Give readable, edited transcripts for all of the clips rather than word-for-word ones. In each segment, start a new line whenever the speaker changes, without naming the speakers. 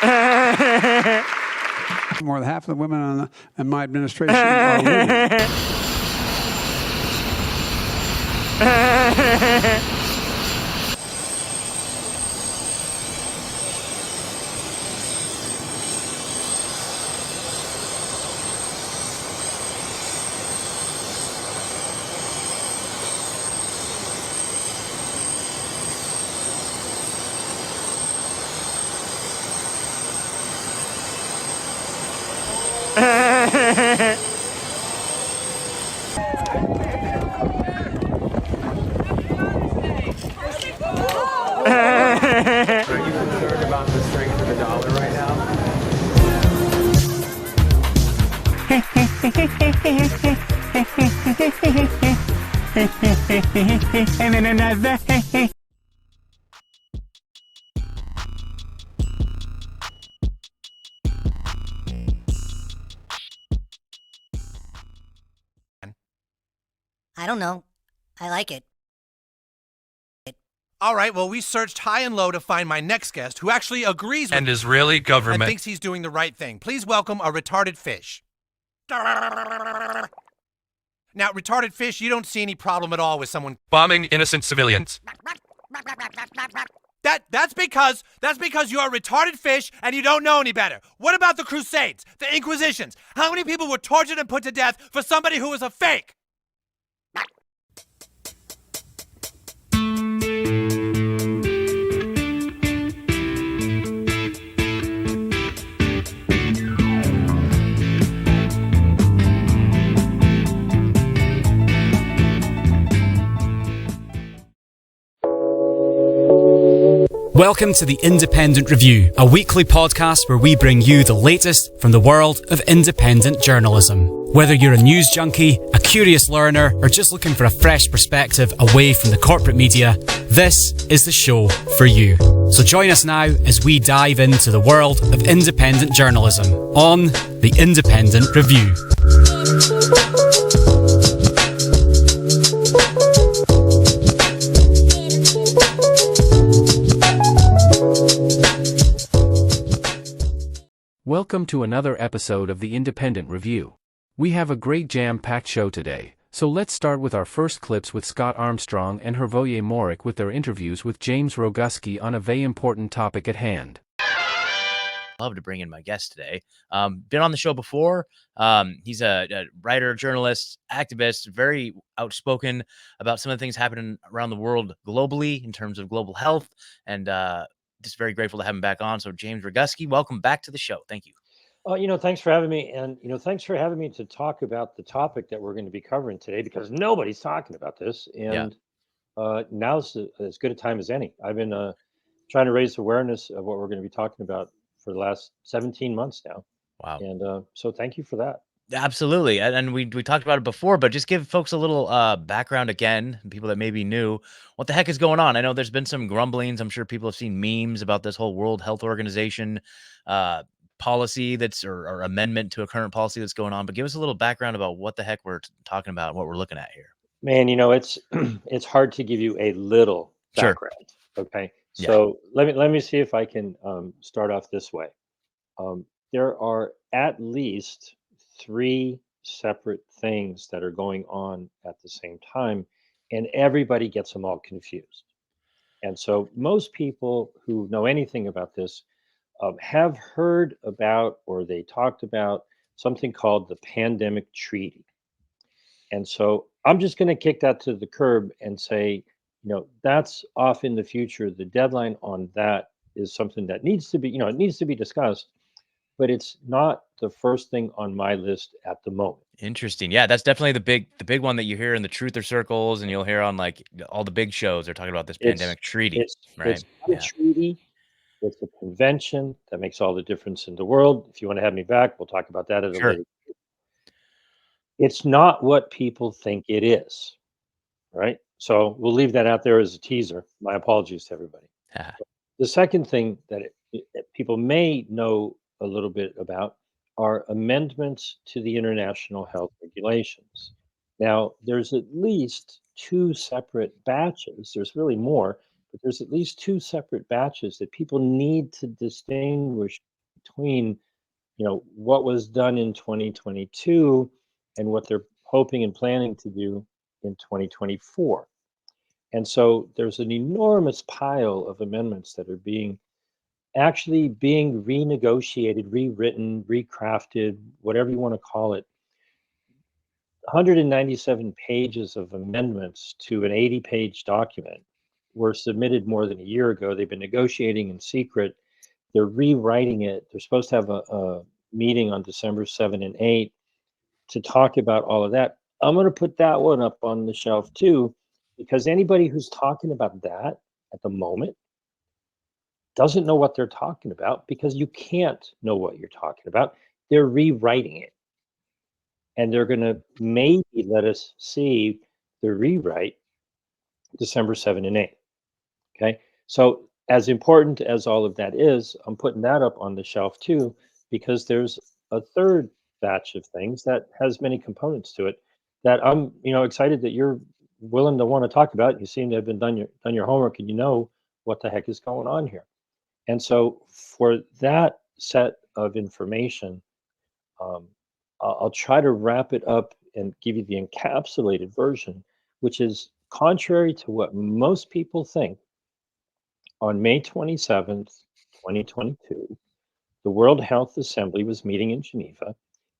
More than half of the women in my administration are women.
Are you concerned about the strength of the dollar right now?
I don't know. I like it.
All right, well, we searched high and low to find my next guest who actually agrees with
and is really
and
government.
thinks he's doing the right thing. Please welcome a retarded fish. Now, retarded fish, you don't see any problem at all with someone
Bombing innocent civilians.
That's because you're a retarded fish and you don't know any better. What about the Crusades, the Inquisitions? How many people were tortured and put to death for somebody who was a fake?
Welcome to the Independent Review, a weekly podcast where we bring you the latest from the world of independent journalism. Whether you're a news junkie, a curious learner, or just looking for a fresh perspective away from the corporate media, this is the show for you. So join us now as we dive into the world of independent journalism on the Independent Review.
Welcome to another episode of the Independent Review. We have a great jam-packed show today, so let's start with our first clips with Scott Armstrong and Hvroje Moric with their interviews with James Roguski on a very important topic at hand.
Love to bring in my guest today. Been on the show before. He's a writer, journalist, activist, very outspoken about some of the things happening around the world globally in terms of global health, and just very grateful to have him back on. So James Roguski, welcome back to the show. Thank you.
Thanks for having me. And, thanks for having me to talk about the topic that we're going to be covering today, because nobody's talking about this. And now's as good a time as any. I've been trying to raise awareness of what we're going to be talking about for the last 17 months now.
Wow.
And so thank you for that.
Absolutely. And we talked about it before, but just give folks a little background again, people that may be new. What the heck is going on? I know there's been some grumblings. I'm sure people have seen memes about this whole World Health Organization policy or amendment to a current policy that's going on. But give us a little background about what the heck we're talking about and what we're looking at here.
Man, it's it's hard to give you a little background. Sure. Okay. So let me see if I can start off this way. There are at least 3 separate things that are going on at the same time, and everybody gets them all confused. And so most people who know anything about this have heard about, or they talked about, something called the Pandemic Treaty. And so I'm just going to kick that to the curb and say, that's off in the future. The deadline on that is something that needs to be, it needs to be discussed, but it's not the first thing on my list at the moment.
Interesting. Yeah, that's definitely the big one that you hear in the truther circles, and you'll hear on like all the big shows. They're talking about this pandemic treaty, right?
It's not a treaty. It's a convention that makes all the difference in the world. If you want to have me back, we'll talk about that at a later date. It's not what people think it is, right? So we'll leave that out there as a teaser. My apologies to everybody. The second thing that people may know a little bit about are amendments to the international health regulations. Now, there's at least 2 separate batches. There's really more, but there's at least two separate batches that people need to distinguish between, what was done in 2022 and what they're hoping and planning to do in 2024. And so there's an enormous pile of amendments that are actually being renegotiated, rewritten, recrafted, whatever you want to call it. 197 pages of amendments to an 80-page document were submitted more than a year ago. They've been negotiating in secret. They're rewriting it. They're supposed to have a meeting on December 7 and 8 to talk about all of that. I'm going to put that one up on the shelf too, because anybody who's talking about that at the moment doesn't know what they're talking about, because you can't know what you're talking about. They're rewriting it. And they're going to maybe let us see the rewrite December 7 and 8. Okay. So as important as all of that is, I'm putting that up on the shelf too, because there's a third batch of things that has many components to it that I'm, excited that you're willing to want to talk about. You seem to have done your homework, and you know what the heck is going on here. And so for that set of information, I'll try to wrap it up and give you the encapsulated version, which is contrary to what most people think. On May 27th, 2022, the World Health Assembly was meeting in Geneva,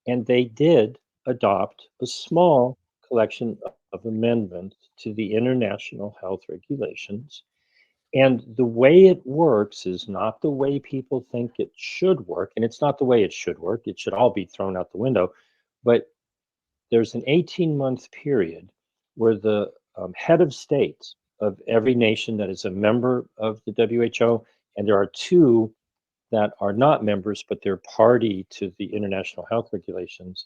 and they did adopt a small collection of amendments to the international health regulations. And the way it works is not the way people think it should work. And it's not the way it should work. It should all be thrown out the window. But there's an 18-month period where the head of state of every nation that is a member of the WHO, and there are two that are not members, but they're party to the international health regulations,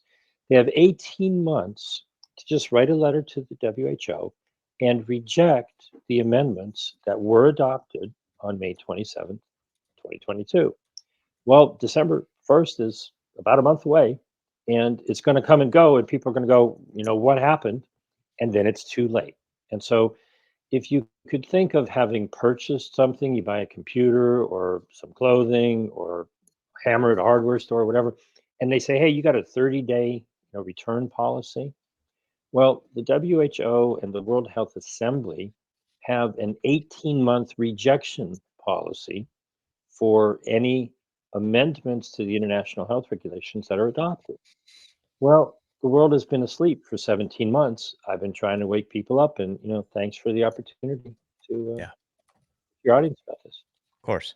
they have 18 months to just write a letter to the WHO and reject the amendments that were adopted on May 27th, 2022. Well, December 1st is about a month away, and it's going to come and go, and people are going to go, what happened? And then it's too late. And so if you could think of having purchased something, you buy a computer or some clothing or hammer at a hardware store or whatever, and they say, hey, you got a 30-day return policy. Well, the WHO and the World Health Assembly have an 18-month rejection policy for any amendments to the international health regulations that are adopted. Well, the world has been asleep for 17 months. I've been trying to wake people up, and thanks for the opportunity to your audience about this.
Of course.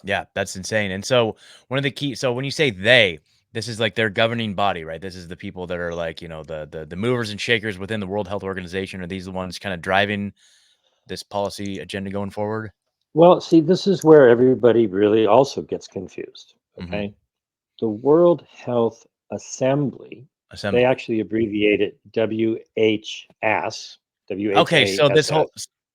Yeah, that's insane. And so one of the key, so when you say they, this is like their governing body, right? This is the people that are like, the movers and shakers within the World Health Organization. Are these the ones kind of driving this policy agenda going forward?
Well, see, this is where everybody really also gets confused. Okay. The World Health Assembly, they actually abbreviate it WHAS.
Okay,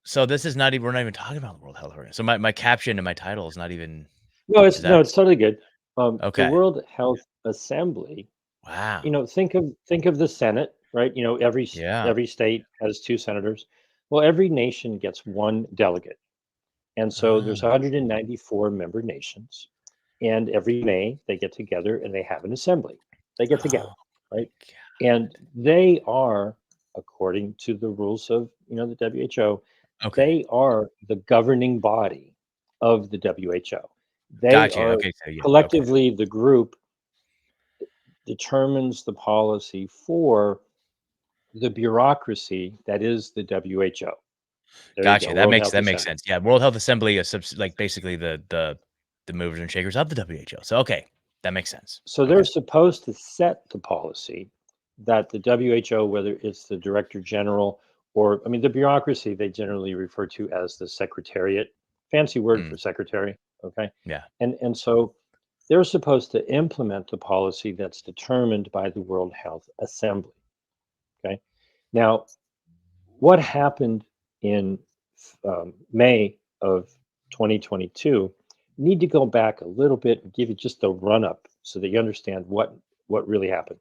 so this is not even, we're not even talking about the World Health Organization. So my caption and my title is not even.
No, it's totally good.
Okay.
The World Health Assembly.
Wow.
Think of the Senate, right? Every state has 2 senators. Well, every nation gets 1 delegate. And so there's 194 member nations. And every May they get together and they have an assembly. They get together, right? And they are, according to the rules of the WHO, they are the governing body of the WHO. They are collectively the group that determines the policy for the bureaucracy that is the WHO.
Gotcha. That makes sense. Yeah, World Health Assembly is like basically the movers and shakers of the WHO. So that makes sense.
So they're supposed to set the policy that the WHO, whether it's the Director General or the bureaucracy, they generally refer to as the Secretariat. Fancy word for secretary. Okay.
Yeah.
And so they're supposed to implement the policy that's determined by the World Health Assembly. Okay. Now, what happened in May of 2022? Need to go back a little bit and give you just a run up so that you understand what really happened.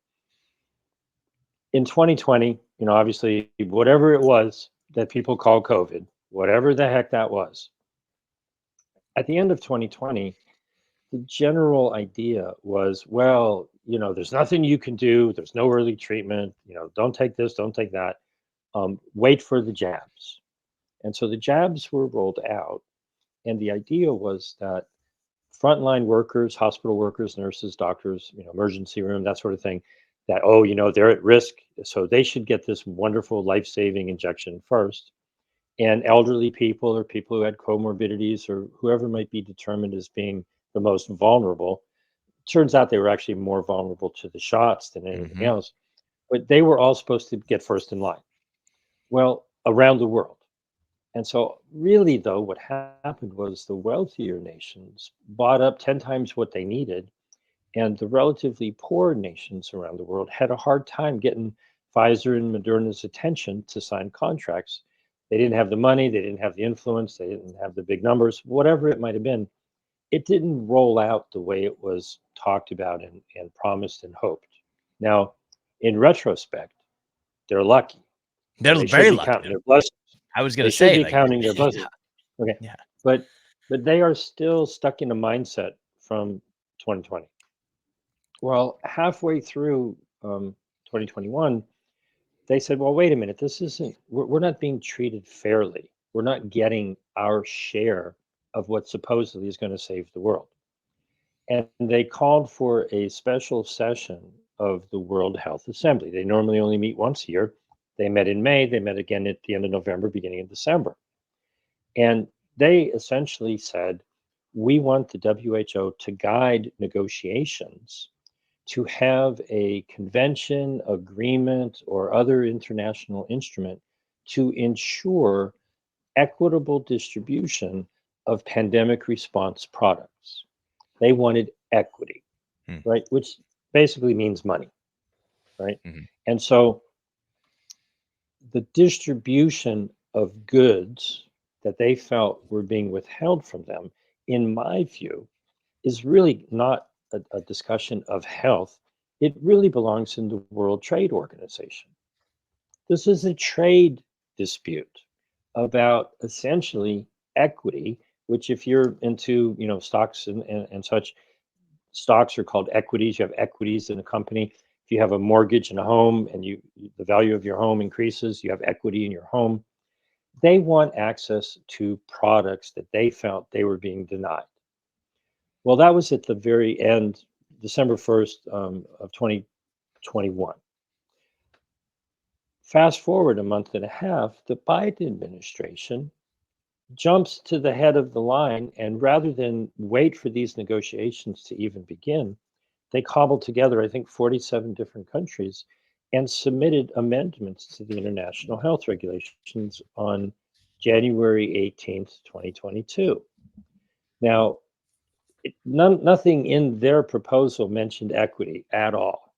In 2020, obviously, whatever it was that people call COVID, whatever the heck that was. At the end of 2020, the general idea was, well, there's nothing you can do. There's no early treatment. Don't take this, don't take that. Wait for the jabs. And so the jabs were rolled out. And the idea was that frontline workers, hospital workers, nurses, doctors, emergency room, that sort of thing, that, they're at risk. So they should get this wonderful life-saving injection first. And elderly people or people who had comorbidities or whoever might be determined as being the most vulnerable. Turns out they were actually more vulnerable to the shots than anything else. But they were all supposed to get first in line. Well, around the world. And so really, though, what happened was the wealthier nations bought up 10 times what they needed. And the relatively poor nations around the world had a hard time getting Pfizer and Moderna's attention to sign contracts. They didn't have the money, they didn't have the influence, they didn't have the big numbers, whatever it might have been. It didn't roll out the way it was talked about and promised and hoped. Now, in retrospect, they're lucky.
They're
They
very
should be
lucky.
counting their blessings.
I was going
They
to say,
should be counting their blessings. Okay.
Yeah.
But they are still stuck in a mindset from 2020. Well, halfway through 2021, they said, well, wait a minute, we're not being treated fairly. We're not getting our share of what supposedly is going to save the world. And they called for a special session of the World Health Assembly. They normally only meet once a year. They met in May, they met again at the end of November, beginning of December. And they essentially said, we want the WHO to guide negotiations to have a convention, agreement, or other international instrument to ensure equitable distribution of pandemic response products. They wanted equity, right? Which basically means money, right? And so the distribution of goods that they felt were being withheld from them, in my view, is really not a discussion of health. It really belongs in the World Trade Organization. This is a trade dispute about essentially equity, which if you're into stocks and such, stocks are called equities. You have equities in a company. If you have a mortgage and a home and the value of your home increases, you have equity in your home. They want access to products that they felt they were being denied. Well, that was at the very end, December 1st of 2021. Fast forward a month and a half, the Biden administration jumps to the head of the line, and rather than wait for these negotiations to even begin, they cobbled together, I think, 47 different countries and submitted amendments to the international health regulations on January 18th, 2022. Now, nothing in their proposal mentioned equity at all.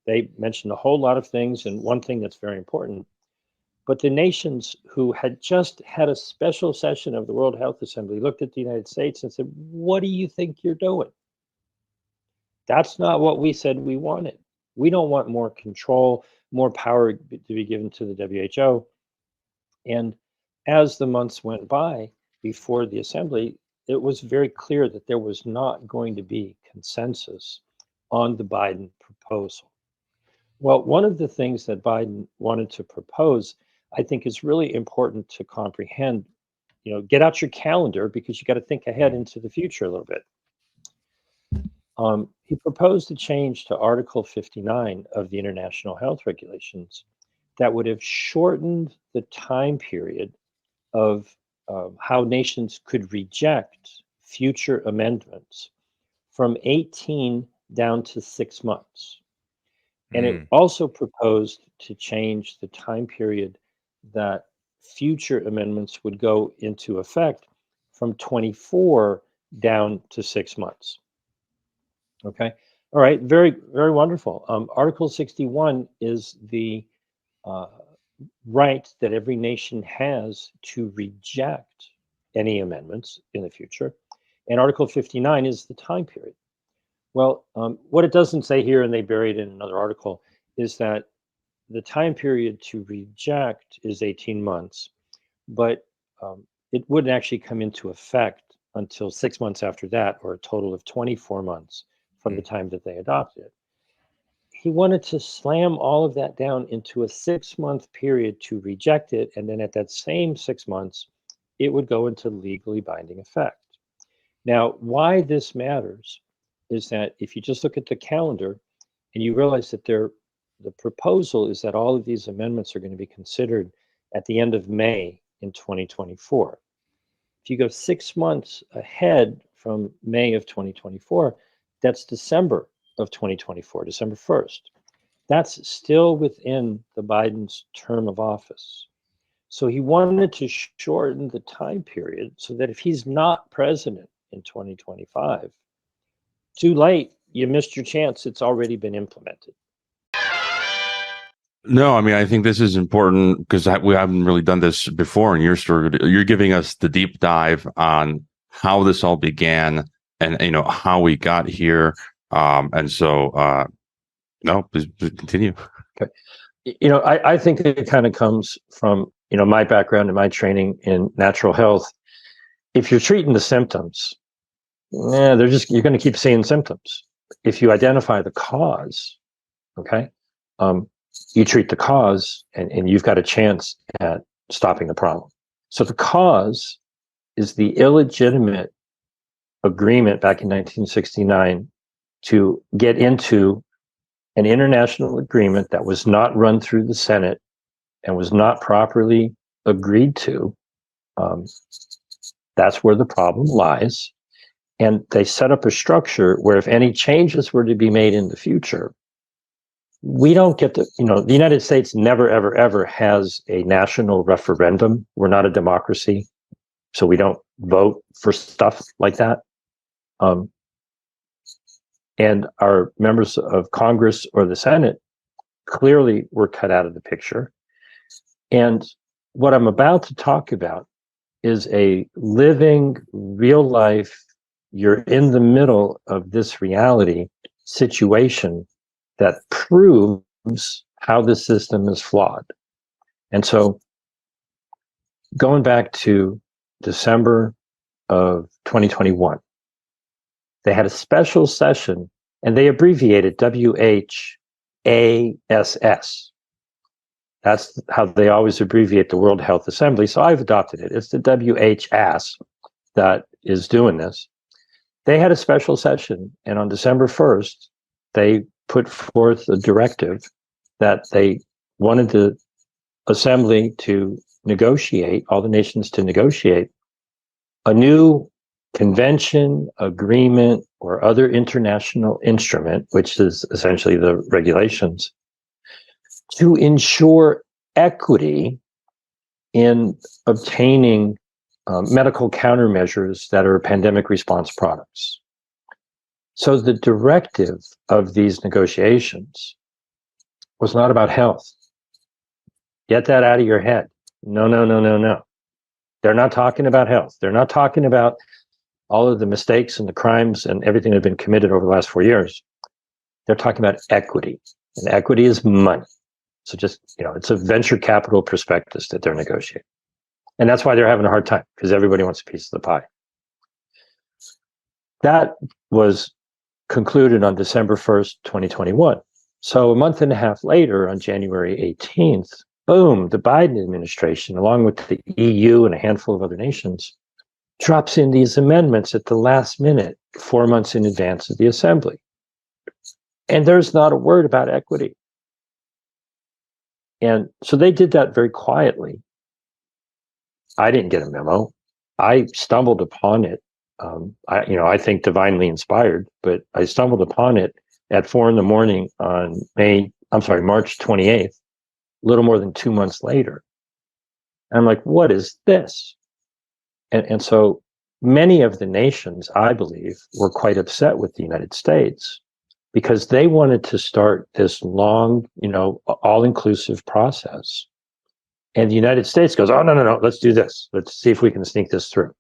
They mentioned a whole lot of things, and one thing that's very important, but the nations who had just had a special session of the World Health Assembly looked at the United States and said, what do you think you're doing? That's not what we said we wanted. We don't want more control, more power to be given to the WHO. And as the months went by before the assembly, it was very clear that there was not going to be consensus on the Biden proposal. Well, one of the things that Biden wanted to propose, I think, is really important to comprehend. Get out your calendar, because you got to think ahead into the future a little bit. He proposed a change to Article 59 of the International Health Regulations that would have shortened the time period of how nations could reject future amendments from 18 down to 6 months. And it also proposed to change the time period that future amendments would go into effect from 24 down to 6 months. Okay. All right. Very, very wonderful. Article 61 is the right that every nation has to reject any amendments in the future. And Article 59 is the time period. Well, what it doesn't say here, and they buried in another article, is that the time period to reject is 18 months, but it wouldn't actually come into effect until 6 months after that, or a total of 24 months from the time that they adopted it. He wanted to slam all of that down into a 6-month period to reject it, and then at that same 6 months, it would go into legally binding effect. Now, why this matters is that if you just look at the calendar and you realize that the proposal is that all of these amendments are going to be considered at the end of May in 2024. If you go 6 months ahead from May of 2024, that's December of 2024, December 1st. That's still within the Biden's term of office. So he wanted to shorten the time period so that if he's not president in 2025, too late, you missed your chance, it's already been implemented.
No, I mean, I think this is important because we haven't really done this before in your story. You're giving us the deep dive on how this all began and, how we got here. And so, no, please continue.
Okay. I think it kind of comes from, my background and my training in natural health. If you're treating the symptoms, you're going to keep seeing symptoms. If you identify the cause, okay, you treat the cause and you've got a chance at stopping the problem. So the cause is the illegitimate agreement back in 1969 to get into an international agreement that was not run through the Senate and was not properly agreed to. That's where the problem lies. And they set up a structure where if any changes were to be made in the future, we don't get to, the United States never, ever, ever has a national referendum. We're not a democracy, so we don't vote for stuff like that. And our members of Congress or the Senate clearly were cut out of the picture. And what I'm about to talk about is a living, real life, you're in the middle of this reality situation that proves how the system is flawed. And so going back to December of 2021, they had a special session and they abbreviated WHASS. That's how they always abbreviate the World Health Assembly. So I've adopted it. It's the WHASS that is doing this. They had a special session, and on December 1st, they put forth a directive that they wanted the assembly to negotiate, all the nations to negotiate a new convention, agreement, or other international instrument, which is essentially the regulations, to ensure equity in obtaining medical countermeasures that are pandemic response products. So the directive of these negotiations was not about health. Get that out of your head. No. They're not talking about health. They're not talking about all of the mistakes and the crimes and everything that have been committed over the last 4 years. They're talking about equity, and equity is money. So just, it's a venture capital prospectus that they're negotiating. And that's why they're having a hard time, because everybody wants a piece of the pie. That was concluded on December 1st, 2021. So a month and a half later, on January 18th, boom, the Biden administration, along with the EU and a handful of other nations, drops in these amendments at the last minute, 4 months in advance of the assembly. And there's not a word about equity. And so they did that very quietly. I didn't get a memo. I stumbled upon it. I think divinely inspired, but I stumbled upon it at 4 a.m. on March 28th, a little more than 2 months later. And I'm like, what is this? And so many of the nations, I believe, were quite upset with the United States because they wanted to start this long, all-inclusive process. And the United States goes, oh, no, let's do this. Let's see if we can sneak this through.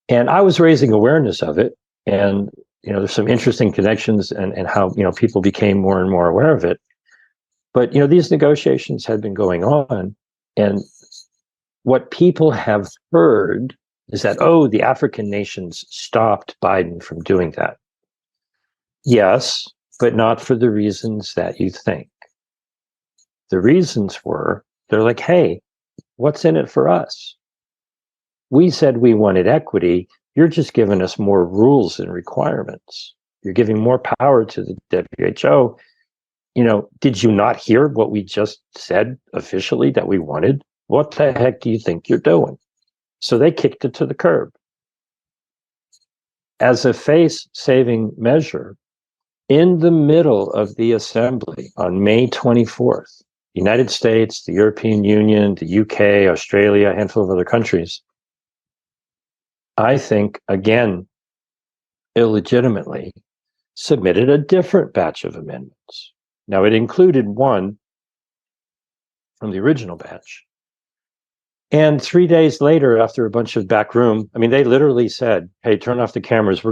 And I was raising awareness of it. And, there's some interesting connections and how, people became more and more aware of it. But, these negotiations had been going on. And what people have heard is that, oh, the African nations stopped Biden from doing that. Yes, but not for the reasons that you think. The reasons were, they're like, hey, what's in it for us? We said we wanted equity. You're just giving us more rules and requirements. You're giving more power to the WHO. You know, did you not hear what we just said officially that we wanted? What the heck do you think you're doing? So they kicked it to the curb. As a face-saving measure, in the middle of the assembly on May 24th, the United States, the European Union, the UK, Australia, a handful of other countries, I think, again, illegitimately, submitted a different batch of amendments. Now, it included one from the original batch. And 3 days later, after a bunch of backroom, I mean, they literally said, hey, turn off the cameras.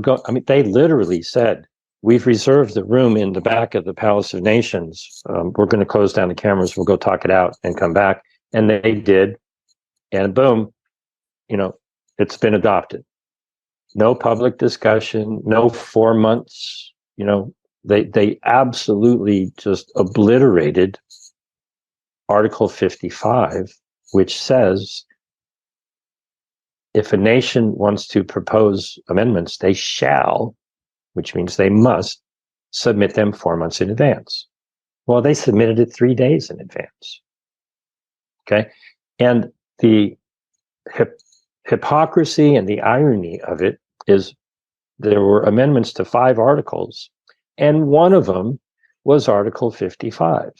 They literally said, we've reserved the room in the back of the Palace of Nations. We're going to close down the cameras. We'll go talk it out and come back. And they did. And boom, you know, it's been adopted. No public discussion, no 4 months. You know, they absolutely just obliterated Article 55, which says if a nation wants to propose amendments, they shall, which means they must, submit them 4 months in advance. Well, they submitted it 3 days in advance. Okay? And the hypocrisy and the irony of it is there were amendments to 5 articles, and one of them was Article 55,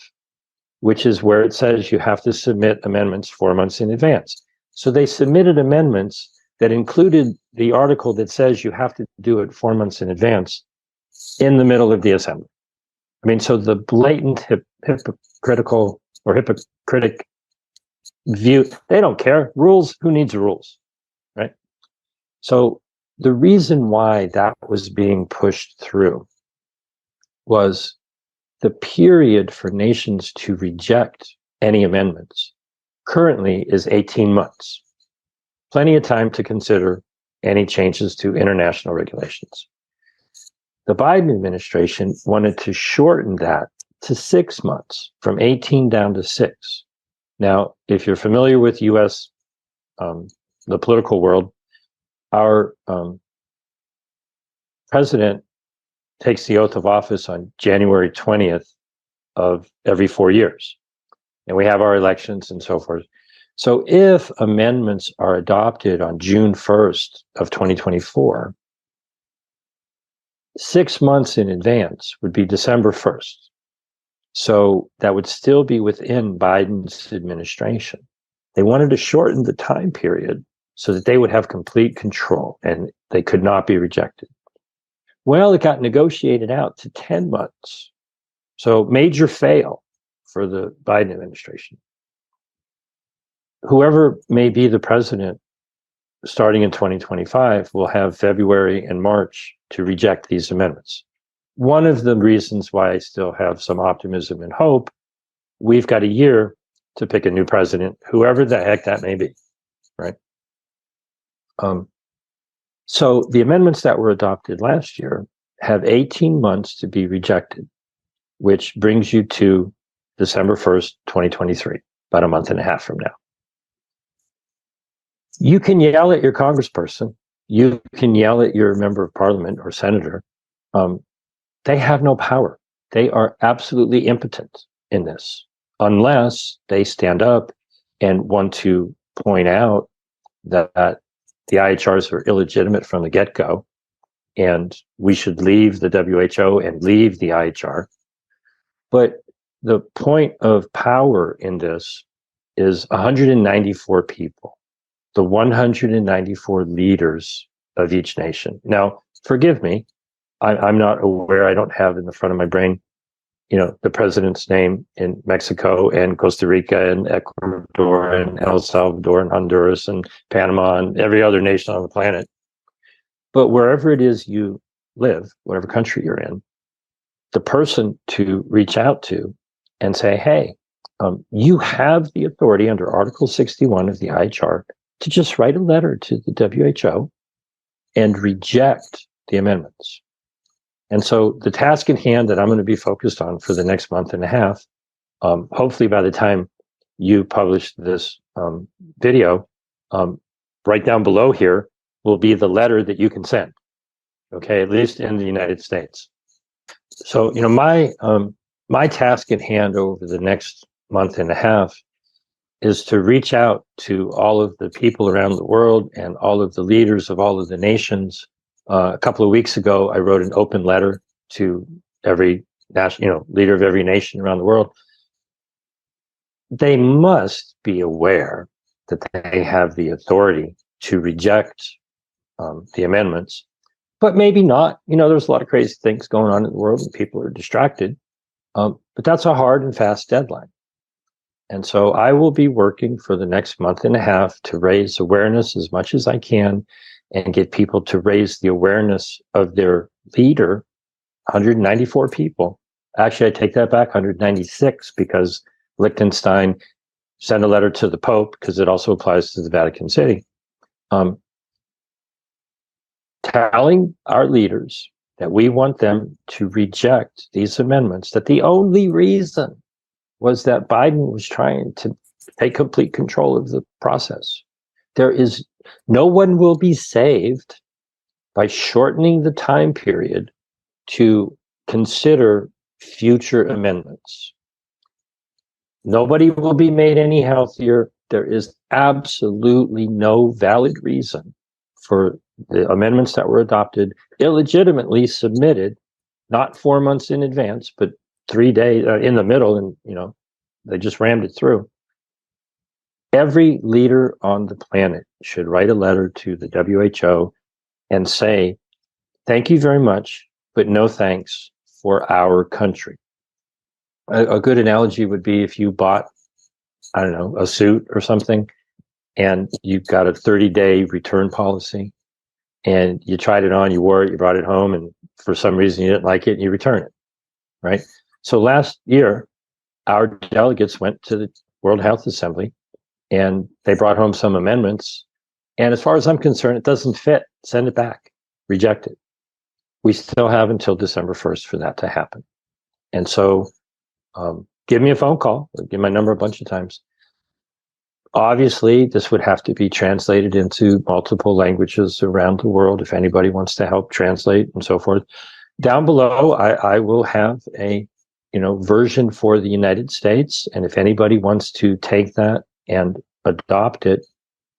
which is where it says you have to submit amendments 4 months in advance. So they submitted amendments that included the article that says you have to do it 4 months in advance in the middle of the assembly. I mean, so the blatant hypocritical or hypocritic view, they don't care. Rules, who needs rules, right? So the reason why that was being pushed through was the period for nations to reject any amendments currently is 18 months. Plenty of time to consider any changes to international regulations. The Biden administration wanted to shorten that to 6 months, from 18 down to 6. Now, if you're familiar with US, the political world, our president takes the oath of office on January 20th of every 4 years. And we have our elections and so forth. So if amendments are adopted on June 1st of 2024, 6 months in advance would be December 1st. So that would still be within Biden's administration. They wanted to shorten the time period so that they would have complete control and they could not be rejected. Well, it got negotiated out to 10 months. So major fail for the Biden administration. Whoever may be the president starting in 2025 will have February and March to reject these amendments. One of the reasons why I still have some optimism and hope, we've got a year to pick a new president, whoever the heck that may be, right? So the amendments that were adopted last year have 18 months to be rejected, which brings you to December 1st, 2023, about a month and a half from now. You can yell at your congressperson. You can yell at your member of parliament or senator. They have no power. They are absolutely impotent in this, unless they stand up and want to point out that the IHRs are illegitimate from the get-go, and we should leave the WHO and leave the IHR. But the point of power in this is 194 people, the 194 leaders of each nation. Now, forgive me, I'm not aware, I don't have in the front of my brain, you know, the president's name in Mexico and Costa Rica and Ecuador and El Salvador and Honduras and Panama and every other nation on the planet. But wherever it is you live, whatever country you're in, the person to reach out to and say, hey, you have the authority under Article 61 of the IHR to just write a letter to the WHO and reject the amendments. And so the task at hand that I'm going to be focused on for the next month and a half, hopefully by the time you publish this video, right down below here will be the letter that you can send, okay, at least in the United States. So, you know, my task at hand over the next month and a half is to reach out to all of the people around the world and all of the leaders of all of the nations. A couple of weeks ago, I wrote an open letter to every leader of every nation around the world. They must be aware that they have the authority to reject the amendments, but maybe not. You know, there's a lot of crazy things going on in the world and people are distracted, but that's a hard and fast deadline. And so I will be working for the next month and a half to raise awareness as much as I can and get people to raise the awareness of their leader, 194 people. Actually, I take that back, 196, because Liechtenstein sent a letter to the Pope, because it also applies to the Vatican City, telling our leaders that we want them to reject these amendments, that the only reason was that Biden was trying to take complete control of the process. No one will be saved by shortening the time period to consider future amendments. Nobody will be made any healthier. There is absolutely no valid reason for the amendments that were adopted, illegitimately submitted, not 4 months in advance, but 3 days in the middle, and they just rammed it through. Every leader on the planet should write a letter to the WHO and say, thank you very much, but no thanks for our country. A good analogy would be if you bought, I don't know, a suit or something, and you got a 30-day return policy, and you tried it on, you wore it, you brought it home, and for some reason you didn't like it, and you return it, right? So last year, our delegates went to the World Health Assembly, and they brought home some amendments. And as far as I'm concerned, it doesn't fit. Send it back. Reject it. We still have until December 1st for that to happen. And so give me a phone call. I'll give my number a bunch of times. Obviously, this would have to be translated into multiple languages around the world if anybody wants to help translate and so forth. Down below, I will have a version for the United States. And if anybody wants to take that and adopt it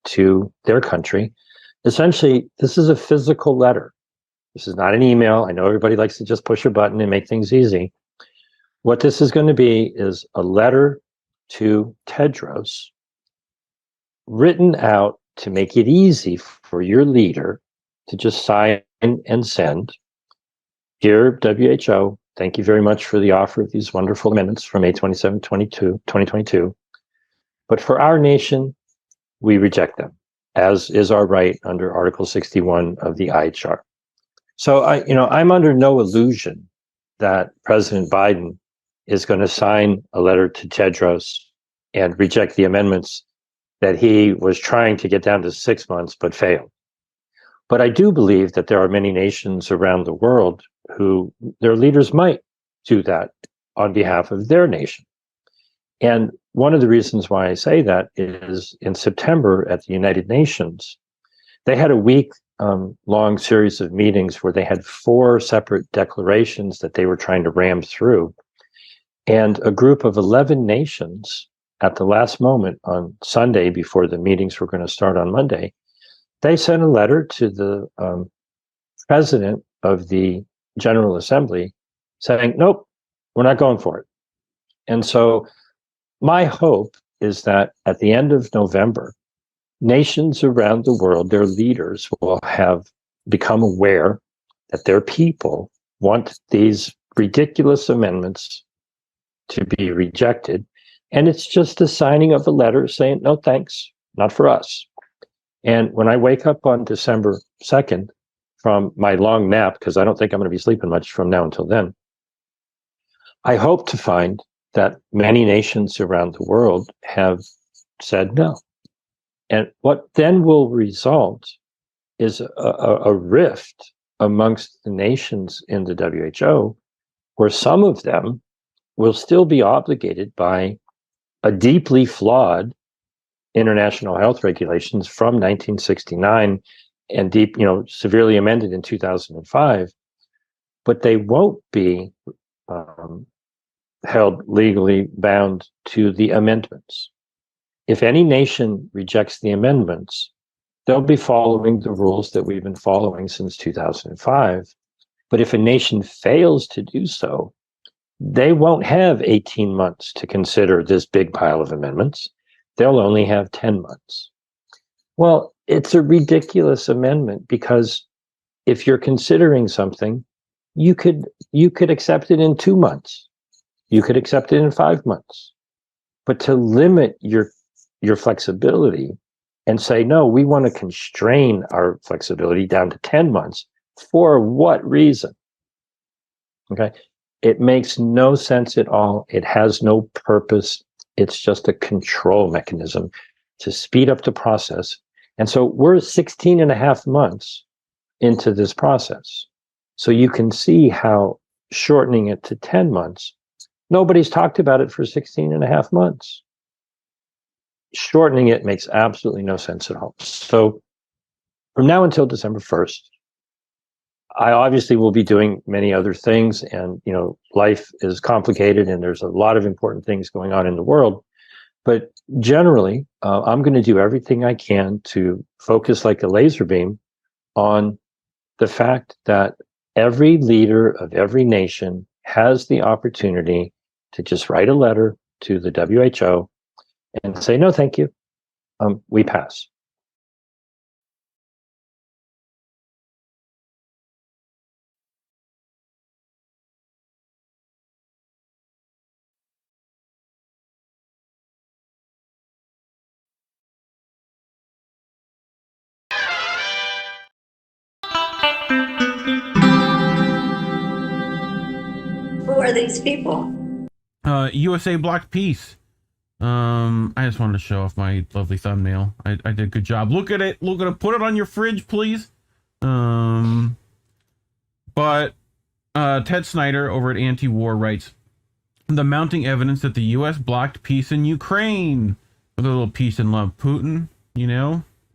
to their country, essentially, this is a physical letter. This is not an email. I know everybody likes to just push a button and make things easy. What this is going to be is a letter to Tedros, written out to make it easy for your leader to just sign and send. Dear WHO, thank you very much for the offer of these wonderful amendments from May 27, 2022. But for our nation, we reject them, as is our right under Article 61 of the IHR. So I'm under no illusion that President Biden is going to sign a letter to Tedros and reject the amendments that he was trying to get down to 6 months but failed. But I do believe that there are many nations around the world who their leaders might do that on behalf of their nation. And one of the reasons why I say that is in September at the United Nations, they had a week-long series of meetings where they had 4 separate declarations that they were trying to ram through. And a group of 11 nations at the last moment on Sunday before the meetings were going to start on Monday, they sent a letter to the president of the General Assembly saying, nope, we're not going for it. And so my hope is that at the end of November, nations around the world, their leaders will have become aware that their people want these ridiculous amendments to be rejected. And it's just a signing of a letter saying, no, thanks, not for us. And when I wake up on December 2nd from my long nap, because I don't think I'm going to be sleeping much from now until then, I hope to find that many nations around the world have said no. And what then will result is a rift amongst the nations in the WHO, where some of them will still be obligated by a deeply flawed international health regulations from 1969 and severely amended in 2005, but they won't be held legally bound to the amendments. If any nation rejects the amendments, they'll be following the rules that we've been following since 2005. But if a nation fails to do so, they won't have 18 months to consider this big pile of amendments. They'll only have 10 months. Well, it's a ridiculous amendment, because if you're considering something, you could accept it in 2 months. You could accept it in 5 months. But to limit your flexibility and say, no, we want to constrain our flexibility down to 10 months, for what reason? Okay. It makes no sense at all. It has no purpose. It's just a control mechanism to speed up the process. And so we're 16 and a half months into this process. So you can see how shortening it to 10 months, nobody's talked about it for 16 and a half months. Shortening it makes absolutely no sense at all. So from now until December 1st, I obviously will be doing many other things, and life is complicated and there's a lot of important things going on in the world. But generally, I'm going to do everything I can to focus like a laser beam on the fact that every leader of every nation has the opportunity to just write a letter to the WHO and say, no, thank you. We pass.
Who are these people?
USA Blocked Peace. I just wanted to show off my lovely thumbnail. I did a good job. Look at it. Look at it. Put it on your fridge, please. But Ted Snyder over at Anti-War writes, the mounting evidence that the U.S. blocked peace in Ukraine. With a little peace and love Putin,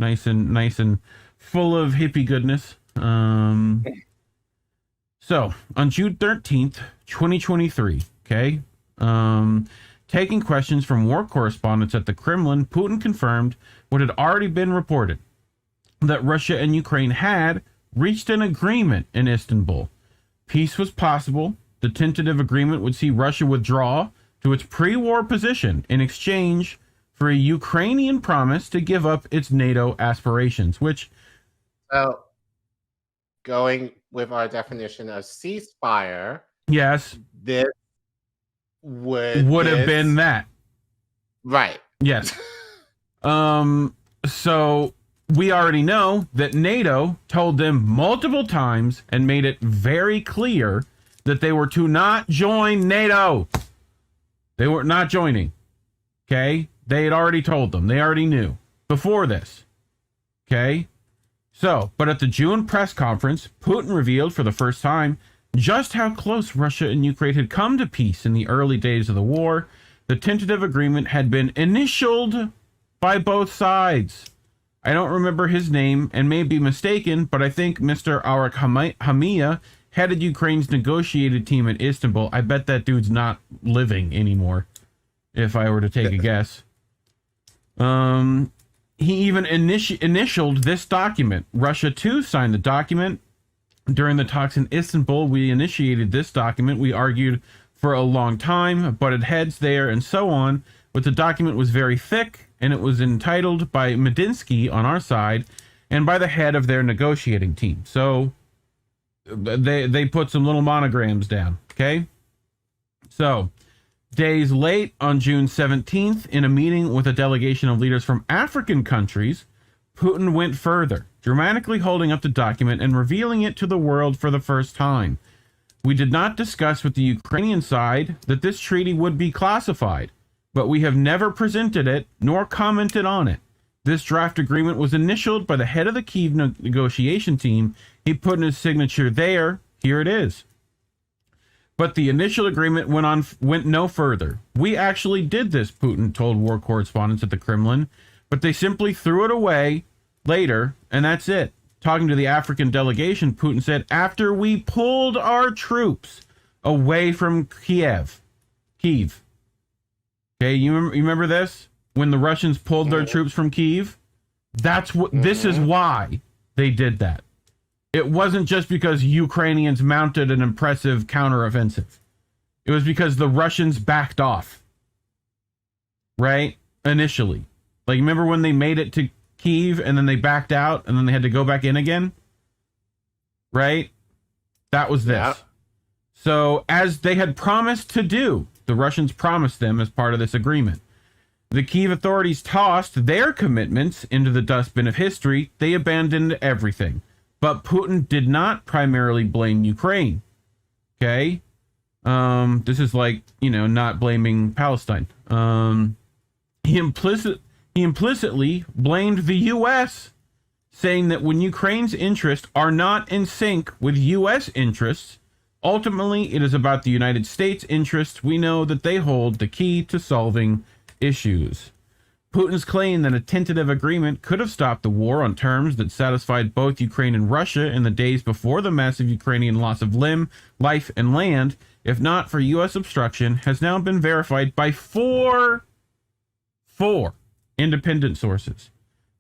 nice and full of hippie goodness. So on June 13th, 2023, okay, taking questions from war correspondents at the Kremlin, Putin confirmed what had already been reported, that Russia and Ukraine had reached an agreement in Istanbul. Peace was possible. The tentative agreement would see Russia withdraw to its pre-war position in exchange for a Ukrainian promise to give up its NATO aspirations, which...
So, going with our definition of ceasefire...
Yes.
This would
have been that.
Right.
Yes. So we already know that NATO told them multiple times and made it very clear that they were to not join NATO. They were not joining. Okay? They had already told them. They already knew before this. Okay? So, but at the June press conference, Putin revealed for the first time just how close Russia and Ukraine had come to peace in the early days of the war. The tentative agreement had been initialed by both sides. I don't remember his name and may be mistaken, but I think Mr. Arak Hamia headed Ukraine's negotiated team in Istanbul. I bet that dude's not living anymore, if I were to take a guess. He even initialed this document. Russia, too, signed the document. During the talks in Istanbul, we initiated this document. We argued for a long time, butted heads there, and so on. But the document was very thick, and it was entitled by Medinsky on our side and by the head of their negotiating team. So they put some little monograms down, okay? So days late, on June 17th, in a meeting with a delegation of leaders from African countries, Putin went further, dramatically holding up the document and revealing it to the world for the first time. We did not discuss with the Ukrainian side that this treaty would be classified, but we have never presented it nor commented on it. This draft agreement was initialed by the head of the Kyiv negotiation team. He put in his signature there. Here it is. But the initial agreement went no further. We actually did this, Putin told war correspondents at the Kremlin, but they simply threw it away later, and that's it. Talking to the African delegation, Putin said, after we pulled our troops away from Kiev. Okay, you remember this? When the Russians pulled their troops from Kyiv? This is why they did that. It wasn't just because Ukrainians mounted an impressive counteroffensive. It was because the Russians backed off. Right? Initially. Like, remember when they made it to Kyiv and then they backed out and then they had to go back in again? Right? That was this. Yeah. So, as they had promised to do, the Russians promised them as part of this agreement. The Kyiv authorities tossed their commitments into the dustbin of history. They abandoned everything. But Putin did not primarily blame Ukraine. Okay? This is like, not blaming Palestine. He implicitly blamed the U.S., saying that when Ukraine's interests are not in sync with U.S. interests, ultimately it is about the United States' interests. We know that they hold the key to solving issues. Putin's claim that a tentative agreement could have stopped the war on terms that satisfied both Ukraine and Russia in the days before the massive Ukrainian loss of life and land, if not for U.S. obstruction, has now been verified by four independent sources.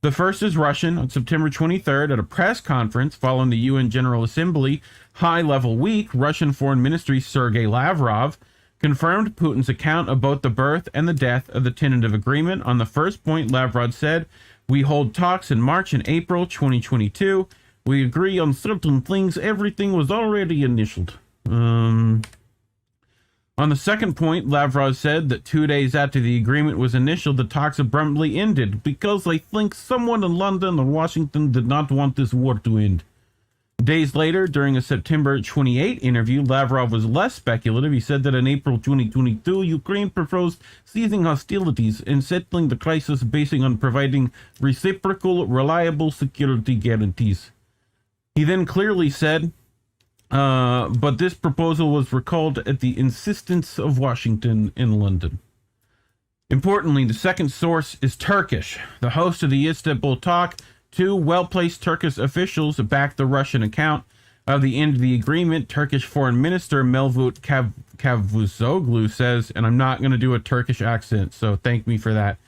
The first is Russian. On September 23rd, at a press conference following the UN General Assembly high-level week, Russian Foreign Ministry Sergei Lavrov confirmed Putin's account of both the birth and the death of the tentative agreement. On the first point, Lavrov said, "We hold talks in March and April 2022. We agree on certain things. Everything was already initialed." On the second point, Lavrov said that 2 days after the agreement was initialed, the talks abruptly ended because I think someone in London or Washington did not want this war to end. Days later, during a September 28 interview, Lavrov was less speculative. He said that in April 2022, Ukraine proposed ceasing hostilities and settling the crisis based on providing reciprocal, reliable security guarantees. He then clearly said, but this proposal was recalled at the insistence of Washington and London. Importantly, the second source is Turkish. The host of the Istanbul talk, two well-placed Turkish officials backed the Russian account of the end of the agreement. Turkish Foreign Minister Mevlut Cavusoglu says, and I'm not going to do a Turkish accent, so thank me for that.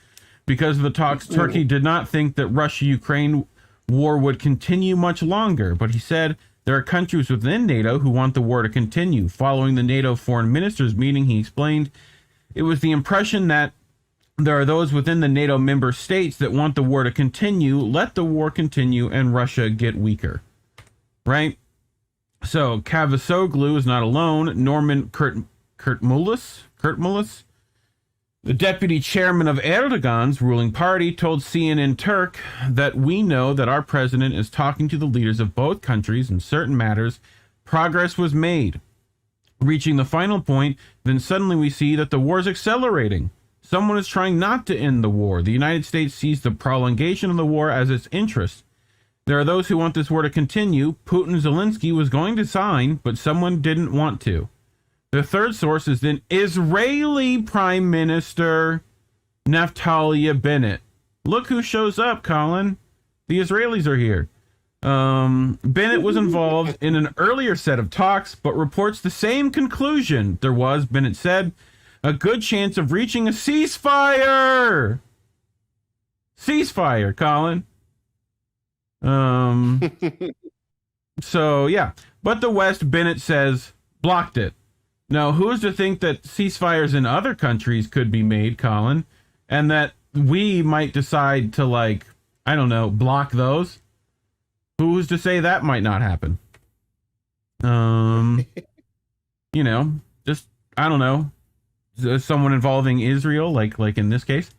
Because of the talks, Turkey did not think that Russia-Ukraine war would continue much longer, but he said there are countries within NATO who want the war to continue. Following the NATO foreign ministers meeting, he explained, it was the impression that there are those within the NATO member states that want the war to continue, let the war continue, and Russia get weaker. Right? So, Cavusoglu is not alone. Norman Kurtulmuş, the deputy chairman of Erdogan's ruling party, told CNN Turk that we know that our president is talking to the leaders of both countries in certain matters. Progress was made. Reaching the final point, then suddenly we see that the war is accelerating. Someone is trying not to end the war. The United States sees the prolongation of the war as its interest. There are those who want this war to continue. Putin Zelensky was going to sign, but someone didn't want to. The third source is then Israeli Prime Minister Naftali Bennett. Look who shows up, Colin. The Israelis are here. Bennett was involved in an earlier set of talks, but reports the same conclusion. There was, Bennett said, a good chance of reaching a ceasefire. Ceasefire, Colin. So, yeah. But the West, Bennett says, blocked it. Now, who is to think that ceasefires in other countries could be made, Colin, and that we might decide to, like, I don't know, block those? Who's to say that might not happen? You know, just, I don't know. Someone involving Israel, like in this case.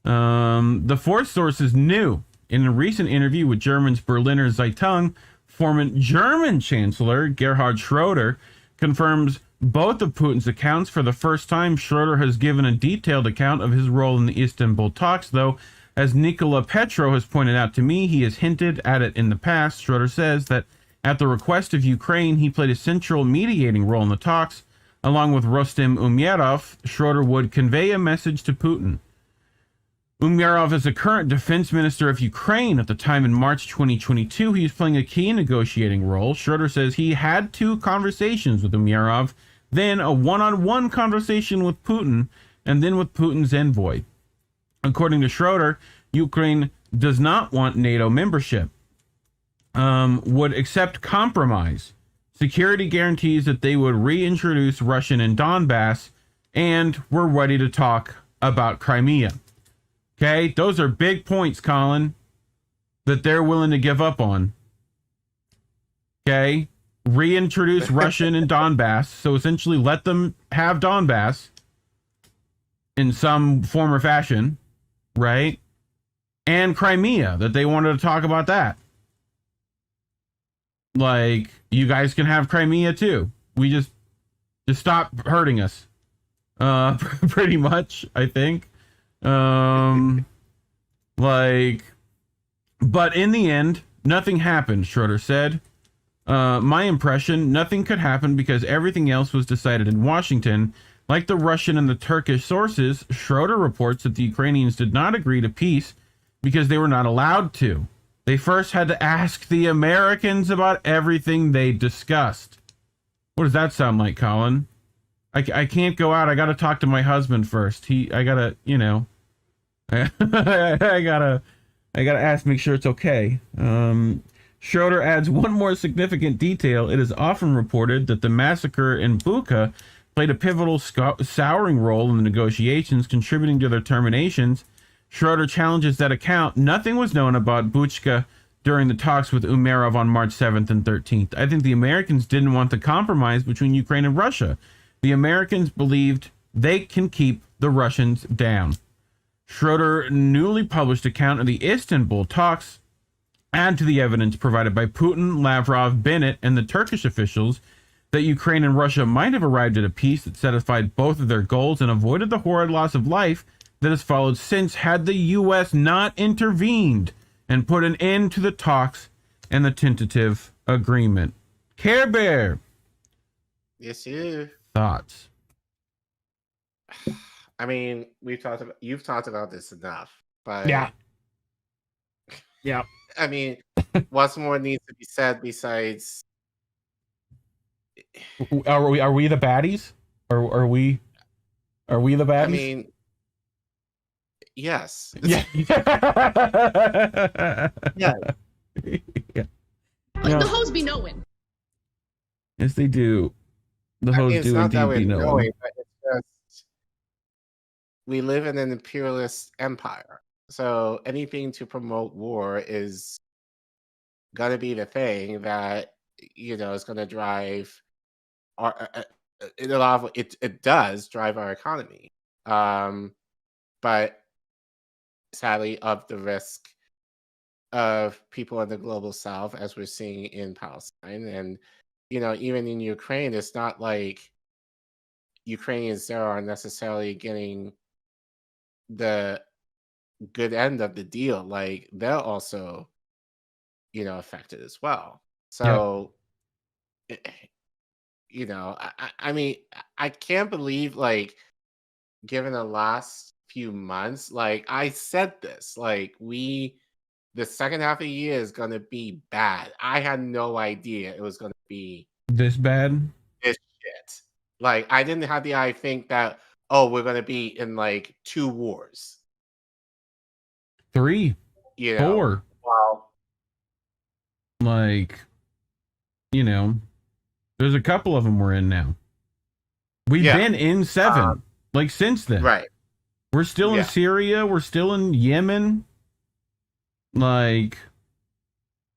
The fourth source is new. In a recent interview with German's Berliner Zeitung, former German Chancellor Gerhard Schröder confirms both of Putin's accounts. For the first time, Schroeder has given a detailed account of his role in the Istanbul talks, though, as Nikola Petro has pointed out to me, he has hinted at it in the past. Schroeder says that at the request of Ukraine, he played a central mediating role in the talks. Along with Rustem Umerov, Schroeder would convey a message to Putin. Umerov is the current defense minister of Ukraine. At the time in March 2022, he was playing a key negotiating role. Schroeder says he had 2 conversations with Umerov, then a one-on-one conversation with Putin, and then with Putin's envoy. According to Schroeder, Ukraine does not want NATO membership, would accept compromise, security guarantees that they would reintroduce Russian in Donbass, and we're ready to talk about Crimea. Okay, those are big points, Colin, that they're willing to give up on. Okay, reintroduce Russian in Donbass, so essentially let them have Donbass in some form or fashion, right? And Crimea, that they wanted to talk about that. Like, you guys can have Crimea too. We just stop hurting us. Pretty much, I think. But in the end, nothing happened, Schroeder said. My impression, nothing could happen because everything else was decided in Washington. Like the Russian and the Turkish sources, Schroeder reports that the Ukrainians did not agree to peace because they were not allowed to. They first had to ask the Americans about everything they discussed. What does that sound like, Colin? I can't go out. I got to talk to my husband first. I gotta, I gotta ask, make sure it's okay. Schroeder adds one more significant detail. It is often reported that the massacre in Bucha played a pivotal souring role in the negotiations, contributing to their terminations. Schroeder challenges that account. Nothing was known about Bucha during the talks with Umerov on March 7th and 13th. I think the Americans didn't want the compromise between Ukraine and Russia. The Americans believed they can keep the Russians down. Schroeder's newly published account of the Istanbul talks add to the evidence provided by Putin, Lavrov, Bennett, and the Turkish officials that Ukraine and Russia might have arrived at a peace that satisfied both of their goals and avoided the horrid loss of life that has followed since, had the U.S. not intervened and put an end to the talks and the tentative agreement. Care Bear.
Yes, you.
Thoughts?
I mean, you've talked about this enough, but
yeah.
I mean, what's more needs to be said besides?
Are we the baddies? Are we the baddies?
I mean, yes.
Yeah.
Yeah.
Like the hoes be knowing.
Yes, they do. The hoes do indeed be knowing.
But it's just, we live in an imperialist empire, so anything to promote war is gonna be the thing that is gonna drive our. It does drive our economy, but sadly, of the risk of people in the global south, as we're seeing in Palestine, and even in Ukraine, it's not like Ukrainians there are necessarily getting the good end of the deal. Like, they're also, affected as well. So, I mean, I can't believe, like, given the last few months, like, I said this, like, the second half of the year is going to be bad. I had no idea it was going to be
this bad.
This shit. Like, I didn't have I think that, we're going to be in, like, 2 wars.
3. 4.
Wow.
Like, there's a couple of them we're in now. We've been in 7, like, since then.
Right.
We're still in Syria. We're still in Yemen. Like,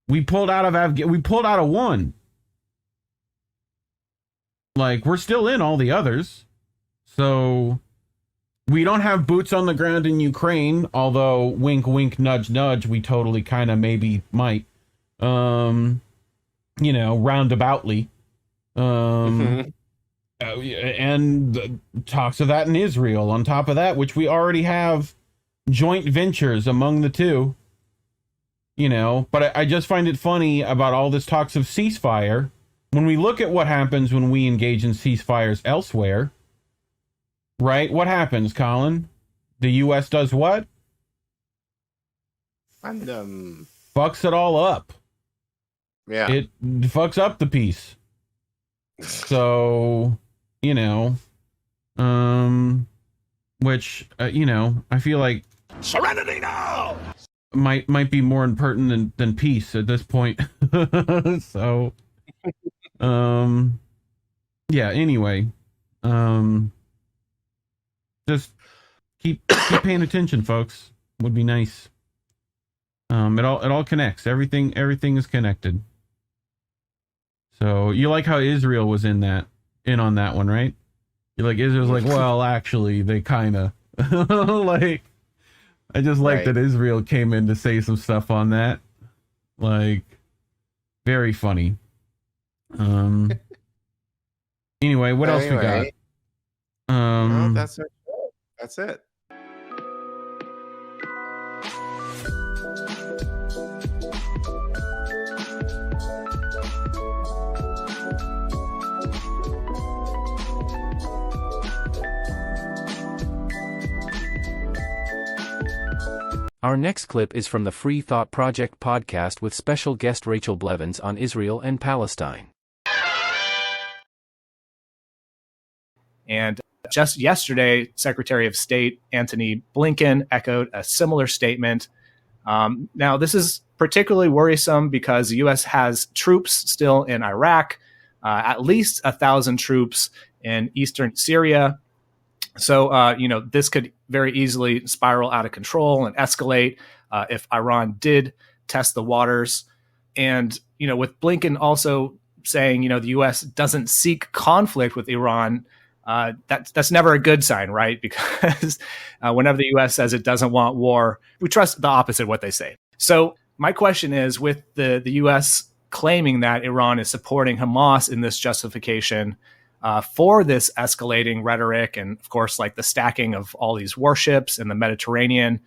we pulled out of 1. Like, we're still in all the others. So, we don't have boots on the ground in Ukraine, although, wink, wink, nudge, nudge, we totally kind of maybe might. Roundaboutly. And talks of that in Israel on top of that, which we already have joint ventures among the two, but I just find it funny about all this talks of ceasefire. When we look at what happens when we engage in ceasefires elsewhere, right? What happens, Colin? The U.S. does what? Fucks it all up.
Yeah.
It fucks up the peace. So, which, I feel like
Serenity now!
Might be more important than peace at this point. So, yeah, anyway, just keep paying attention, folks. Would be nice. It all connects. Everything is connected. So you like how Israel was in on that one, right? You're like, Israel's like, well, actually, they kind of like. I just like that Israel came in to say some stuff on that. Like, very funny. Anyway, what else we got?
Well, that's it. That's it.
Our next clip is from the Free Thought Project podcast with special guest Rachel Blevins on Israel and Palestine.
And just yesterday, Secretary of State Antony Blinken echoed a similar statement. Now, this is particularly worrisome because the U.S. has troops still in Iraq, at least 1,000 troops in eastern Syria. So, this could very easily spiral out of control and escalate if Iran did test the waters. And, with Blinken also saying, the U.S. doesn't seek conflict with Iran, that's never a good sign, right? Because whenever the U.S. says it doesn't want war, we trust the opposite of what they say. So my question is, with the U.S. claiming that Iran is supporting Hamas in this justification for this escalating rhetoric, and of course, like the stacking of all these warships in the Mediterranean,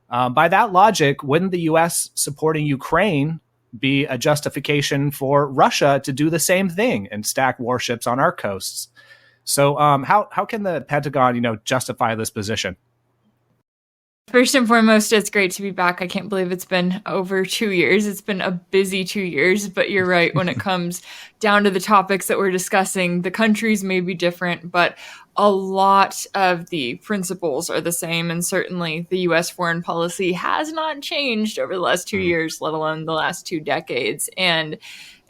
by that logic, wouldn't the U.S. supporting Ukraine be a justification for Russia to do the same thing and stack warships on our coasts? So how can the Pentagon, justify this position?
First and foremost, it's great to be back. I can't believe it's been over 2 years. It's been a busy 2 years, but you're right. When it comes down to the topics that we're discussing, the countries may be different, but a lot of the principles are the same. And certainly the U.S. foreign policy has not changed over the last 2 years, let alone the last 2 decades. And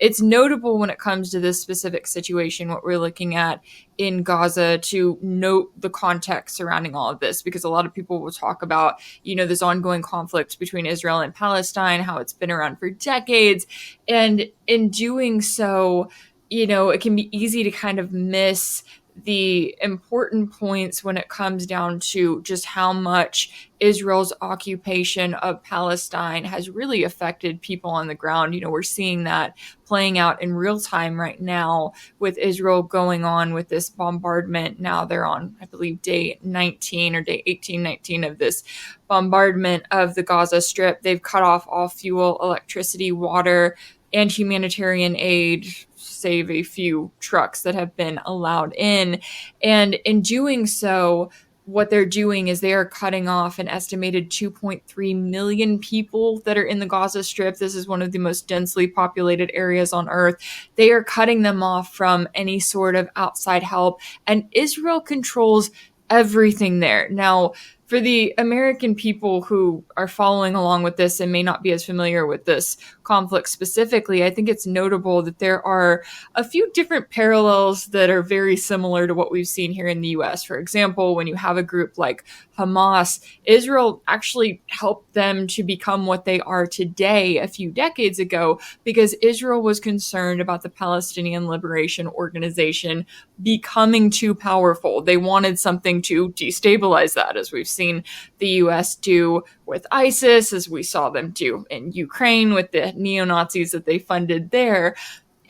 it's notable when it comes to this specific situation, what we're looking at in Gaza, to note the context surrounding all of this, because a lot of people will talk about, this ongoing conflict between Israel and Palestine, how it's been around for decades. And in doing so, it can be easy to kind of miss the important points when it comes down to just how much Israel's occupation of Palestine has really affected people on the ground. We're seeing that playing out in real time right now with Israel going on with this bombardment. Now they're on, I believe, day 19 or day 18, 19 of this bombardment of the Gaza Strip. They've cut off all fuel, electricity, water, and humanitarian aid, save a few trucks that have been allowed in. And in doing so, what they're doing is they are cutting off an estimated 2.3 million people that are in the Gaza Strip. This is one of the most densely populated areas on earth. They are cutting them off from any sort of outside help, and Israel controls everything there. Now, for the American people who are following along with this and may not be as familiar with this conflict specifically, I think it's notable that there are a few different parallels that are very similar to what we've seen here in the U.S. For example, when you have a group like Hamas, Israel actually helped them to become what they are today a few decades ago because Israel was concerned about the Palestinian Liberation Organization becoming too powerful. They wanted something to destabilize that, as we've seen the U.S. do with ISIS, as we saw them do in Ukraine with the neo-Nazis that they funded there.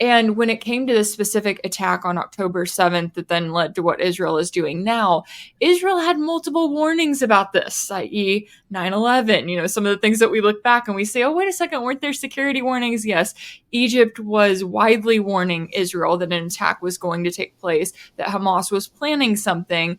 And when it came to the specific attack on October 7th that then led to what Israel is doing now, Israel had multiple warnings about this, i.e. 9/11, some of the things that we look back and we say, oh, wait a second, weren't there security warnings? Yes, Egypt was widely warning Israel that an attack was going to take place, that Hamas was planning something,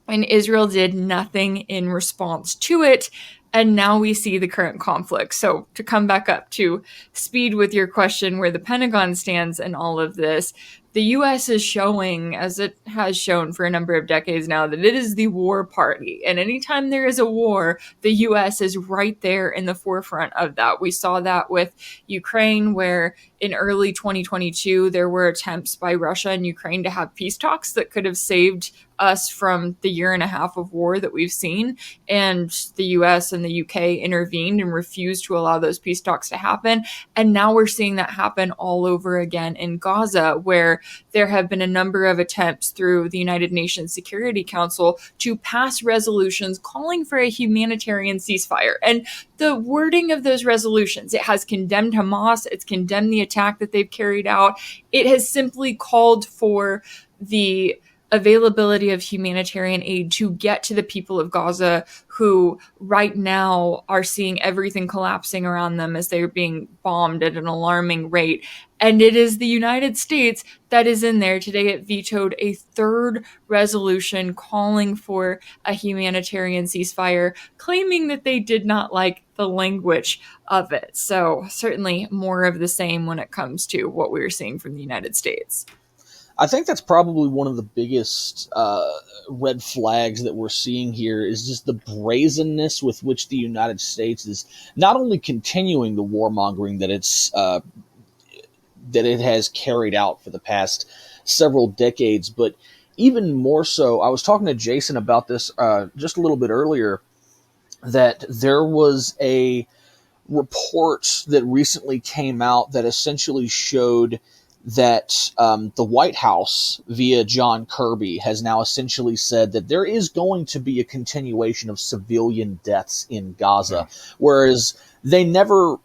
and Israel did nothing in response to it. And now we see the current conflict. So to come back up to speed with your question, where the Pentagon stands in all of this, the U.S. is showing, as it has shown for a number of decades now, that it is the war party. And anytime there is a war, the U.S. is right there in the forefront of that. We saw that with Ukraine, where in early 2022, there were attempts by Russia and Ukraine to have peace talks that could have saved us from the year and a half of war that we've seen. And the US and the UK intervened and refused to allow those peace talks to happen. And now we're seeing that happen all over again in Gaza, where there have been a number of attempts through the United Nations Security Council to pass resolutions calling for a humanitarian ceasefire. And the wording of those resolutions, it has condemned Hamas, it's condemned the attack that they've carried out. It has simply called for the availability of humanitarian aid to get to the people of Gaza who right now are seeing everything collapsing around them as they're being bombed at an alarming rate. And it is the United States that is in there. Today it vetoed a third resolution calling for a humanitarian ceasefire, claiming that they did not like the language of it. So certainly more of the same when it comes to what we're seeing from the United States.
I think that's probably one of the biggest red flags that we're seeing here is just the brazenness with which the United States is not only continuing the warmongering that it has carried out for the past several decades, but even more so. I was talking to Jason about this just a little bit earlier, that there was a report that recently came out that essentially showed that the White House, via John Kirby, has now essentially said that there is going to be a continuation of civilian deaths in Gaza, whereas they never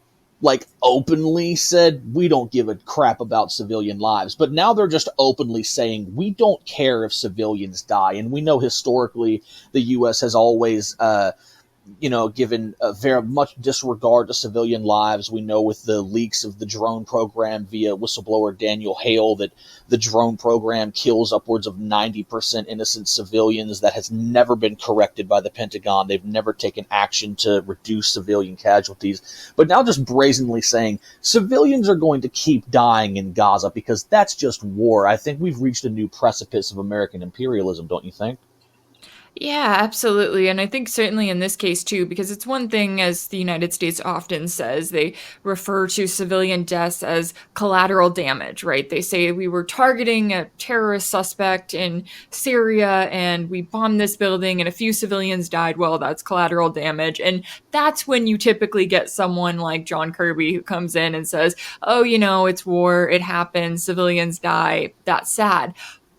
openly said, we don't give a crap about civilian lives. But now they're just openly saying, we don't care if civilians die. And we know historically the U.S. has always given very much disregard to civilian lives. We know with the leaks of the drone program via whistleblower Daniel Hale that the drone program kills upwards of 90% innocent civilians. That has never been corrected by the Pentagon. They've never taken action to reduce civilian casualties. But now just brazenly saying civilians are going to keep dying in Gaza because that's just war. I think we've reached a new precipice of American imperialism, don't you think?
Yeah, absolutely. And I think certainly in this case too, because it's one thing, as the United States often says, they refer to civilian deaths as collateral damage, right? They say we were targeting a terrorist suspect in Syria and we bombed this building and a few civilians died. Well, that's collateral damage. And that's when you typically get someone like John Kirby who comes in and says, oh, it's war, it happens, civilians die, that's sad.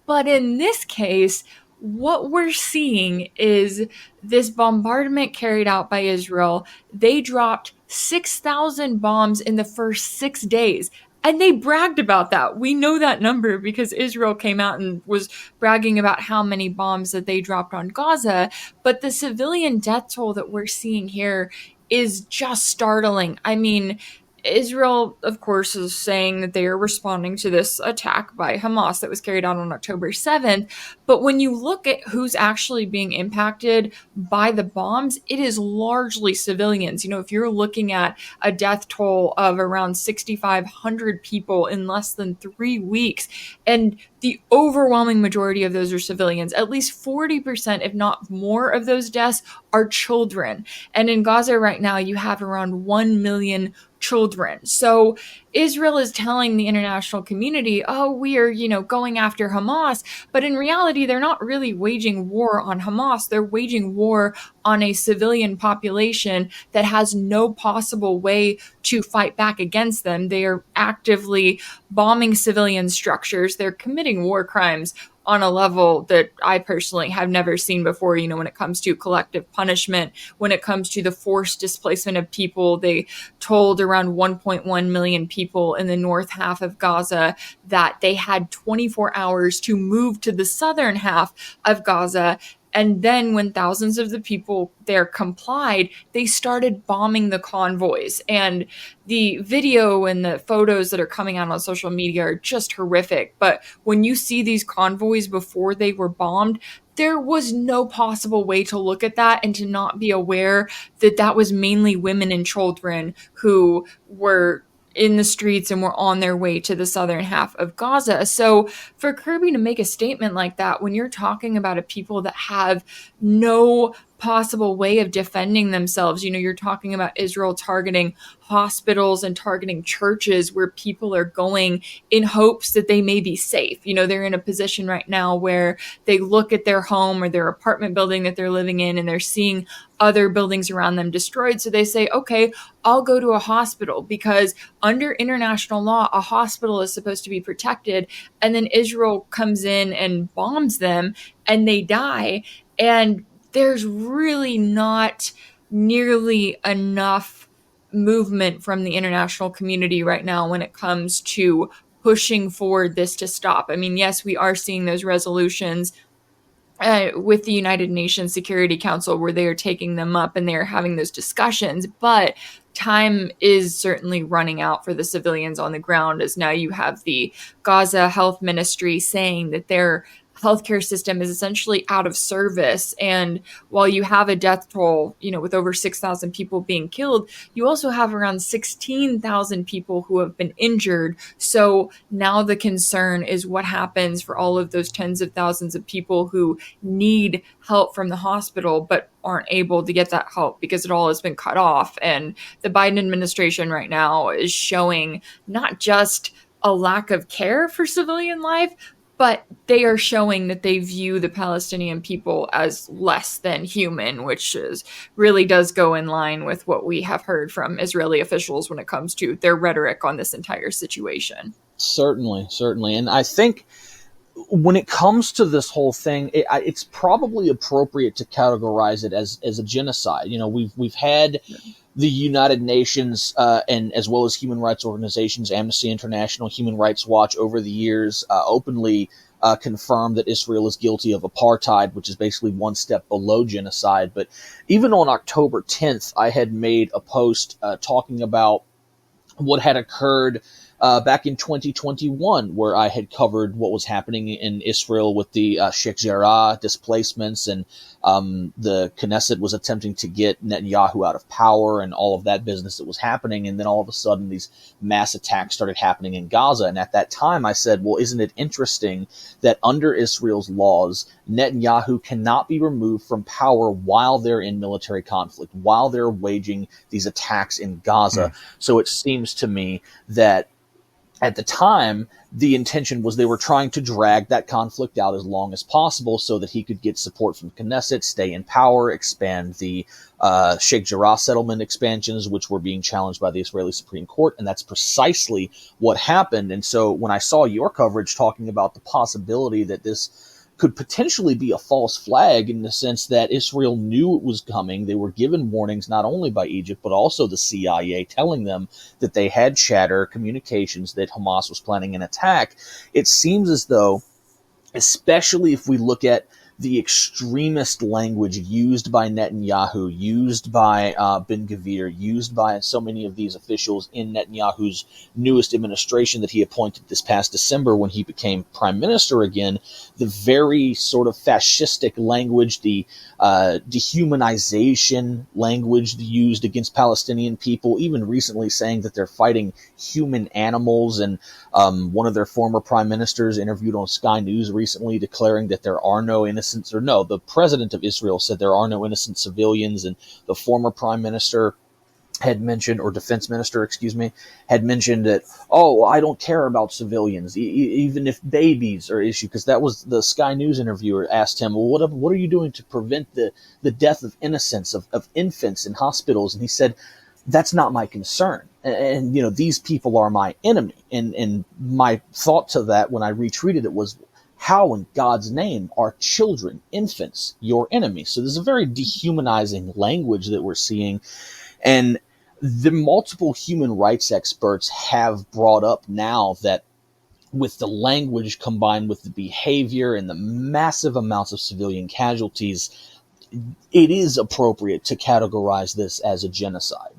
But in this case, what we're seeing is this bombardment carried out by Israel. They dropped 6,000 bombs in the first 6 days. And they bragged about that. We know that number because Israel came out and was bragging about how many bombs that they dropped on Gaza. But the civilian death toll that we're seeing here is just startling. I mean, Israel, of course, is saying that they are responding to this attack by Hamas that was carried out on October 7th. But when you look at who's actually being impacted by the bombs, it is largely civilians. If you're looking at a death toll of around 6,500 people in less than 3 weeks, and the overwhelming majority of those are civilians, at least 40%, if not more, of those deaths are children. And in Gaza right now, you have around 1 million children. So Israel is telling the international community, oh, we are, going after Hamas. But in reality, they're not really waging war on Hamas. They're waging war on a civilian population that has no possible way to fight back against them. They are actively bombing civilian structures. They're committing war crimes on a level that I personally have never seen before, you know, when it comes to collective punishment, when it comes to the forced displacement of people. They told around 1.1 million people in the north half of Gaza that they had 24 hours to move to the southern half of Gaza. And then when thousands of the people there complied, they started bombing the convoys. And the video and the photos that are coming out on social media are just horrific. But when you see these convoys before they were bombed, there was no possible way to look at that and to not be aware that that was mainly women and children who were in the streets and were on their way to the southern half of Gaza. So for Kirby to make a statement like that, when you're talking about a people that have no possible way of defending themselves, you know, you're talking about Israel targeting hospitals and targeting churches where people are going in hopes that they may be safe. You know, they're in a position right now where they look at their home or their apartment building that they're living in and they're seeing other buildings around them destroyed. So they say, okay, I'll go to a hospital, because under international law, a hospital is supposed to be protected. And then Israel comes in and bombs them and they die. And there's really not nearly enough movement from the international community right now when it comes to pushing for this to stop. I mean, yes, we are seeing those resolutions with the United Nations Security Council where they are taking them up and they're having those discussions, but time is certainly running out for the civilians on the ground, as now you have the Gaza Health Ministry saying that their healthcare system is essentially out of service. And while you have a death toll, you know, with over 6,000 people being killed, you also have around 16,000 people who have been injured. So now the concern is what happens for all of those tens of thousands of people who need help from the hospital, but aren't able to get that help because it all has been cut off. And the Biden administration right now is showing not just a lack of care for civilian life, but they are showing that they view the Palestinian people as less than human, which really does go in line with what we have heard from Israeli officials when it comes to their rhetoric on this entire situation.
Certainly. And I think when it comes to this whole thing, it's probably appropriate to categorize it as a genocide. You know, we've had the United Nations and as well as human rights organizations, Amnesty International, Human Rights Watch, over the years openly confirmed that Israel is guilty of apartheid, which is basically one step below genocide. But even on October 10th, I had made a post talking about what had occurred back in 2021, where I had covered what was happening in Israel with the Sheikh Jarrah displacements, and the Knesset was attempting to get Netanyahu out of power and all of that business that was happening. And then all of a sudden, these mass attacks started happening in Gaza. And at that time, I said, well, isn't it interesting that under Israel's laws, Netanyahu cannot be removed from power while they're in military conflict, while they're waging these attacks in Gaza. So it seems to me that at the time, the intention was they were trying to drag that conflict out as long as possible so that he could get support from Knesset, stay in power, expand the Sheikh Jarrah settlement expansions, which were being challenged by the Israeli Supreme Court. And that's precisely what happened. And so when I saw your coverage talking about the possibility that this could potentially be a false flag, in the sense that Israel knew it was coming. They were given warnings not only by Egypt, but also the CIA, telling them that they had chatter, communications that Hamas was planning an attack. It seems as though, especially if we look at the extremist language used by Netanyahu, used by Ben-Gvir, used by so many of these officials in Netanyahu's newest administration that he appointed this past December when he became prime minister again, the very sort of fascistic language, the dehumanization language used against Palestinian people, even recently saying that they're fighting human animals. And one of their former prime ministers interviewed on Sky News recently declaring that there are no the president of Israel said there are no innocent civilians, and the former prime minister had mentioned, or defense minister, had mentioned that, I don't care about civilians, even if babies are issue, because that was the Sky News interviewer asked him, well, what are you doing to prevent the death of innocents, of infants in hospitals? And he said, that's not my concern. And these people are my enemy. And my thought to that when I retweeted it was, How in God's name are children, infants, your enemy? So there's a very dehumanizing language that we're seeing. And the multiple human rights experts have brought up now that with the language combined with the behavior and the massive amounts of civilian casualties, it is appropriate to categorize this as a genocide.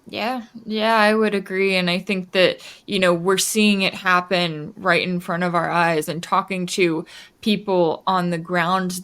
Yeah, I would agree. And I think that, we're seeing it happen right in front of our eyes, and talking to people on the ground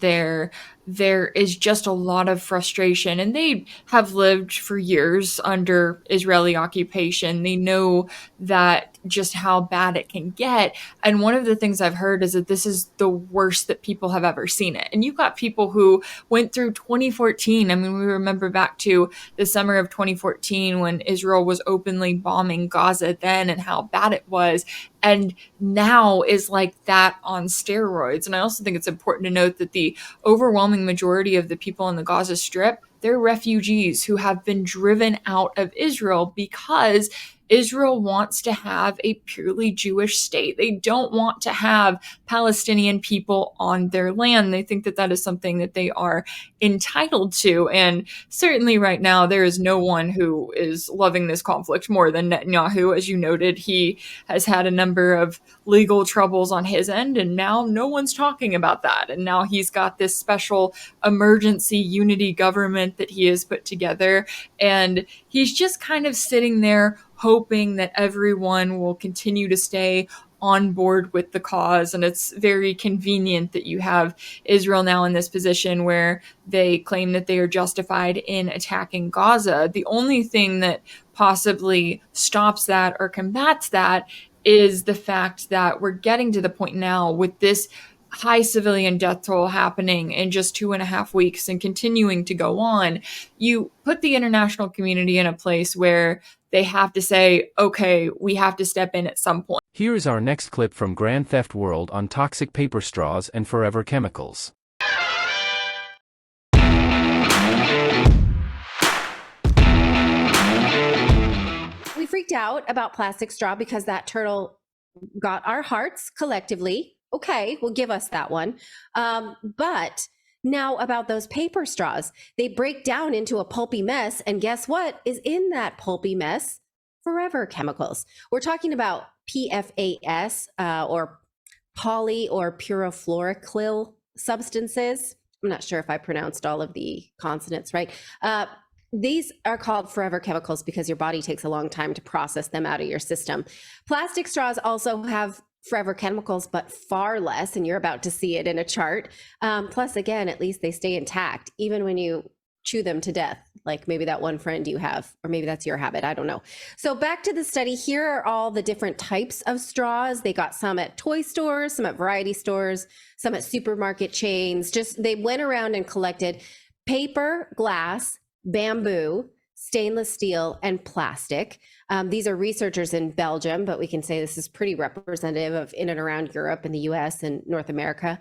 there is just a lot of frustration. And they have lived for years under Israeli occupation. They know that just how bad it can get. And one of the things I've heard is that this is the worst that people have ever seen it. And you've got people who went through 2014. I mean, we remember back to the summer of 2014 when Israel was openly bombing Gaza then, and how bad it was. And now is like that on steroids. And I also think it's important to note that the overwhelming majority of the people in the Gaza Strip, they're refugees who have been driven out of Israel because Israel wants to have a purely Jewish state. They don't want to have Palestinian people on their land. They think that that is something that they are entitled to. And certainly right now, there is no one who is loving this conflict more than Netanyahu. As you noted, he has had a number of legal troubles on his end, and now no one's talking about that. And now he's got this special emergency unity government that he has put together. And he's just kind of sitting there hoping that everyone will continue to stay on board with the cause. And it's very convenient that you have Israel now in this position where they claim that they are justified in attacking Gaza. The only thing that possibly stops that or combats that is the fact that we're getting to the point now with this high civilian death toll happening in just 2.5 weeks and continuing to go on. You put the international community in a place where they have to say, okay, we have to step in at some point.
Here is our next clip from Grand Theft World on toxic paper straws and forever chemicals.
We freaked out about plastic straw because that turtle got our hearts collectively. Okay, we'll give us that one. But now about those paper straws, they break down into a pulpy mess. And guess what is in that pulpy mess? Forever chemicals. We're talking about PFAS or poly or purofluoroclyl substances. I'm not sure if I pronounced all of the consonants right. These are called forever chemicals because your body takes a long time to process them out of your system. Plastic straws also have forever chemicals, but far less, and you're about to see it in a chart. Plus, again, at least they stay intact, even when you chew them to death, like maybe that one friend you have, or maybe that's your habit, I don't know. So back to the study, here are all the different types of straws. They got some at toy stores, some at variety stores, some at supermarket chains. Just they went around and collected paper, glass, bamboo, stainless steel, and plastic. These are researchers in Belgium, but we can say this is pretty representative of in and around Europe and the US and North America.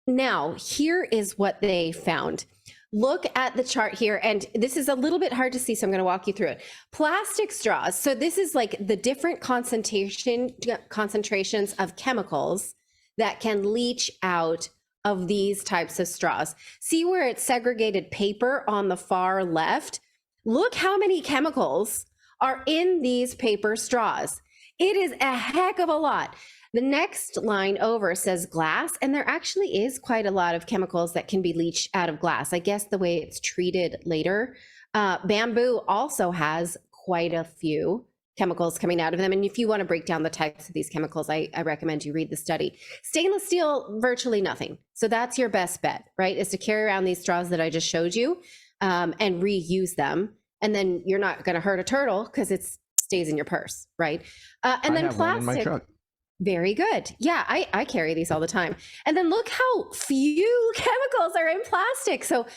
Now, here is what they found. Look at the chart here, and this is a little bit hard to see, so I'm going to walk you through it. Plastic straws. So this is like the different concentrations of chemicals that can leach out of these types of straws. See where it's segregated paper on the far left? Look how many chemicals are in these paper straws. It is a heck of a lot. The next line over says glass, and there actually is quite a lot of chemicals that can be leached out of glass. I guess the way it's treated later. Bamboo also has quite a few chemicals coming out of them. And if you want to break down the types of these chemicals, I recommend you read the study. Stainless steel, virtually nothing. So that's your best bet, right? Is to carry around these straws that I just showed you and reuse them. And then you're not going to hurt a turtle because it stays in your purse, right? And then plastic. One in my truck. Very good. Yeah, I carry these all the time. And then look how few chemicals are in plastic. So,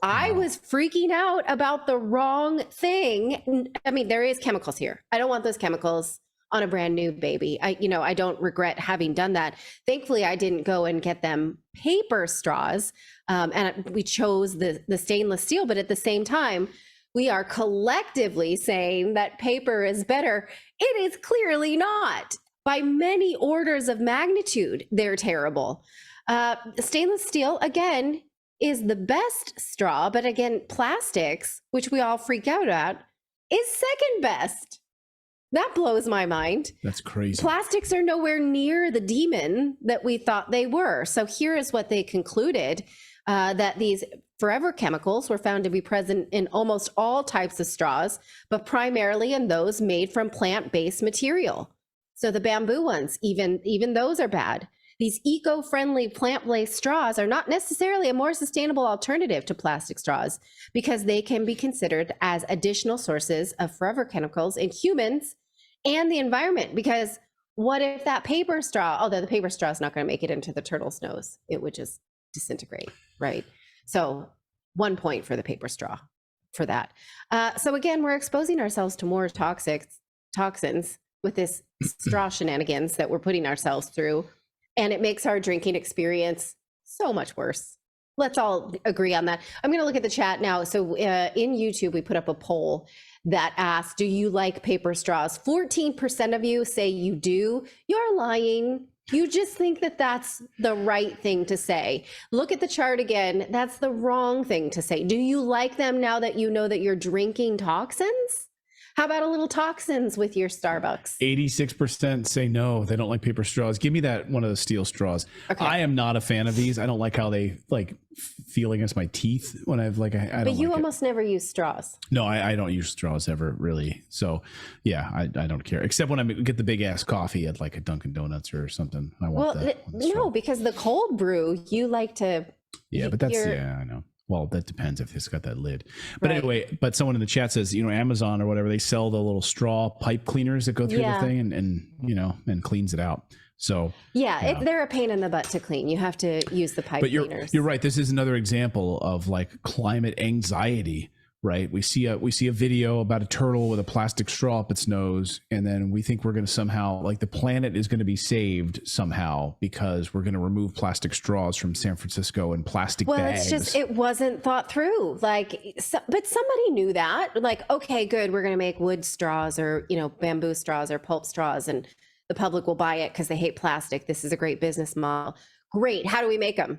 I was freaking out about the wrong thing. I mean, there is chemicals here. I don't want those chemicals on a brand new baby. I don't regret having done that. Thankfully, I didn't go and get them paper straws. And we chose the stainless steel, but at the same time, we are collectively saying that paper is better. It is clearly not. By many orders of magnitude, they're terrible. Stainless steel, again, is the best straw, but again, plastics, which we all freak out at, is second best. That blows my mind.
That's crazy.
Plastics are nowhere near the demon that we thought they were. So here is what they concluded, that these forever chemicals were found to be present in almost all types of straws, but primarily in those made from plant-based material. So the bamboo ones, even those are bad. These eco-friendly plant-based straws are not necessarily a more sustainable alternative to plastic straws because they can be considered as additional sources of forever chemicals in humans and the environment. Because what if that paper straw, although the paper straw is not going to make it into the turtle's nose, it would just disintegrate, right? So 1 point for the paper straw for that. So again, we're exposing ourselves to more toxins with this straw shenanigans that we're putting ourselves through. And it makes our drinking experience so much worse. Let's all agree on that. I'm going to look at the chat now. So in YouTube, we put up a poll that asked, do you like paper straws? 14% of you say you do. You're lying. You just think that that's the right thing to say. Look at the chart again. That's the wrong thing to say. Do you like them now that you know that you're drinking toxins? How about a little toxins with your Starbucks?
86% say no, they don't like paper straws. Give me that one of the steel straws. Okay. I am not a fan of these. I don't like how they like feel against my teeth when I've like. I don't. But
you
like
almost never use straws.
No, I don't use straws ever really. So yeah, I don't care except when I get the big ass coffee at like a Dunkin' Donuts or something. I want that.
No, because the cold brew you like to.
Yeah, but that's I know. Well, that depends if it's got that lid. But anyway, but someone in the chat says, Amazon or whatever, they sell the little straw pipe cleaners that go through the thing and cleans it out. So
they're a pain in the butt to clean. You have to use the pipe cleaners.
You're right. This is another example of like climate anxiety, right? We see a video about a turtle with a plastic straw up its nose, and then we think we're going to somehow, like, the planet is going to be saved somehow because we're going to remove plastic straws from San Francisco and plastic bags.
Well, it's just, it wasn't thought through. Like, but somebody knew that. Like, okay, good, we're going to make wood straws or, bamboo straws or pulp straws, and the public will buy it because they hate plastic. This is a great business model. Great. How do we make them?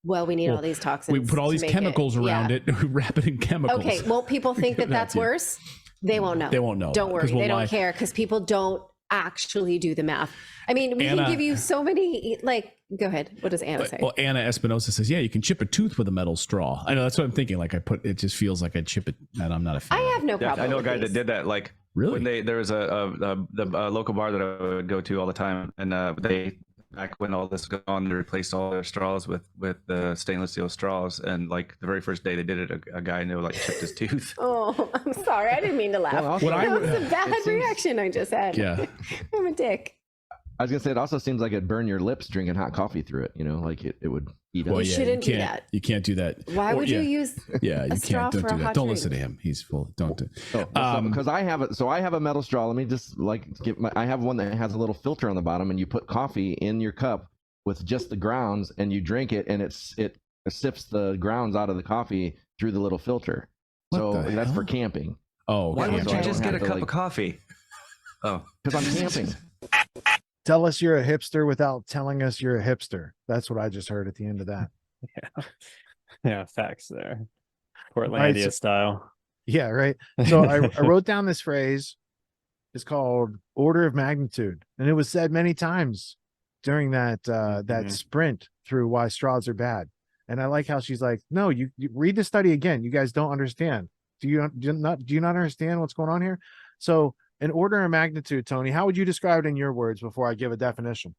Well, we need all these toxins.
We put all these chemicals around it. We wrap it in chemicals.
Okay. Well, people think that that's worse. They won't know.
They won't know.
Don't worry. They don't care because people don't actually do the math. I mean, we can give you so many, like, go ahead. What does Anna say?
Well, Anna Espinosa says, yeah, you can chip a tooth with a metal straw. I know. That's what I'm thinking. Like, it just feels like I'd chip it, and I'm not a fan.
I have no problem.
I know a guy that did that. Like,
really?
When there was a local bar that I would go to all the time, and back when all this was going on, they replaced all their straws with the stainless steel straws, and like the very first day they did it, a guy knew like chipped his tooth.
Oh, I'm sorry, I didn't mean to laugh. Well, that was a bad reaction I just had.
Yeah,
I'm a dick.
I was gonna say it also seems like it'd burn your lips drinking hot coffee through it. Like it would eat up.
You shouldn't do that.
You can't do that.
Why would you use?
Yeah, you
straw
can't. Don't
for
do
a
that.
hot
Don't
drink?
listen to him. He's full. Don't do.
Because I have it. So I have a metal straw. Let me just I have one that has a little filter on the bottom, and you put coffee in your cup with just the grounds, and you drink it, and it sifts the grounds out of the coffee through the little filter. So that's for camping.
Oh,
why would you just get a cup of coffee? Oh,
because I'm camping.
Tell us you're a hipster without telling us you're a hipster. That's what I just heard at the end of that.
Yeah, facts there. Portlandia style.
Yeah, right. So I wrote down this phrase. It's called order of magnitude, and it was said many times during that sprint through why straws are bad. And I like how she's like, no, you read the study again. You guys don't understand. Do you not understand what's going on here? So an order of magnitude, Tony, how would you describe it in your words before I give a definition?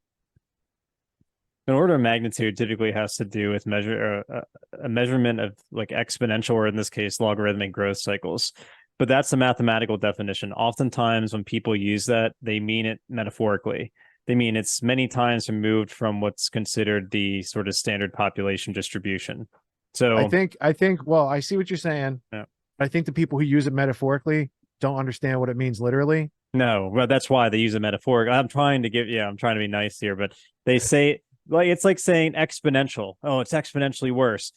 An order of magnitude typically has to do with a measurement of like exponential, or in this case, logarithmic growth cycles. But that's the mathematical definition. Oftentimes when people use that, they mean it metaphorically. They mean it's many times removed from what's considered the sort of standard population distribution. So
I think, well, I see what you're saying.
Yeah.
I think the people who use it metaphorically don't understand what it means literally.
No, well, that's why they use a metaphor. I'm trying to be nice here, but they say, like, it's like saying exponential. Oh, it's exponentially worse.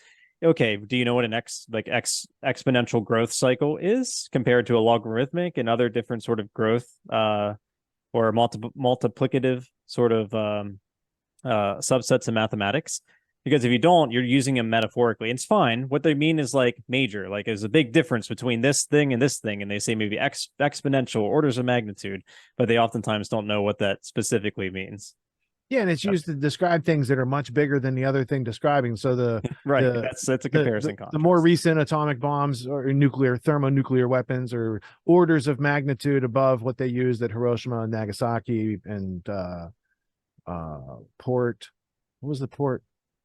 Okay, do you know what an exponential growth cycle is compared to a logarithmic and other different sort of growth or multiplicative sort of subsets of mathematics. Because if you don't, you're using them metaphorically. It's fine. What they mean is like major, like there's a big difference between this thing and this thing. And they say maybe exponential orders of magnitude, but they oftentimes don't know what that specifically means.
Yeah, and it's used to describe things that are much bigger than the other thing describing. So
right, that's a comparison.
The more recent atomic bombs or thermonuclear weapons are orders of magnitude above what they used at Hiroshima and Nagasaki and port. What was the port?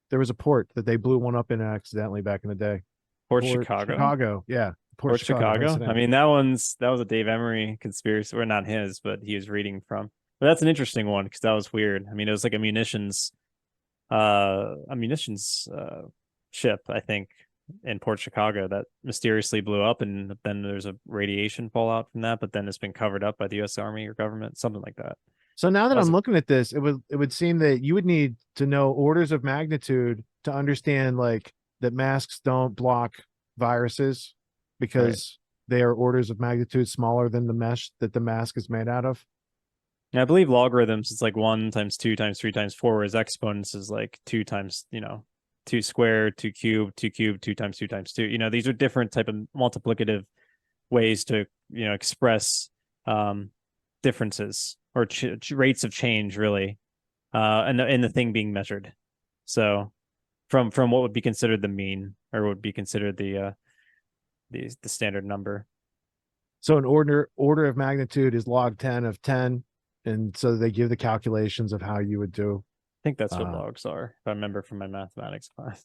There was a port that they blew one up in accidentally back in the day.
Port Chicago.
Chicago, yeah.
Port Chicago. I mean, that was a Dave Emery conspiracy, or not his, but he was reading from. But that's an interesting one because that was weird. I mean, it was like a munitions ship, I think, in Port Chicago that mysteriously blew up, and then there's a radiation fallout from that, but then it's been covered up by the U.S. Army or government, something like that.
So now that I'm looking at this, it would seem that you would need to know orders of magnitude to understand like that masks don't block viruses because they are orders of magnitude smaller than the mesh that the mask is made out of.
Yeah, I believe logarithms it's like 1 times 2 times 3 times 4, whereas exponents is like 2 times 2 squared, 2 cubed, 2 cubed, 2 times 2 times 2. These are different type of multiplicative ways to express differences or rates of change, really, and the thing being measured. So from what would be considered the mean, or would be considered the standard number.
So an order of magnitude is log 10 of 10, and so they give the calculations of how you would do.
I think that's what logs are, if I remember from my mathematics class.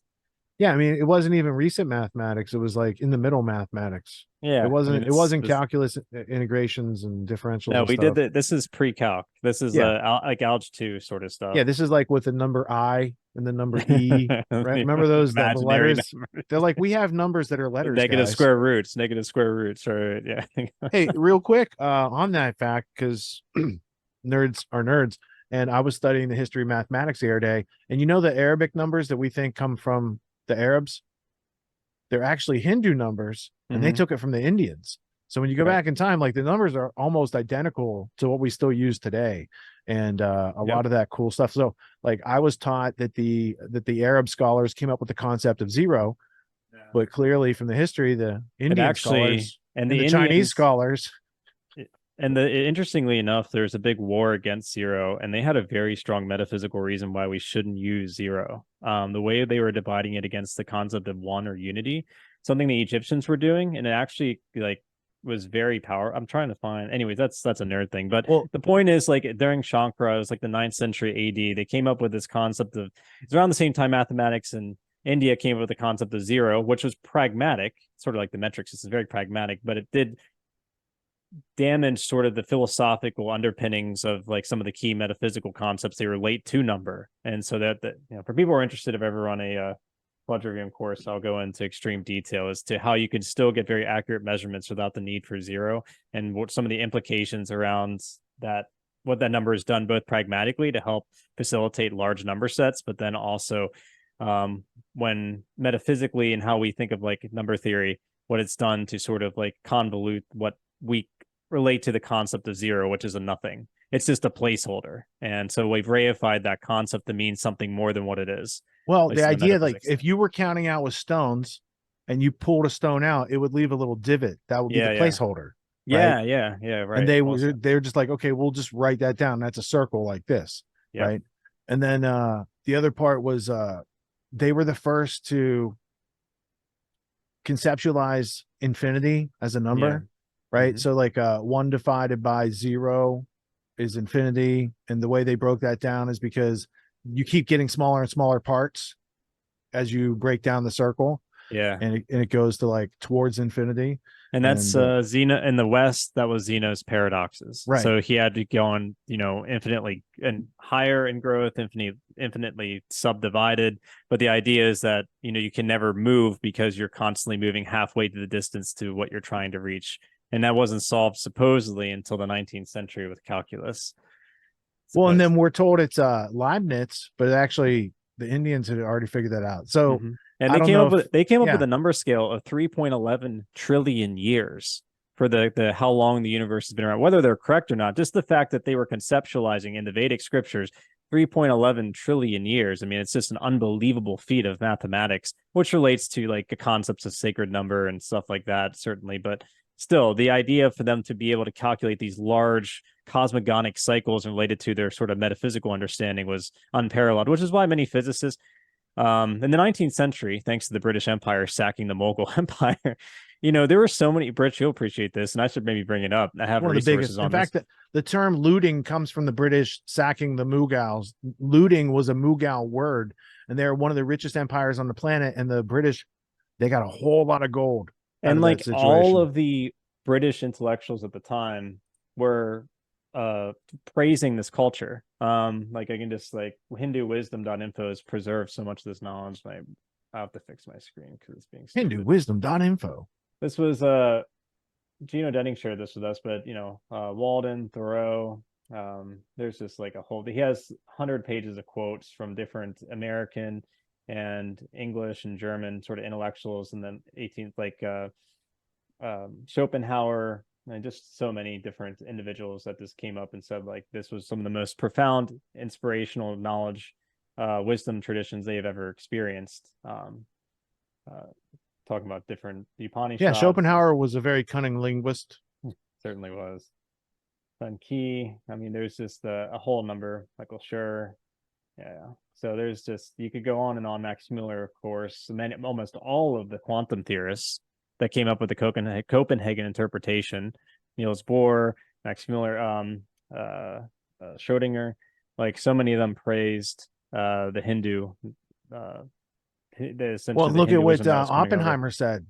Yeah, I mean, it wasn't even recent mathematics. It was like in the middle mathematics.
Yeah,
it wasn't. It wasn't calculus integrations and differentials.
No,
and
we
stuff.
did this is pre-calc. This is like Algebra 2 sort of stuff.
Yeah, this is like with the number I and the number E. Right? Remember those the letters? Numbers. They're like, we have numbers that are letters.
Negative square roots. Right? Yeah.
Hey, real quick on that fact, because nerds are nerds, and I was studying the history of mathematics the other day, and the Arabic numbers that we think come from the Arabs, they're actually Hindu numbers, and they took it from the Indians. So when you go back in time, like the numbers are almost identical to what we still use today, and a lot of that cool stuff. So like I was taught that the Arab scholars came up with the concept of zero, but clearly from the history, the Indian scholars and the Chinese scholars.
And interestingly enough, there's a big war against zero, and they had a very strong metaphysical reason why we shouldn't use zero. The way they were dividing it against the concept of one or unity, something the Egyptians were doing, and it actually was very powerful. I'm trying to find. Anyways, that's a nerd thing. But the point is, like during Shankara, it was like the 9th century AD. They came up with this concept of. It's around the same time mathematics and India came up with the concept of zero, which was pragmatic, sort of like the metric system, very pragmatic, but it did damage sort of the philosophical underpinnings of like some of the key metaphysical concepts they relate to number. And so that for people who are interested, if ever on a quadrivium course, I'll go into extreme detail as to how you can still get very accurate measurements without the need for zero, and what some of the implications around that, what that number has done both pragmatically to help facilitate large number sets, but then also when metaphysically and how we think of like number theory, what it's done to sort of like convolute what we relate to the concept of zero, which is a nothing. It's just a placeholder. And so we've reified that concept to mean something more than what it is.
Well, the idea, like if you were counting out with stones and you pulled a stone out, it would leave a little divot. That would be the placeholder.
Right? Yeah. Right.
And they're just like, okay, we'll just write that down. That's a circle like this. Yeah. Right. And then the other part was they were the first to conceptualize infinity as a number. Yeah. Right. So like 1 divided by 0 is infinity. And the way they broke that down is because you keep getting smaller and smaller parts as you break down the circle.
Yeah.
And it goes to like towards infinity.
And that's Zeno in the West. That was Zeno's paradoxes.
Right.
So he had to go on, infinitely and higher in growth, infinitely subdivided. But the idea is that, you can never move because you're constantly moving halfway to the distance to what you're trying to reach. And that wasn't solved supposedly until the 19th century with calculus.
Well, and then we're told it's Leibniz, but actually the Indians had already figured that out. So
and they came up with a number scale of 3.11 trillion years for the how long the universe has been around, whether they're correct or not. Just the fact that they were conceptualizing in the Vedic scriptures 3.11 trillion years. I mean, it's just an unbelievable feat of mathematics, which relates to like the concepts of sacred number and stuff like that, certainly. But still, the idea for them to be able to calculate these large cosmogonic cycles related to their sort of metaphysical understanding was unparalleled, which is why many physicists in the 19th century, thanks to the British Empire sacking the Mughal Empire, there were so many. Brits, you'll appreciate this, and I should maybe bring it up. I have
one of the biggest. In fact, the term looting comes from the British sacking the Mughals. Looting was a Mughal word, and they're one of the richest empires on the planet. And the British, they got a whole lot of gold.
And like all of the British intellectuals at the time were praising this culture. Like I can just hinduwisdom.info has preserved so much of this knowledge. I have to fix my screen because it's being stupid.
Hinduwisdom.info.
This was Gino Denning shared this with us, but Walden, Thoreau, there's just like a whole, he has 100 pages of quotes from different American and English and German sort of intellectuals, and then 18th, like Schopenhauer, and just so many different individuals that this came up and said like this was some of the most profound inspirational knowledge, wisdom traditions they have ever experienced. Talking about different Upanishads.
Yeah, Schopenhauer was a very cunning linguist.
Certainly was. Sun Key. I mean, there's just a whole number. Michael Schur. Yeah. So there's just, you could go on and on. Max Muller, of course. Almost all of the quantum theorists that came up with the Copenhagen interpretation. Niels Bohr, Max Muller, Schrodinger. Like so many of them praised the Hindu.
Well, look at what Oppenheimer said.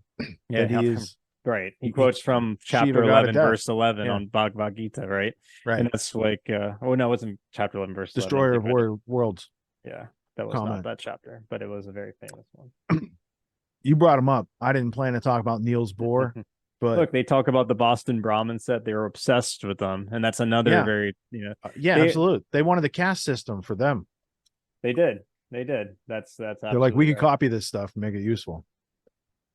Yeah,
he is
right. He quotes from chapter 11, verse 11 on Bhagavad Gita, right?
Right.
And that's like, oh no, it wasn't chapter 11, verse 11.
Destroyer of Worlds.
Yeah, that was not that chapter, but it was a very famous one.
You brought him up. I didn't plan to talk about Niels Bohr, but
look, they talk about the Boston Brahmin set. They were obsessed with them, and that's another very,
absolutely. They wanted the caste system for them.
They did. That's
they're like, we could copy this stuff and make it useful.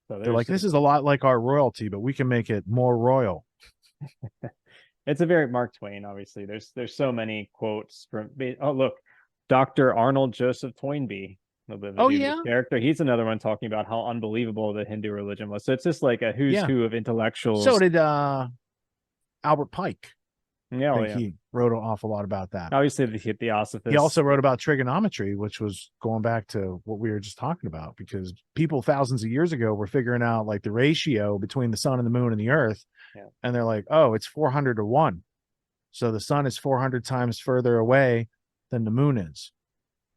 So they're like, this is a lot like our royalty, but we can make it more royal.
It's a very Mark Twain, obviously. There's so many quotes from. Oh, look, Dr. Arnold Joseph Toynbee. Character. He's another one talking about how unbelievable the Hindu religion was. So it's just like a who's who of intellectuals.
So did Albert Pike.
Yeah,
he wrote an awful lot about that.
Obviously, the Theosophists.
He also wrote about trigonometry, which was going back to what we were just talking about, because people thousands of years ago were figuring out like the ratio between the sun and the moon and the earth.
Yeah.
And they're like, oh, it's 400 to 1. So the sun is 400 times further away than the moon is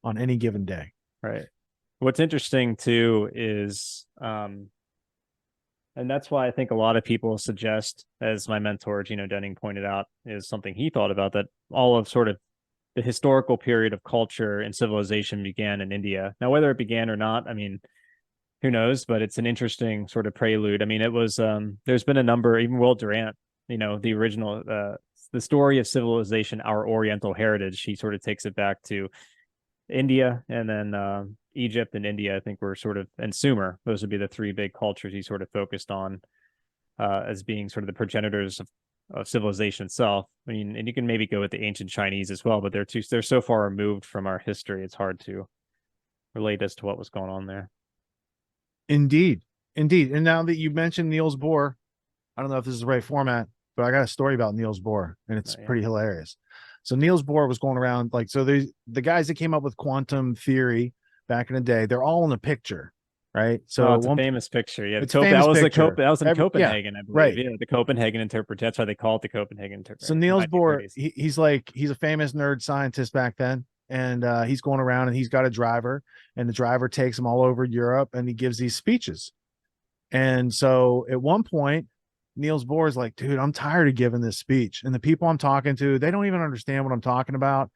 on any given day.
Right. What's interesting too is, and that's why I think a lot of people suggest, as my mentor Gino Denning pointed out, is something he thought about, that all of sort of the historical period of culture and civilization began in India. Now, whether it began or not, I mean, who knows? But it's an interesting sort of prelude. I mean, it was there's been a number, even Will Durant, the original, the story of civilization, our Oriental heritage. He sort of takes it back to India, and then Egypt and India, I think, were sort of, and Sumer. Those would be the three big cultures he sort of focused on as being sort of the progenitors of civilization itself. I mean, and you can maybe go with the ancient Chinese as well, but they're so far removed from our history, it's hard to relate as to what was going on there.
Indeed. And now that you mentioned Niels Bohr, I don't know if this is the right format, but I got a story about Niels Bohr, and it's pretty hilarious. So Niels Bohr was going around, like, so the guys that came up with quantum theory back in the day, they're all in a picture, right? So
it's a famous picture. Yeah,
it's
that was in Copenhagen, I believe.
Right.
Yeah, the Copenhagen interpretation. That's why they call it the Copenhagen interpretation.
So Niels Bohr, he's a famous nerd scientist back then, and he's going around and he's got a driver, and the driver takes him all over Europe, and he gives these speeches. And so at one point, Niels Bohr is like, dude, I'm tired of giving this speech. And the people I'm talking to, they don't even understand what I'm talking about.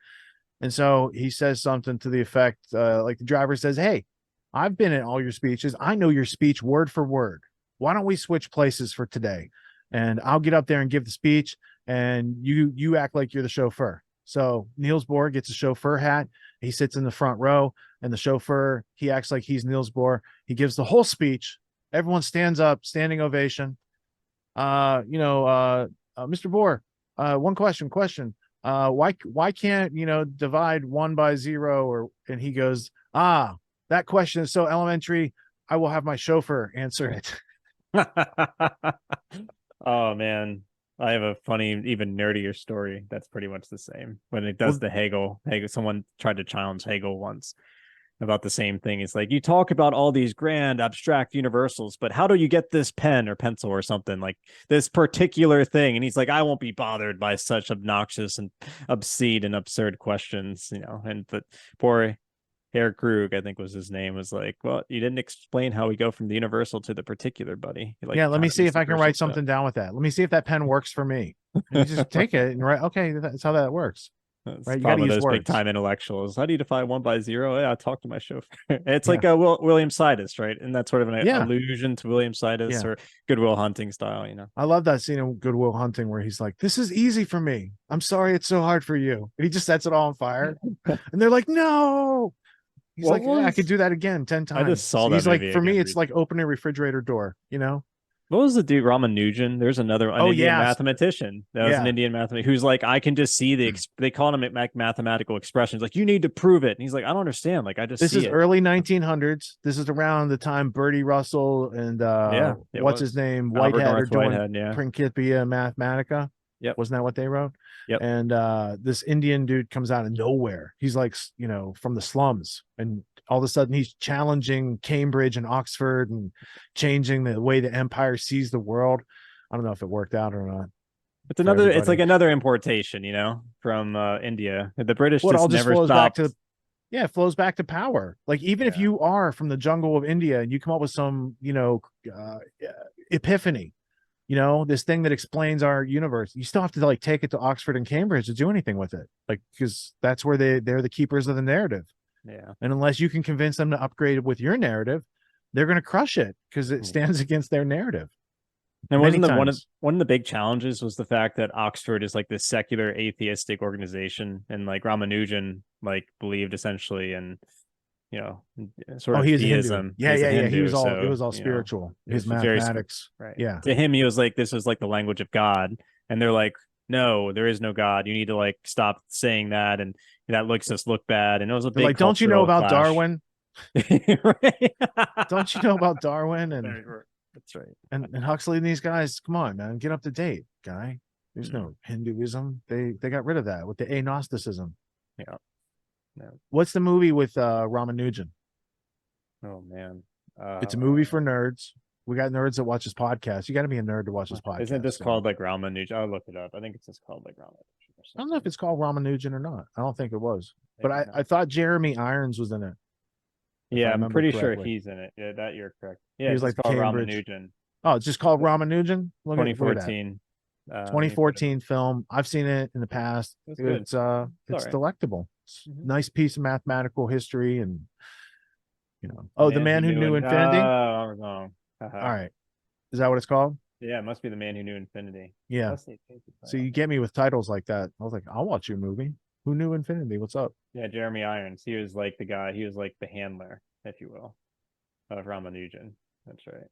And so he says something to the effect, like the driver says, hey, I've been in all your speeches. I know your speech word for word. Why don't we switch places for today? And I'll get up there and give the speech, and you act like you're the chauffeur. So Niels Bohr gets a chauffeur hat. He sits in the front row, and the chauffeur, he acts like he's Niels Bohr. He gives the whole speech. Everyone stands up, standing ovation. Mr. Bohr, one question. Why can't divide 1 by 0? And he goes, that question is so elementary. I will have my chauffeur answer it.
Oh man, I have a funny, even nerdier story that's pretty much the same. When it does the Hegel, someone tried to challenge Hegel once about the same thing. It's like, you talk about all these grand abstract universals, but how do you get this pen or pencil or something, like this particular thing? And he's like, I won't be bothered by such obnoxious and obscene and absurd questions, and but poor Herr Krug, I think was his name, was like, well, you didn't explain how we go from the universal to the particular, buddy.
Let me see if I can write something down with that. Let me see if that pen works for me. And you just take it and write, okay, that's how that works. Right? You got to use
those
words.
Big time intellectuals. How do you define 1 by 0? Yeah, I talk to my chauffeur. It's like a William Sidis, right? And that's sort of an allusion to William Sidis or Goodwill Hunting style,
I love that scene in Goodwill Hunting where he's like, this is easy for me. I'm sorry it's so hard for you. And he just sets it all on fire. And they're like, no. He's like, I could do that again 10 times.
I just saw that.
He's like, for me, it's like opening a refrigerator door,
What was the dude, Ramanujan? There's another Indian mathematician. That was an Indian mathematician who's like, I can just see they call him mathematical expressions. Like, you need to prove it. And he's like, I don't understand. Like, I just
This
see
is
it.
early 1900s. This is around the time Bertie Russell and what's his name? Whitehead are doing Principia Mathematica.
Yep.
Wasn't that what they wrote?
Yep.
And this Indian dude comes out of nowhere. He's like, from the slums. And all of a sudden he's challenging Cambridge and Oxford and changing the way the empire sees the world. I don't know if it worked out or not.
It's like another importation, from India. The British
just
never
flows
stopped.
It flows back to power. Like, even if you are from the jungle of India and you come up with some, epiphany, this thing that explains our universe, you still have to take it to Oxford and Cambridge to do anything with it. Like, because that's where they're the keepers of the narrative.
Yeah.
And unless you can convince them to upgrade it with your narrative, they're going to crush it because it stands against their narrative.
And wasn't one of the big challenges was the fact that Oxford is like this secular atheistic organization, and like Ramanujan believed essentially in sort of theism.
Hindu, he was all it was all spiritual. His mathematics,
right?
Yeah.
To him, he was like, this is like the language of God, and they're like, no, there is no God. You need to stop saying that, and that makes us look bad. And it was a big
don't you know about
clash.
Darwin? Don't you know about Darwin? And
that's right.
And Huxley and these guys, come on, man, get up to date, guy. There's no Hinduism. They got rid of that with the agnosticism.
Yeah. No.
What's the movie with Ramanujan?
Oh man,
it's a movie for nerds. We got nerds that watch this podcast. You got to be a nerd to watch this podcast.
Isn't this called Ramanujan? I'll look it up. I think it's just called Ramanujan.
I don't know if it's called Ramanujan or not. I don't think it was, but I thought Jeremy Irons was in it.
Yeah, I'm pretty sure he's in it. Yeah, that you're correct. Yeah,
he's
called Ramanujan.
Oh, it's just called Ramanujan.
2014.
2014 film. I've seen it in the past. It's delectable. It's nice piece of mathematical history, and the man who knew infinity.
Oh, wrong.
All right, is that what it's called?
Yeah, it must be The Man Who Knew Infinity.
Yeah. So you get me with titles like that. I was like, I'll watch your movie. Who knew infinity? What's up?
Yeah, Jeremy Irons. He was like the guy. He was like the handler, if you will, of Ramanujan. That's right.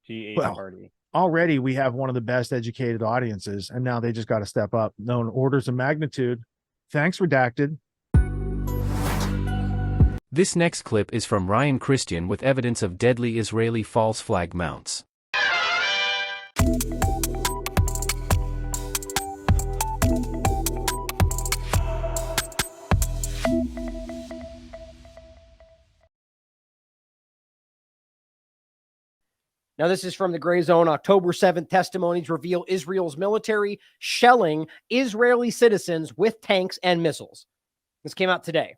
G.H. Hardy.
Already we have one of the best educated audiences, and now they just got to step up. Known orders of magnitude. Thanks, Redacted.
This next clip is from Ryan Cristian with evidence of deadly Israeli false flag mounts.
Now, this is from the Gray Zone. October 7th, testimonies reveal Israel's military shelling Israeli citizens with tanks and missiles. This came out today.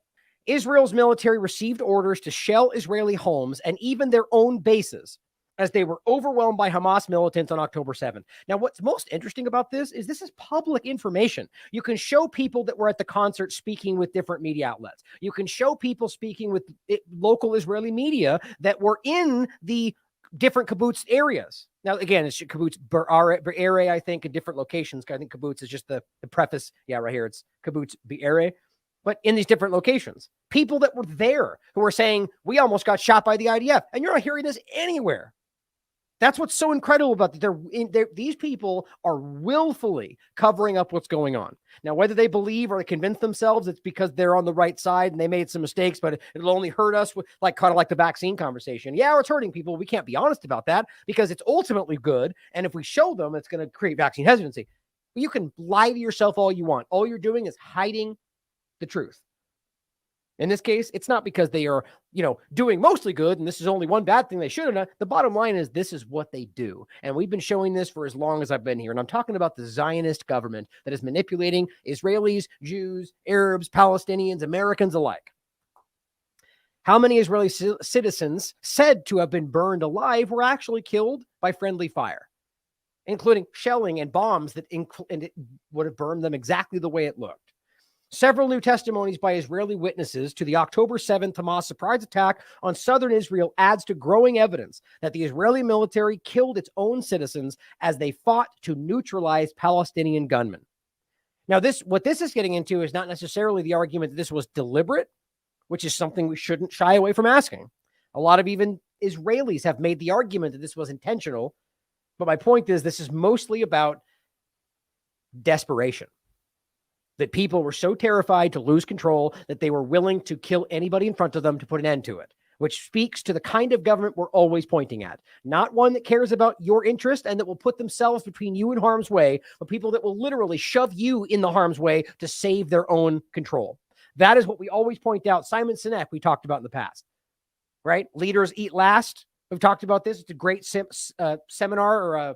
Israel's military received orders to shell Israeli homes and even their own bases as they were overwhelmed by Hamas militants on October 7th. Now, what's most interesting about this is public information. You can show people that were at the concert speaking with different media outlets. You can show people speaking with local Israeli media that were in the different kibbutz areas. Now, again, it's kibbutz Be'ere, I think, in different locations. I think kibbutz is just the preface. Yeah, right here, it's kibbutz Be'ere. But in these different locations, people that were there who were saying, we almost got shot by the IDF. And you're not hearing this anywhere. That's what's so incredible about that. These people are willfully covering up what's going on. Now, whether they believe or they convince themselves it's because they're on the right side and they made some mistakes, but it'll only hurt us, kind of like the vaccine conversation. Yeah, it's hurting people. We can't be honest about that because it's ultimately good. And if we show them, it's going to create vaccine hesitancy. You can lie to yourself all you want. All you're doing is hiding the truth. In this case, it's not because they are, doing mostly good and this is only one bad thing they should have done. The bottom line is this is what they do. And we've been showing this for as long as I've been here. And I'm talking about the Zionist government that is manipulating Israelis, Jews, Arabs, Palestinians, Americans alike. How many Israeli citizens said to have been burned alive were actually killed by friendly fire, including shelling and bombs that would have burned them exactly the way it looked? Several new testimonies by Israeli witnesses to the October 7th Hamas surprise attack on southern Israel adds to growing evidence that the Israeli military killed its own citizens as they fought to neutralize Palestinian gunmen. Now, what this is getting into is not necessarily the argument that this was deliberate, which is something we shouldn't shy away from asking. A lot of even Israelis have made the argument that this was intentional, but my point is this is mostly about desperation. That people were so terrified to lose control that they were willing to kill anybody in front of them to put an end to it, which speaks to the kind of government we're always pointing at. Not one that cares about your interest and that will put themselves between you and harm's way, but people that will literally shove you in the harm's way to save their own control. That is what we always point out. Simon Sinek, we talked about in the past, right? Leaders eat last. We've talked about this. It's a great seminar or a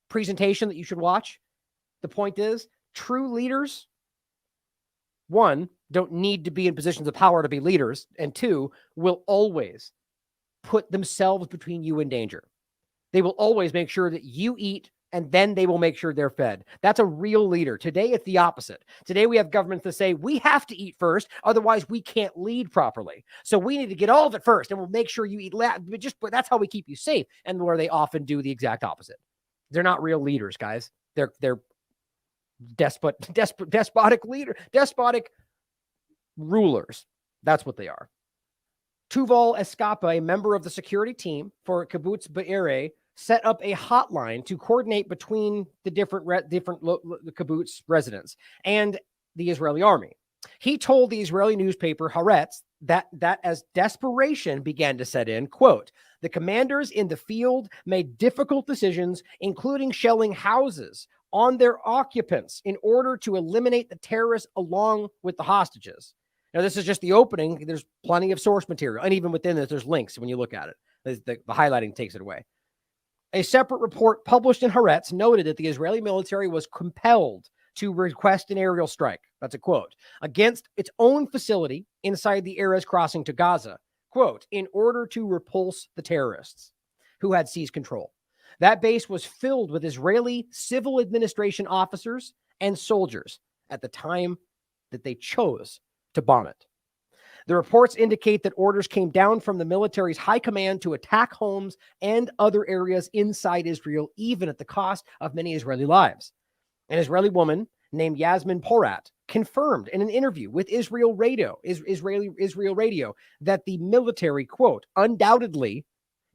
presentation that you should watch. The point is, true leaders, one, don't need to be in positions of power to be leaders, and two, will always put themselves between you and danger. They will always make sure that you eat, and then they will make sure they're fed. That's a real leader. Today, it's the opposite. Today, we have governments that say, we have to eat first, otherwise we can't lead properly. So we need to get all of it first, and we'll make sure you eat last. But that's how we keep you safe, and where they often do the exact opposite. They're not real leaders, guys. They're despotic rulers. That's what they are. Tuval Escapa, a member of the security team for Kibbutz Be'eri, set up a hotline to coordinate between the different kibbutz residents and the Israeli army. He told the Israeli newspaper Haaretz that as desperation began to set in, quote, the commanders in the field made difficult decisions, including shelling houses on their occupants in order to eliminate the terrorists along with the hostages. Now, this is just the opening. There's plenty of source material. And even within this, there's links when you look at it. The highlighting takes it away. A separate report published in Haaretz noted that the Israeli military was compelled to request an aerial strike. That's a quote. Against its own facility inside the Erez crossing to Gaza. Quote, in order to repulse the terrorists who had seized control. That base was filled with Israeli civil administration officers and soldiers at the time that they chose to bomb it. The reports indicate that orders came down from the military's high command to attack homes and other areas inside Israel, even at the cost of many Israeli lives. An Israeli woman named Yasmin Porat confirmed in an interview with Israel Radio that the military, quote, undoubtedly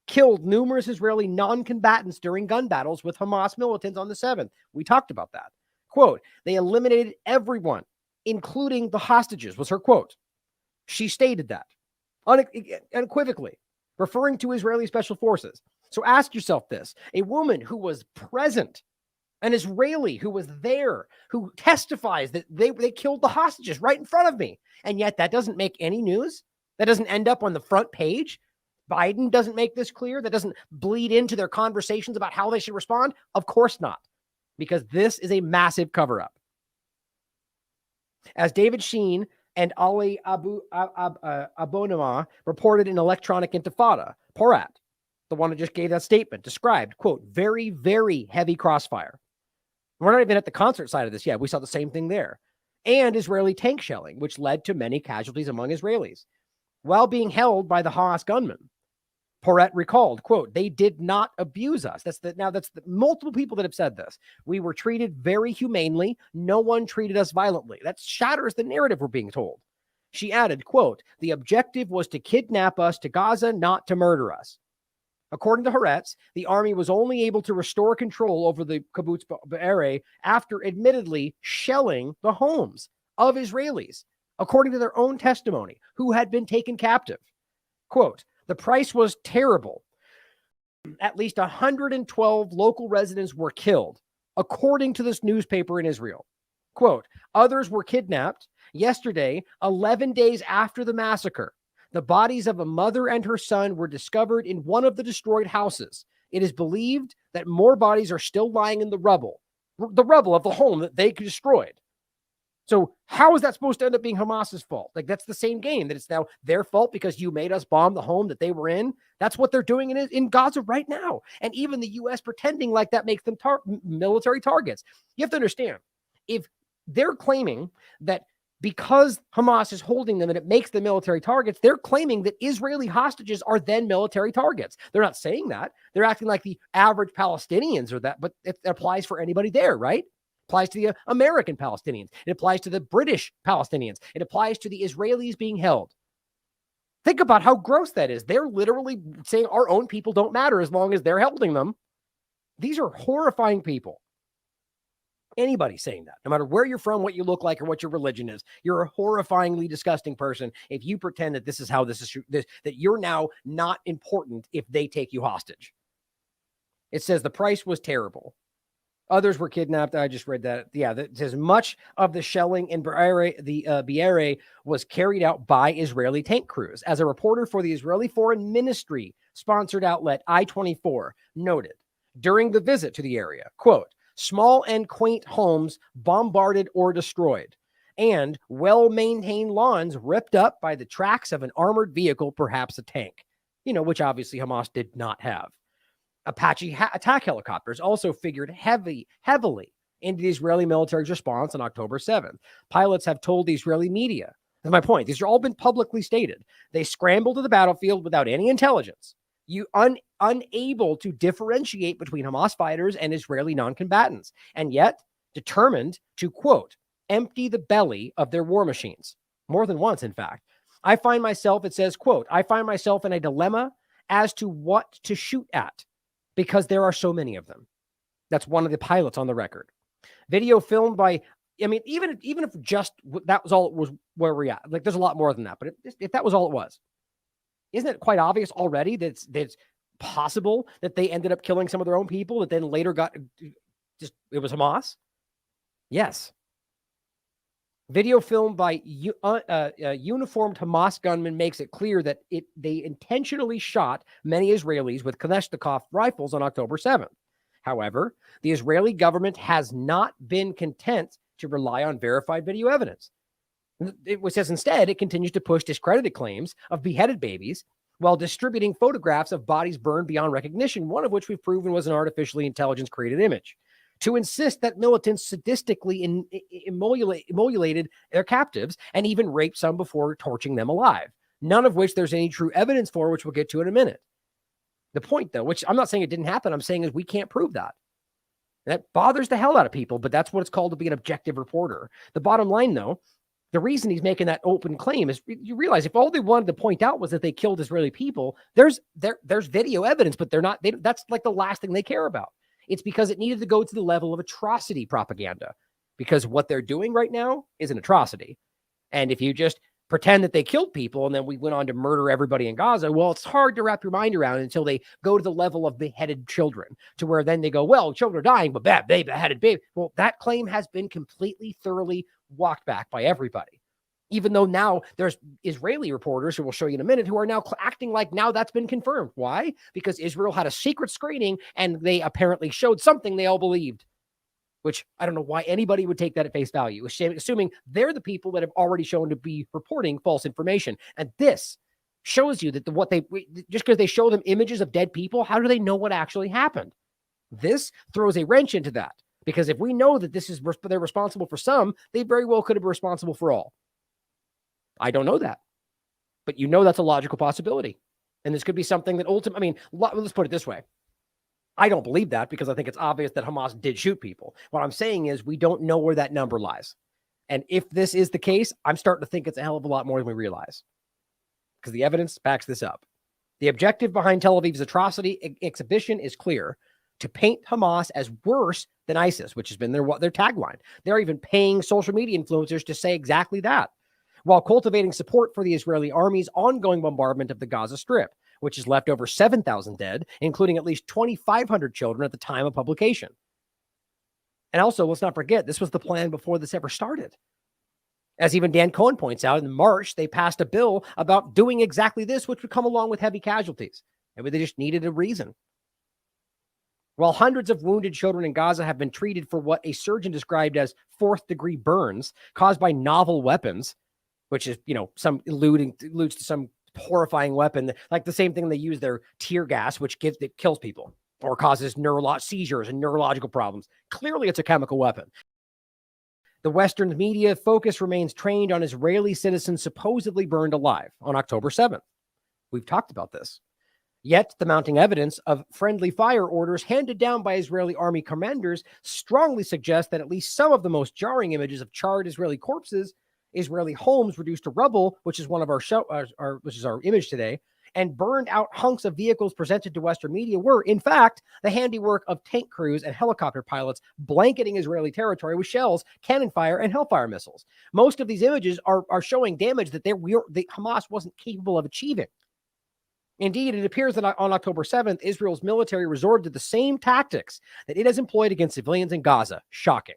killed numerous Israeli non-combatants during gun battles with Hamas militants on the 7th. We talked about that. Quote, they eliminated everyone, including the hostages, was her quote. She stated that unequivocally, referring to Israeli special forces. So ask yourself this. A woman who was present, an Israeli who was there, who testifies that they killed the hostages right in front of me. And yet that doesn't make any news. That doesn't end up on the front page. Biden doesn't make this clear. That doesn't bleed into their conversations about how they should respond. Of course not, because this is a massive cover-up. As David Sheen and Ali Abonama reported in Electronic Intifada, Porat, the one who just gave that statement, described, quote, very, very heavy crossfire. We're not even at the concert side of this yet. We saw the same thing there. And Israeli tank shelling, which led to many casualties among Israelis. While being held by the Hamas gunmen, Porat recalled, quote, they did not abuse us. That's the multiple people that have said this. We were treated very humanely. No one treated us violently. That shatters the narrative we're being told. She added, quote, the objective was to kidnap us to Gaza, not to murder us. According to Haaretz, the army was only able to restore control over the kibbutz Be'eri after admittedly shelling the homes of Israelis, according to their own testimony, who had been taken captive. Quote, the price was terrible. At least 112 local residents were killed, according to this newspaper in Israel. Quote, others were kidnapped. Yesterday, 11 days after the massacre, the bodies of a mother and her son were discovered in one of the destroyed houses. It is believed that more bodies are still lying in the rubble of the home that they destroyed. So how is that supposed to end up being Hamas's fault? Like, that's the same game, that it's now their fault because you made us bomb the home that they were in. That's what they're doing in Gaza right now. And even the U.S. pretending like that makes them military targets. You have to understand, if they're claiming that because Hamas is holding them and it makes them military targets, they're claiming that Israeli hostages are then military targets. They're not saying that. They're acting like the average Palestinians are that, but it applies for anybody there, right? Applies to the American Palestinians. It applies to the British Palestinians. It applies to the Israelis being held. Think about how gross that is. They're literally saying our own people don't matter as long as they're holding them. These are horrifying people. Anybody saying that, no matter where you're from, what you look like, or what your religion is, you're a horrifyingly disgusting person if you pretend that this is how this is, that you're now not important if they take you hostage. It says the price was terrible. Others were kidnapped. I just read that. Yeah, that says much of the shelling in Be'eri was carried out by Israeli tank crews. As a reporter for the Israeli Foreign Ministry sponsored outlet I-24 noted during the visit to the area, quote, small and quaint homes bombarded or destroyed, and well-maintained lawns ripped up by the tracks of an armored vehicle, perhaps a tank, which obviously Hamas did not have. Apache attack helicopters also figured heavily into the Israeli military's response on October 7th. Pilots have told the Israeli media, that's my point, these have all been publicly stated, they scrambled to the battlefield without any intelligence, unable to differentiate between Hamas fighters and Israeli non-combatants, and yet determined to, quote, empty the belly of their war machines. More than once, in fact. It says, quote, I find myself in a dilemma as to what to shoot at, because there are so many of them. That's one of the pilots on the record. Video filmed by, even if just that was all it was where we're at, like there's a lot more than that, but if that was all it was, isn't it quite obvious already that it's possible that they ended up killing some of their own people that then later it was Hamas? Yes. Video filmed by uniformed Hamas gunmen makes it clear that they intentionally shot many Israelis with Kalashnikov rifles on October 7th. However, the Israeli government has not been content to rely on verified video evidence. It says instead, it continues to push discredited claims of beheaded babies while distributing photographs of bodies burned beyond recognition, one of which we've proven was an artificially intelligence-created image, to insist that militants sadistically immolated their captives and even raped some before torching them alive, none of which there's any true evidence for, which we'll get to in a minute. The point, though, which I'm not saying it didn't happen, I'm saying is we can't prove that. That bothers the hell out of people, but that's what it's called to be an objective reporter. The bottom line, though, the reason he's making that open claim is you realize if all they wanted to point out was that they killed Israeli people, there's video evidence, but that's like the last thing they care about. It's because it needed to go to the level of atrocity propaganda, because what they're doing right now is an atrocity. And if you just pretend that they killed people and then we went on to murder everybody in Gaza, well, it's hard to wrap your mind around until they go to the level of beheaded children, to where then they go, well, children are dying, but they beheaded baby. Well, that claim has been completely, thoroughly walked back by everybody. Even though now there's Israeli reporters who we'll show you in a minute who are now acting like now that's been confirmed. Why? Because Israel had a secret screening and they apparently showed something they all believed, which I don't know why anybody would take that at face value, assuming they're the people that have already shown to be reporting false information. And this shows you that just because they show them images of dead people, how do they know what actually happened? This throws a wrench into that, because if we know that they're responsible for some, they very well could have been responsible for all. I don't know that, but that's a logical possibility. And this could be something that let's put it this way. I don't believe that because I think it's obvious that Hamas did shoot people. What I'm saying is we don't know where that number lies. And if this is the case, I'm starting to think it's a hell of a lot more than we realize, because the evidence backs this up. The objective behind Tel Aviv's atrocity exhibition is clear: to paint Hamas as worse than ISIS, which has been their tagline. They're even paying social media influencers to say exactly that, while cultivating support for the Israeli army's ongoing bombardment of the Gaza Strip, which has left over 7,000 dead, including at least 2,500 children at the time of publication. And also, let's not forget, this was the plan before this ever started. As even Dan Cohen points out, in March, they passed a bill about doing exactly this, which would come along with heavy casualties. Maybe they just needed a reason. While hundreds of wounded children in Gaza have been treated for what a surgeon described as fourth-degree burns caused by novel weapons, which is, some alludes to some horrifying weapon, like the same thing they use their tear gas, which kills people or causes seizures and neurological problems. Clearly, it's a chemical weapon. The Western media focus remains trained on Israeli citizens supposedly burned alive on October 7th. We've talked about this. Yet, the mounting evidence of friendly fire orders handed down by Israeli army commanders strongly suggests that at least some of the most jarring images of charred Israeli corpses, Israeli homes reduced to rubble, which is one of which is our image today, and burned out hunks of vehicles presented to Western media were, in fact, the handiwork of tank crews and helicopter pilots blanketing Israeli territory with shells, cannon fire, and Hellfire missiles. Most of these images are showing damage that Hamas wasn't capable of achieving. Indeed, it appears that on October 7th, Israel's military resorted to the same tactics that it has employed against civilians in Gaza. Shocking.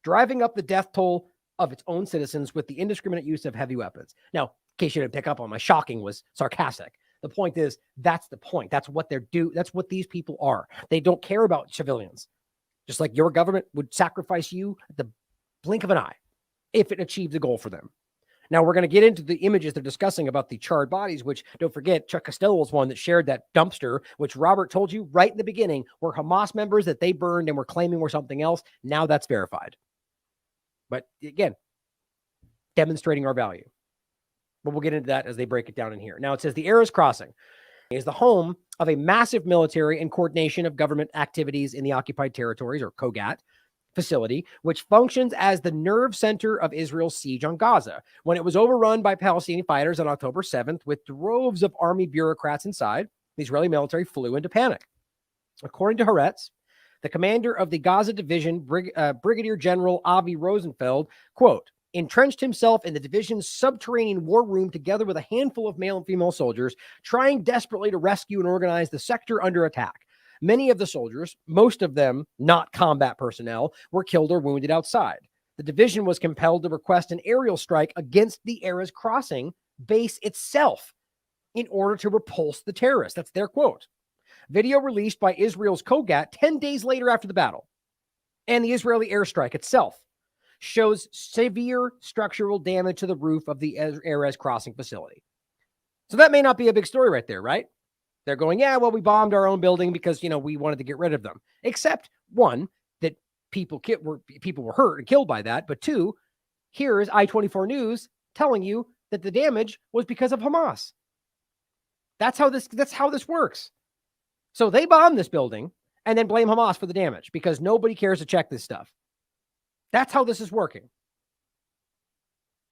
Driving up the death toll of its own citizens with the indiscriminate use of heavy weapons. Now, in case you didn't pick up on my shocking was sarcastic. The point is, that's the point. That's what that's what these people are. They don't care about civilians. Just like your government would sacrifice you at the blink of an eye if it achieved the goal for them. Now, we're going to get into the images they're discussing about the charred bodies, which, don't forget, Chuck Costello was one that shared that dumpster, which Robert told you right in the beginning were Hamas members that they burned and were claiming were something else. Now that's verified. But again, demonstrating our value. But we'll get into that as they break it down in here. Now, it says the Erez Crossing is the home of a massive military and coordination of government activities in the occupied territories, or COGAT, facility, which functions as the nerve center of Israel's siege on Gaza. When it was overrun by Palestinian fighters on October 7th, with droves of army bureaucrats inside, the Israeli military flew into panic. According to Haaretz, the commander of the Gaza division, Brigadier General Avi Rosenfeld, quote, entrenched himself in the division's subterranean war room together with a handful of male and female soldiers, trying desperately to rescue and organize the sector under attack. Many of the soldiers, most of them not combat personnel, were killed or wounded outside. The division was compelled to request an aerial strike against the Erez Crossing base itself in order to repulse the terrorists. That's their quote. Video released by Israel's COGAT 10 days later after the battle, and the Israeli airstrike itself, shows severe structural damage to the roof of the Erez Crossing facility. So that may not be a big story right there, right? They're going, yeah, well, we bombed our own building because, we wanted to get rid of them. Except, one, that people were hurt and killed by that. But two, here's I-24 News telling you that the damage was because of Hamas. That's how this works. So they bombed this building and then blame Hamas for the damage because nobody cares to check this stuff. That's how this is working.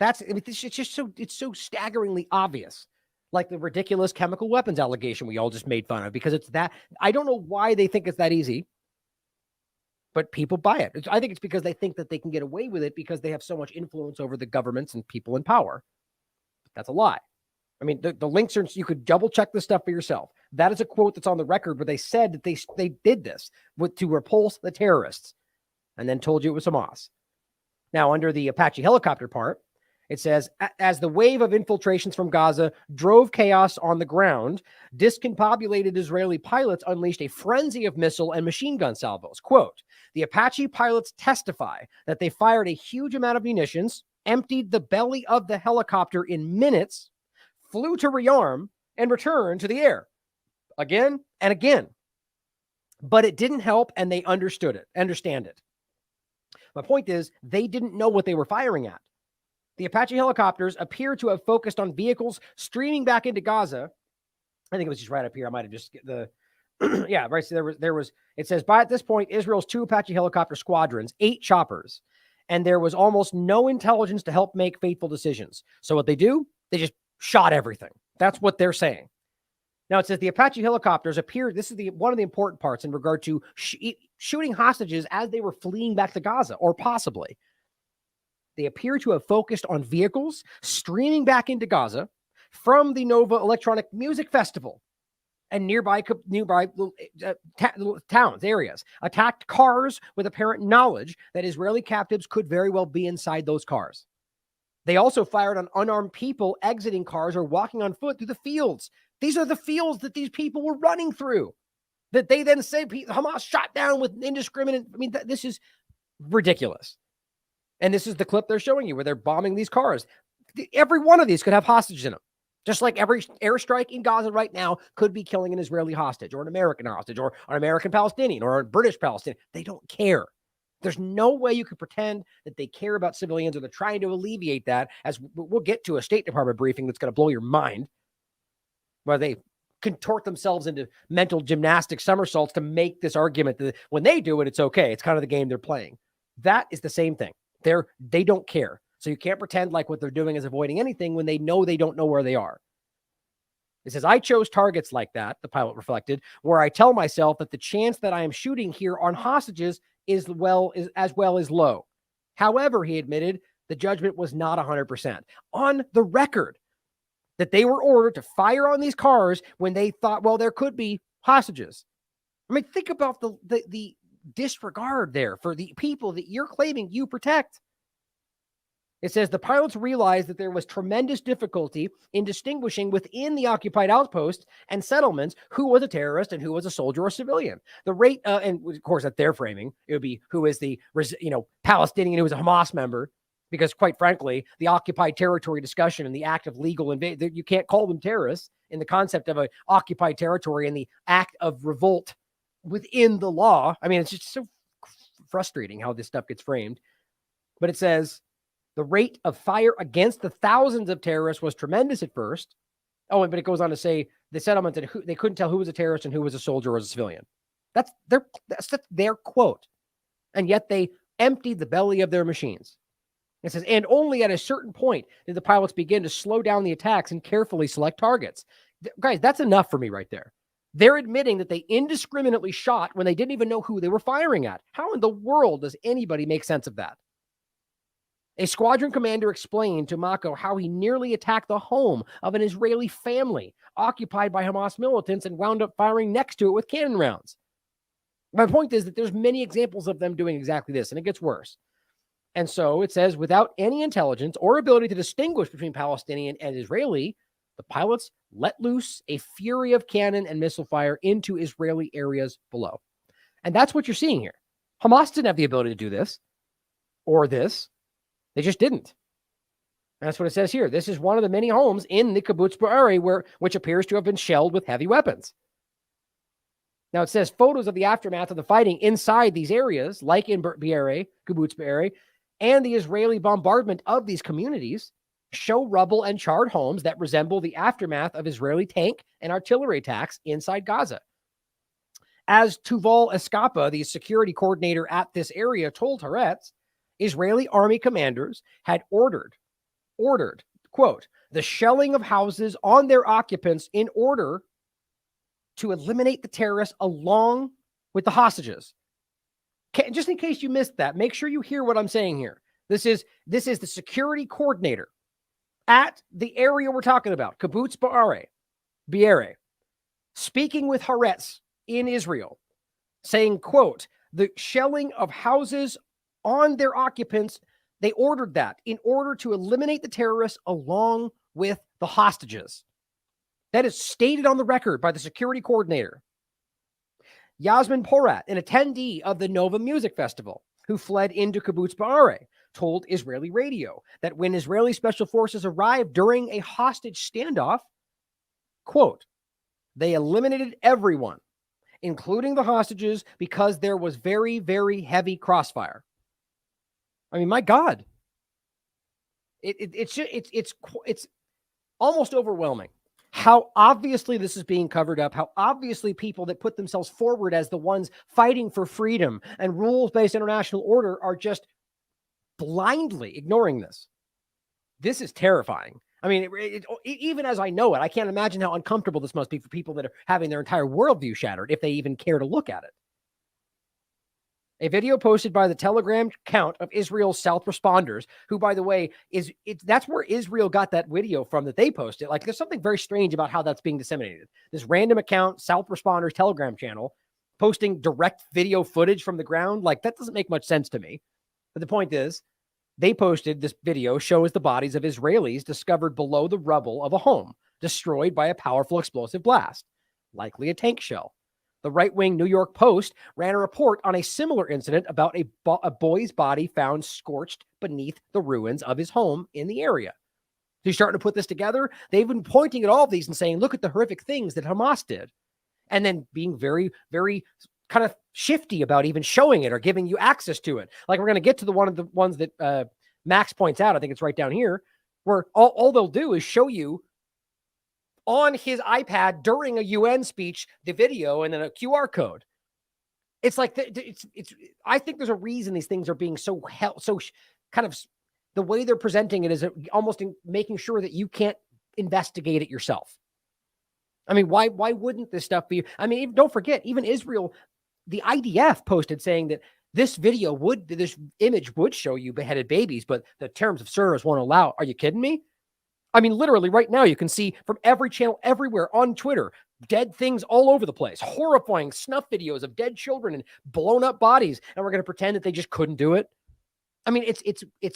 It's so staggeringly obvious. Like the ridiculous chemical weapons allegation we all just made fun of, because it's that. I don't know why they think it's that easy, but people buy it. I think it's because they think that they can get away with it because they have so much influence over the governments and people in power. That's a lie. I mean, the links are, you could double check this stuff for yourself. That is a quote that's on the record where they said that they did this to repulse the terrorists and then told you it was Hamas. Now, under the Apache helicopter part, it says, as the wave of infiltrations from Gaza drove chaos on the ground, discombobulated Israeli pilots unleashed a frenzy of missile and machine gun salvos. Quote, the Apache pilots testify that they fired a huge amount of munitions, emptied the belly of the helicopter in minutes, flew to rearm, and returned to the air again and again. But it didn't help, and they understand it. My point is, they didn't know what they were firing at. The Apache helicopters appear to have focused on vehicles streaming back into Gaza. I think it was just right up here. I might have just the, yeah, right. So there was, it says, by at this point, Israel's 2 Apache helicopter squadrons, 8 choppers, and there was almost no intelligence to help make fateful decisions. So what they do, they just shot everything. That's what they're saying. Now it says the Apache helicopters appeared. This is one of the important parts in regard to shooting hostages as they were fleeing back to Gaza, or possibly. They appear to have focused on vehicles streaming back into Gaza from the Nova Electronic Music Festival and nearby towns, areas, attacked cars with apparent knowledge that Israeli captives could very well be inside those cars. They also fired on unarmed people exiting cars or walking on foot through the fields. These are the fields that these people were running through, that they then say Hamas shot down with indiscriminate. I mean, this is ridiculous. And this is the clip they're showing you where they're bombing these cars. Every one of these could have hostages in them. Just like every airstrike in Gaza right now could be killing an Israeli hostage or an American hostage or an American Palestinian or a British Palestinian. They don't care. There's no way you could pretend that they care about civilians or they're trying to alleviate that, as we'll get to a State Department briefing that's going to blow your mind, where they contort themselves into mental gymnastic somersaults to make this argument that when they do it, it's okay. It's kind of the game they're playing. That is the same thing. They don't care. So you can't pretend like what they're doing is avoiding anything when they don't know where they are. It says, I chose targets like that, the pilot reflected, where I tell myself that the chance that I am shooting here on hostages is as well as low. However, he admitted the judgment was not 100%. On the record, that they were ordered to fire on these cars when they thought, well, there could be hostages. I mean, think about the disregard there for the people that you're claiming you protect. It says the pilots realized that there was tremendous difficulty in distinguishing within the occupied outposts and settlements who was a terrorist and who was a soldier or civilian. The rate, and of course, at their framing, it would be who is the Palestinian who is a Hamas member, because quite frankly, the occupied territory discussion and the act of legal invasion, you can't call them terrorists in the concept of an occupied territory and the act of revolt within the law. I mean, it's just so frustrating how this stuff gets framed. But it says, the rate of fire against the thousands of terrorists was tremendous at first. Oh, but it goes on to say the settlement that they couldn't tell who was a terrorist and who was a soldier or a civilian. That's their quote. And yet they emptied the belly of their machines. It says, and only at a certain point did the pilots begin to slow down the attacks and carefully select targets. Guys, that's enough for me right there. They're admitting that they indiscriminately shot when they didn't even know who they were firing at. How in the world does anybody make sense of that? A squadron commander explained to Mako how he nearly attacked the home of an Israeli family occupied by Hamas militants and wound up firing next to it with cannon rounds. My point is that there's many examples of them doing exactly this, and it gets worse. And so it says, without any intelligence or ability to distinguish between Palestinian and Israeli, the pilots let loose a fury of cannon and missile fire into Israeli areas below. And that's what you're seeing here. Hamas didn't have the ability to do this or this. They just didn't. And that's what it says here. This is one of the many homes in the kibbutz Be'eri which appears to have been shelled with heavy weapons. Now it says photos of the aftermath of the fighting inside these areas, like in Be'eri, kibbutz Be'eri, and the Israeli bombardment of these communities show rubble and charred homes that resemble the aftermath of Israeli tank and artillery attacks inside Gaza. As Tuval Escapa, the security coordinator at this area, told Haaretz, Israeli army commanders had ordered, quote, the shelling of houses on their occupants in order to eliminate the terrorists along with the hostages. Just in case you missed that, make sure you hear what I'm saying here. This is the security coordinator at the area we're talking about, kibbutz Be'eri, speaking with Haaretz in Israel, saying, quote, the shelling of houses on their occupants, they ordered that in order to eliminate the terrorists along with the hostages. That is stated on the record by the security coordinator. Yasmin Porat, an attendee of the Nova Music Festival, who fled into kibbutz Be'eri, told Israeli radio that when Israeli special forces arrived during a hostage standoff, quote, they eliminated everyone, including the hostages, because there was very, very heavy crossfire. I mean, my God, it's almost overwhelming how obviously this is being covered up, how obviously people that put themselves forward as the ones fighting for freedom and rules-based international order are just blindly ignoring this. This is terrifying. I mean, even as I know it, I can't imagine how uncomfortable this must be for people that are having their entire worldview shattered, if they even care to look at it. A video posted by the Telegram account of Israel's South responders, who, by the way, that's where Israel got that video from that they posted. Like, there's something very strange about how that's being disseminated. This random account, South responders Telegram channel, posting direct video footage from the ground. Like, that doesn't make much sense to me. But the point is, they posted this video shows the bodies of Israelis discovered below the rubble of a home, destroyed by a powerful explosive blast, likely a tank shell. The right-wing New York Post ran a report on a similar incident about a boy's body found scorched beneath the ruins of his home in the area. So you're starting to put this together. They've been pointing at all of these and saying, look at the horrific things that Hamas did. And then being very, very kind of shifty about even showing it or giving you access to it. Like, we're going to get to one of the ones that Max points out. I think it's right down here, where all they'll do is show you on his iPad during a UN speech, the video, and then a QR code. It's like, I think there's a reason these things are being so kind of, the way they're presenting it is almost making sure that you can't investigate it yourself. I mean, why wouldn't this stuff be? I mean, don't forget, even Israel, the IDF posted saying that this image would show you beheaded babies, but the terms of service won't allow. Are you kidding me? I mean, literally right now, you can see from every channel everywhere on Twitter, dead things all over the place, horrifying snuff videos of dead children and blown up bodies. And we're going to pretend that they just couldn't do it. I mean,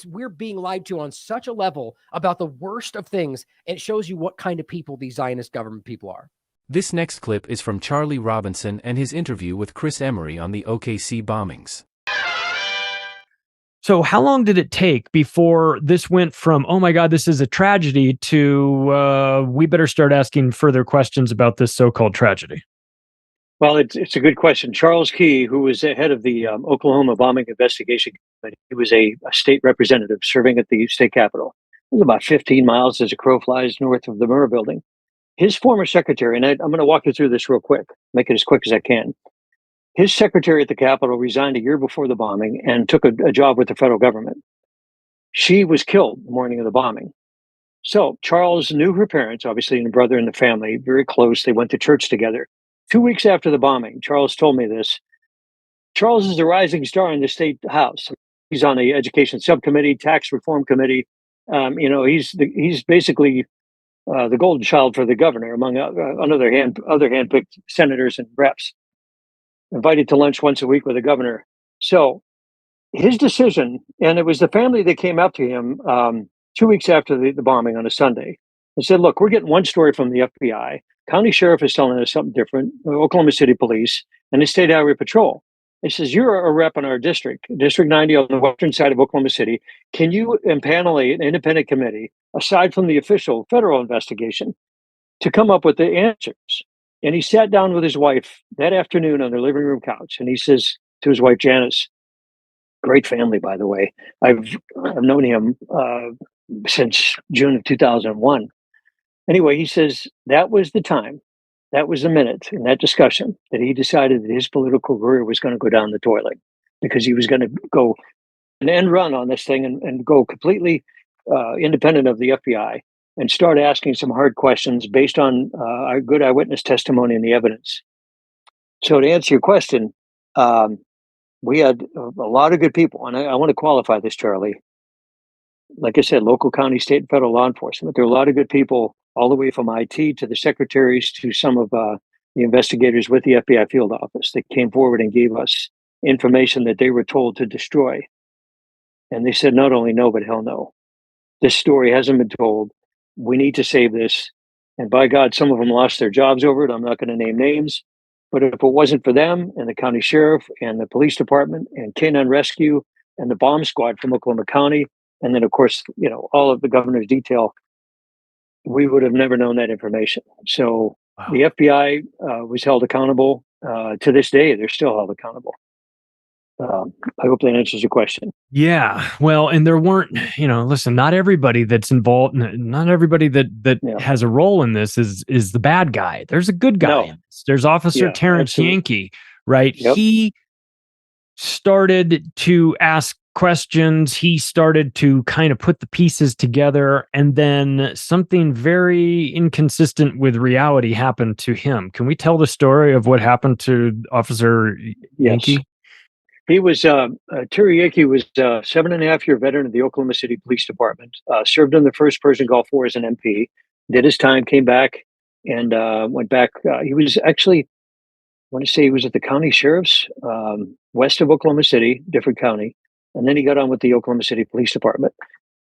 we're being lied to on such a level about the worst of things. And it shows you what kind of people these Zionist government people are.
This next clip is from Charlie Robinson and his interview with Chris Emery on the OKC bombings.
So how long did it take before this went from, oh my God, this is a tragedy, to we better start asking further questions about this so-called tragedy?
Well, it's a good question. Charles Key, who was the head of the Oklahoma Bombing Investigation Committee, he was a state representative serving at the state capitol. It was about 15 miles as a crow flies north of the Marr building. His former secretary, and I'm going to walk you through this real quick, make it as quick as I can. His secretary at the Capitol resigned a year before the bombing and took a job with the federal government. She was killed the morning of the bombing. So Charles knew her parents, obviously, and a brother in the family, very close. They went to church together. 2 weeks after the bombing, Charles told me this. Charles is a rising star in the state house. He's on the education subcommittee, tax reform committee. He's basically the golden child for the governor, among other handpicked senators and reps. Invited to lunch once a week with the governor. So his decision, and it was the family that came up to him 2 weeks after the bombing on a Sunday and said, look, we're getting one story from the FBI. County sheriff is telling us something different, Oklahoma City police, and the state highway patrol. He says, you're a rep in our district, District 90 on the western side of Oklahoma City. Can you impanelate an independent committee, aside from the official federal investigation, to come up with the answers? And he sat down with his wife that afternoon on their living room couch. And he says to his wife, Janice, great family, by the way. I've known him since June of 2001. Anyway, he says that was the time, that was the minute in that discussion that he decided that his political career was going to go down the toilet, because he was going to go an end run on this thing and go completely independent of the FBI. And start asking some hard questions based on our good eyewitness testimony and the evidence. So to answer your question, we had a lot of good people. And I want to qualify this, Charlie. Like I said, local, county, state, and federal law enforcement. There are a lot of good people, all the way from IT to the secretaries to some of the investigators with the FBI field office that came forward and gave us information that they were told to destroy. And they said not only no, but hell no. This story hasn't been told. We need to save this. And by God, some of them lost their jobs over it. I'm not going to name names. But if it wasn't for them and the county sheriff and the police department and K-9 Rescue and the bomb squad from Oklahoma County, and then, of course, all of the governor's detail, we would have never known that information. So the FBI was held accountable. To this day, they're still held accountable. I hope that answers your question.
Yeah. Well, and there weren't, listen, not everybody that's involved, not everybody that has a role in this is the bad guy. There's a good guy. No. There's Officer Terrence Yankee, right? Yep. He started to ask questions, he started to kind of put the pieces together, and then something very inconsistent with reality happened to him. Can we tell the story of what happened to Officer Yankee?
He was Terry Yankee was a 7.5-year veteran of the Oklahoma City Police Department. Served in the First Persian Gulf War as an MP. Did his time, came back, and went back. He was actually, I want to say, he was at the county sheriff's west of Oklahoma City, different county, and then he got on with the Oklahoma City Police Department.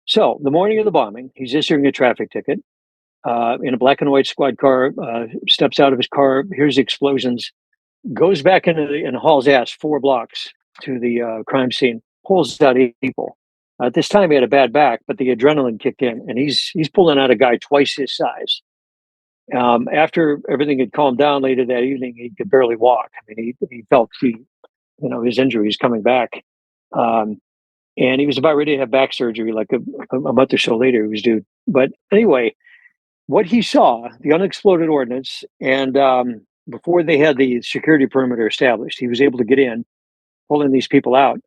So the morning of the bombing, he's issuing a traffic ticket in a black and white squad car. Steps out of his car, hears the explosions, goes back into and hauls ass 4 blocks to the crime scene, pulls out 8 people. At this time, he had a bad back, but the adrenaline kicked in, and he's pulling out a guy twice his size. After everything had calmed down later that evening, he could barely walk. I mean, he felt his injuries coming back, and he was about ready to have back surgery. Like a month or so later, he was due. But anyway, what he saw, the unexploded ordnance, and before they had the security perimeter established, he was able to get in, pulling these people out,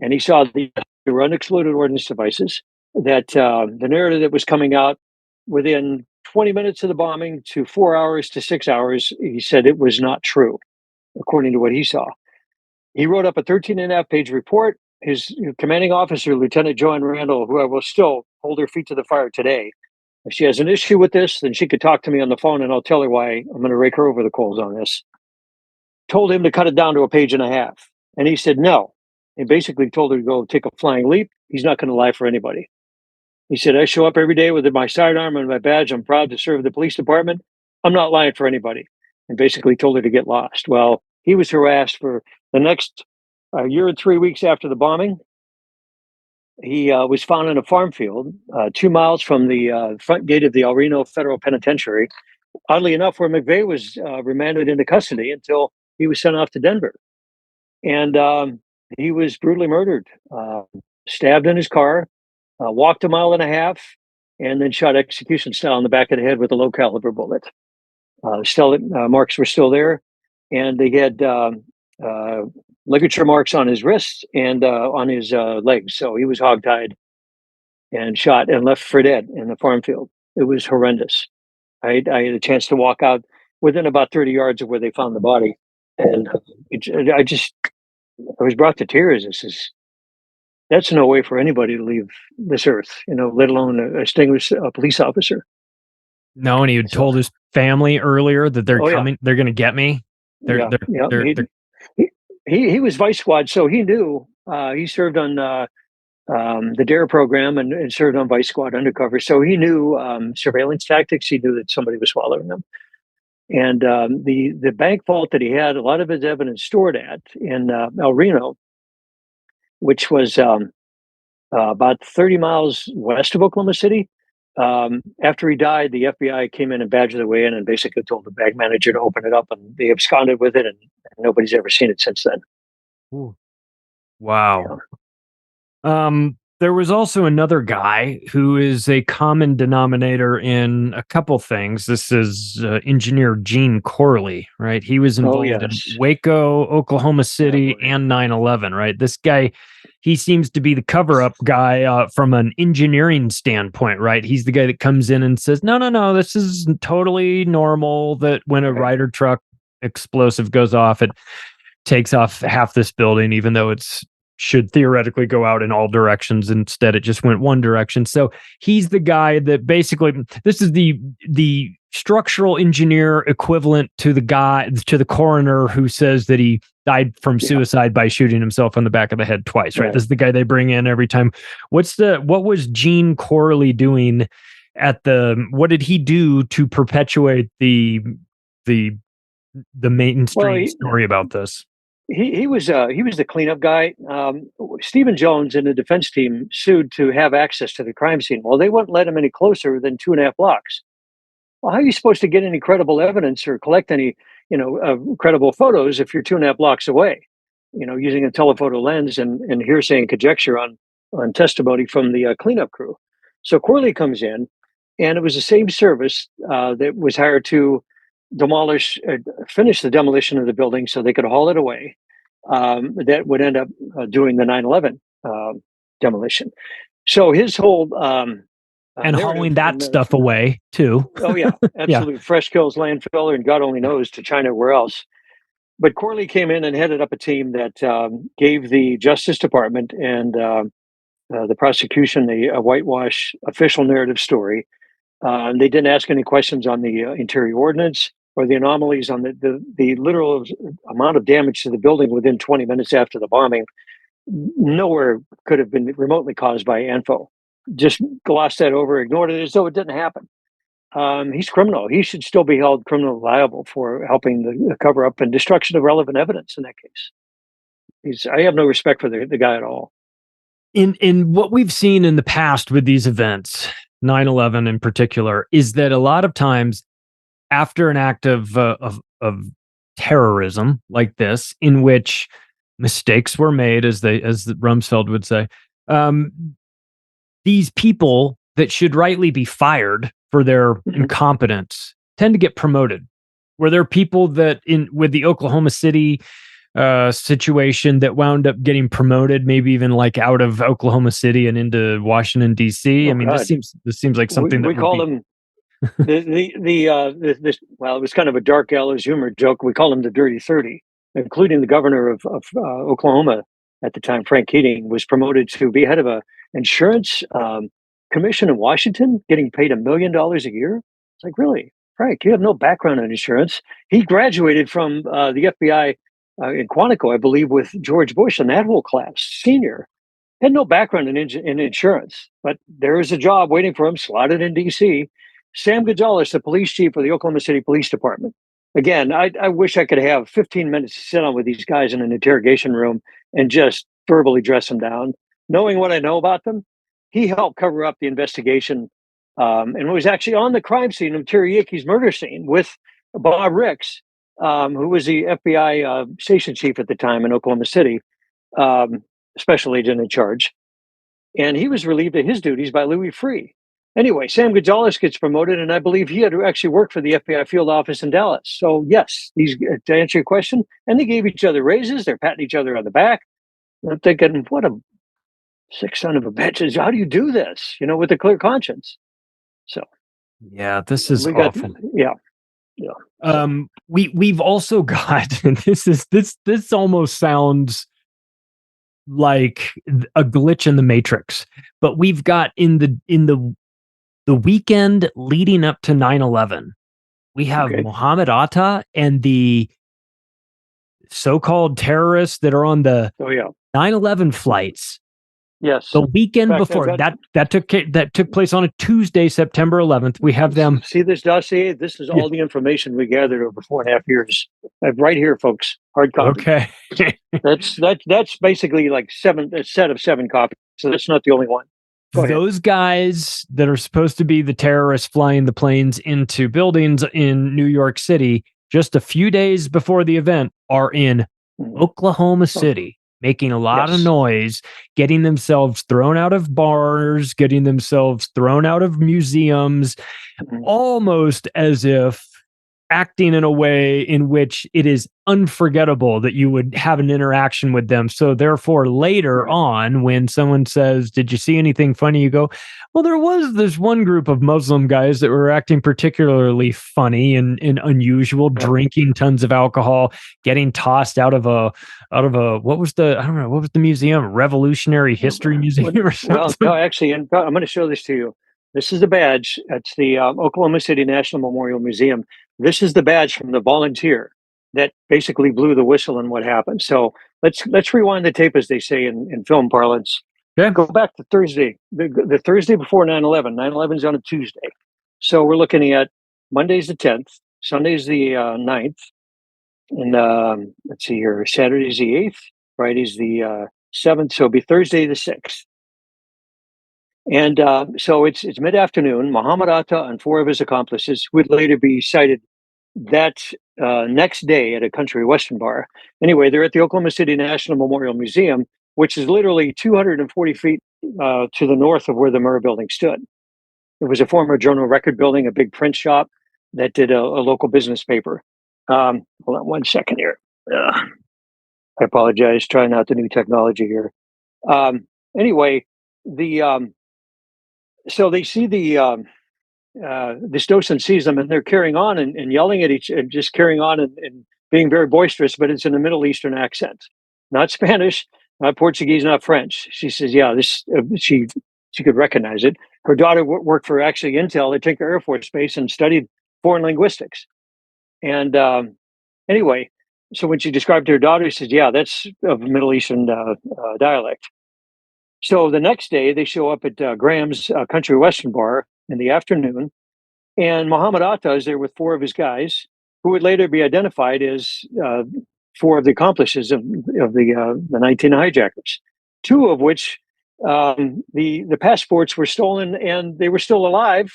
and he saw the unexploded ordnance devices. That the narrative that was coming out within 20 minutes of the bombing to 4 hours to 6 hours, he said it was not true, according to what he saw. He wrote up a 13.5-page report. His commanding officer, Lieutenant Joanne Randall, who I will still hold her feet to the fire today, if she has an issue with this, then she could talk to me on the phone and I'll tell her why I'm going to rake her over the coals on this. Told him to cut it down to 1.5 pages. And he said no. He basically told her to go take a flying leap. He's not going to lie for anybody. He said, I show up every day with my sidearm and my badge. I'm proud to serve the police department. I'm not lying for anybody. And basically told her to get lost. Well, he was harassed for the next year and 3 weeks after the bombing. He was found in a farm field 2 miles from the front gate of the El Reno Federal Penitentiary. Oddly enough, where McVeigh was remanded into custody until he was sent off to Denver. And he was brutally murdered, stabbed in his car, walked 1.5 miles, and then shot execution style in the back of the head with a low caliber bullet. Marks were still there, and they had ligature marks on his wrists and on his legs. So he was hogtied and shot and left for dead in the farm field. It was horrendous. I had a chance to walk out within about 30 yards of where they found the body, and I was brought to tears. That's no way for anybody to leave this earth, let alone a distinguished police officer.
No, and he had told his family earlier that they're coming. Yeah. They're going to get me.
He was vice squad, so he knew. He served on the DARE program and served on vice squad undercover, so he knew surveillance tactics. He knew that somebody was following him. And the bank vault that he had a lot of his evidence stored at in El Reno, which was about 30 miles west of Oklahoma City. After he died, the FBI came in and badgered their way in and basically told the bank manager to open it up, and they absconded with it, and nobody's ever seen it since then.
Ooh. Wow. Yeah. There was also another guy who is a common denominator in a couple things. This is engineer Gene Corley, right? He was involved in Waco, Oklahoma City, and 9/11, right? This guy, he seems to be the cover-up guy from an engineering standpoint, right? He's the guy that comes in and says, no, this is totally normal that when a Ryder truck explosive goes off, it takes off half this building, even though it's should theoretically go out in all directions. Instead, it just went one direction. So he's the guy that basically, this is the structural engineer equivalent to the coroner who says that he died from suicide by shooting himself on the back of the head twice, right? This is the guy they bring in every time. What was Gene Corley doing what did he do to perpetuate the mainstream story about this?
He was the cleanup guy. Stephen Jones and the defense team sued to have access to the crime scene. Well, they wouldn't let him any closer than 2.5 blocks. Well, how are you supposed to get any credible evidence or collect any, credible photos if you're 2.5 blocks away? Using a telephoto lens and hearsay and conjecture on testimony from the cleanup crew. So Corley comes in, and it was the same service that was hired to finish the demolition of the building so they could haul it away. That would end up doing the 9/11 demolition. So his whole
and hauling that stuff away too.
Oh yeah, absolutely. Yeah. Fresh kills landfill, and God only knows to China where else. But Corley came in and headed up a team that gave the Justice Department and the prosecution a whitewash official narrative story. They didn't ask any questions on the interior ordinance or the anomalies on the literal amount of damage to the building within 20 minutes after the bombing. Nowhere could have been remotely caused by ANFO. Just glossed that over, ignored it as though it didn't happen. He's criminal. He should still be held criminally liable for helping the cover up and destruction of relevant evidence in that case. I have no respect for the guy at all.
In what we've seen in the past with these events, 9/11 in particular, is that a lot of times after an act of terrorism like this, in which mistakes were made, as Rumsfeld would say, these people that should rightly be fired for their incompetence tend to get promoted. Were there people that with the Oklahoma City situation that wound up getting promoted, maybe even like out of Oklahoma City and into Washington D.C.? I mean,
God.
this seems like something
we call them well, it was kind of a dark gallows humor joke. We call them the Dirty 30, including the governor of Oklahoma at the time, Frank Keating, was promoted to be head of a insurance commission in Washington, getting paid $1 million a year. It's like, really, Frank, you have no background in insurance. He graduated from the FBI in Quantico, I believe, with George Bush and that whole class, senior. Had no background in insurance, but there is a job waiting for him, slotted in D.C. Sam Gonzalez, the police chief of the Oklahoma City Police Department. Again, I wish I could have 15 minutes to sit on with these guys in an interrogation room and just verbally dress them down. Knowing what I know about them, he helped cover up the investigation and was actually on the crime scene of Teriyaki's murder scene with Bob Ricks, who was the FBI station chief at the time in Oklahoma City, special agent in charge. And he was relieved of his duties by Louis Freeh. Anyway, Sam Gonzalez gets promoted, and I believe he had to actually work for the FBI field office in Dallas. So, yes, to answer your question, and they gave each other raises. They're patting each other on the back. I'm thinking, what a sick son of a bitch. How do you do this, with a clear conscience? So,
yeah, this is awful.
Yeah.
We've also got, and this almost sounds like a glitch in the Matrix, but we've got in the weekend leading up to 9/11, we have Mohammed Atta and the so-called terrorists that are on the 9/11 flights.
Yes.
The weekend before that took place on a Tuesday, September 11th. We have them.
See this dossier? This is all the information we gathered over 4.5 years. Right here, folks. Hard copy.
Okay.
that's basically like a set of 7 copies. So that's not the only one.
Those guys that are supposed to be the terrorists flying the planes into buildings in New York City, just a few days before the event, are in Oklahoma City, making a lot of noise, getting themselves thrown out of bars, getting themselves thrown out of museums, almost as if acting in a way in which it is unforgettable that you would have an interaction with them. So therefore, later on, when someone says, "Did you see anything funny?" you go, "Well, there was this one group of Muslim guys that were acting particularly funny and unusual, drinking tons of alcohol, getting tossed out of a what was the museum? Revolutionary History Museum or something?"
Well, no, actually, and I'm going to show this to you. This is the badge. It's the Oklahoma City National Memorial Museum. This is the badge from the volunteer that basically blew the whistle on what happened. So let's rewind the tape, as they say in film parlance.
Yeah.
Go back to Thursday, the Thursday before 9/11. 9/11 is on a Tuesday. So we're looking at Monday's the 10th, Sunday's the 9th, and let's see here, Saturday's the 8th, Friday's the 7th, so it'll be Thursday the 6th. And so it's mid-afternoon. Mohammed Atta and 4 of his accomplices would later be cited that next day at a country western bar. Anyway, they're at the Oklahoma City National Memorial Museum, which is literally 240 feet to the north of where the Marr building stood. It was a former Journal Record building, a big print shop that did a local business paper. Hold on one second here. I apologize. Trying out the new technology here. Anyway, so they see this docent sees them, and they're carrying on and yelling at each, and just carrying on and being very boisterous, but it's in a Middle Eastern accent, not Spanish, not Portuguese, not French. She says, yeah, this she could recognize it. Her daughter worked for actually Intel at Tinker Air Force Base and studied foreign linguistics. And anyway, so when she described to her daughter, she said, yeah, that's of Middle Eastern dialect. So the next day, they show up at Graham's Country Western Bar in the afternoon, and Muhammad Atta is there with four of his guys, who would later be identified as four of the accomplices of the 19 hijackers, two of which the passports were stolen, and they were still alive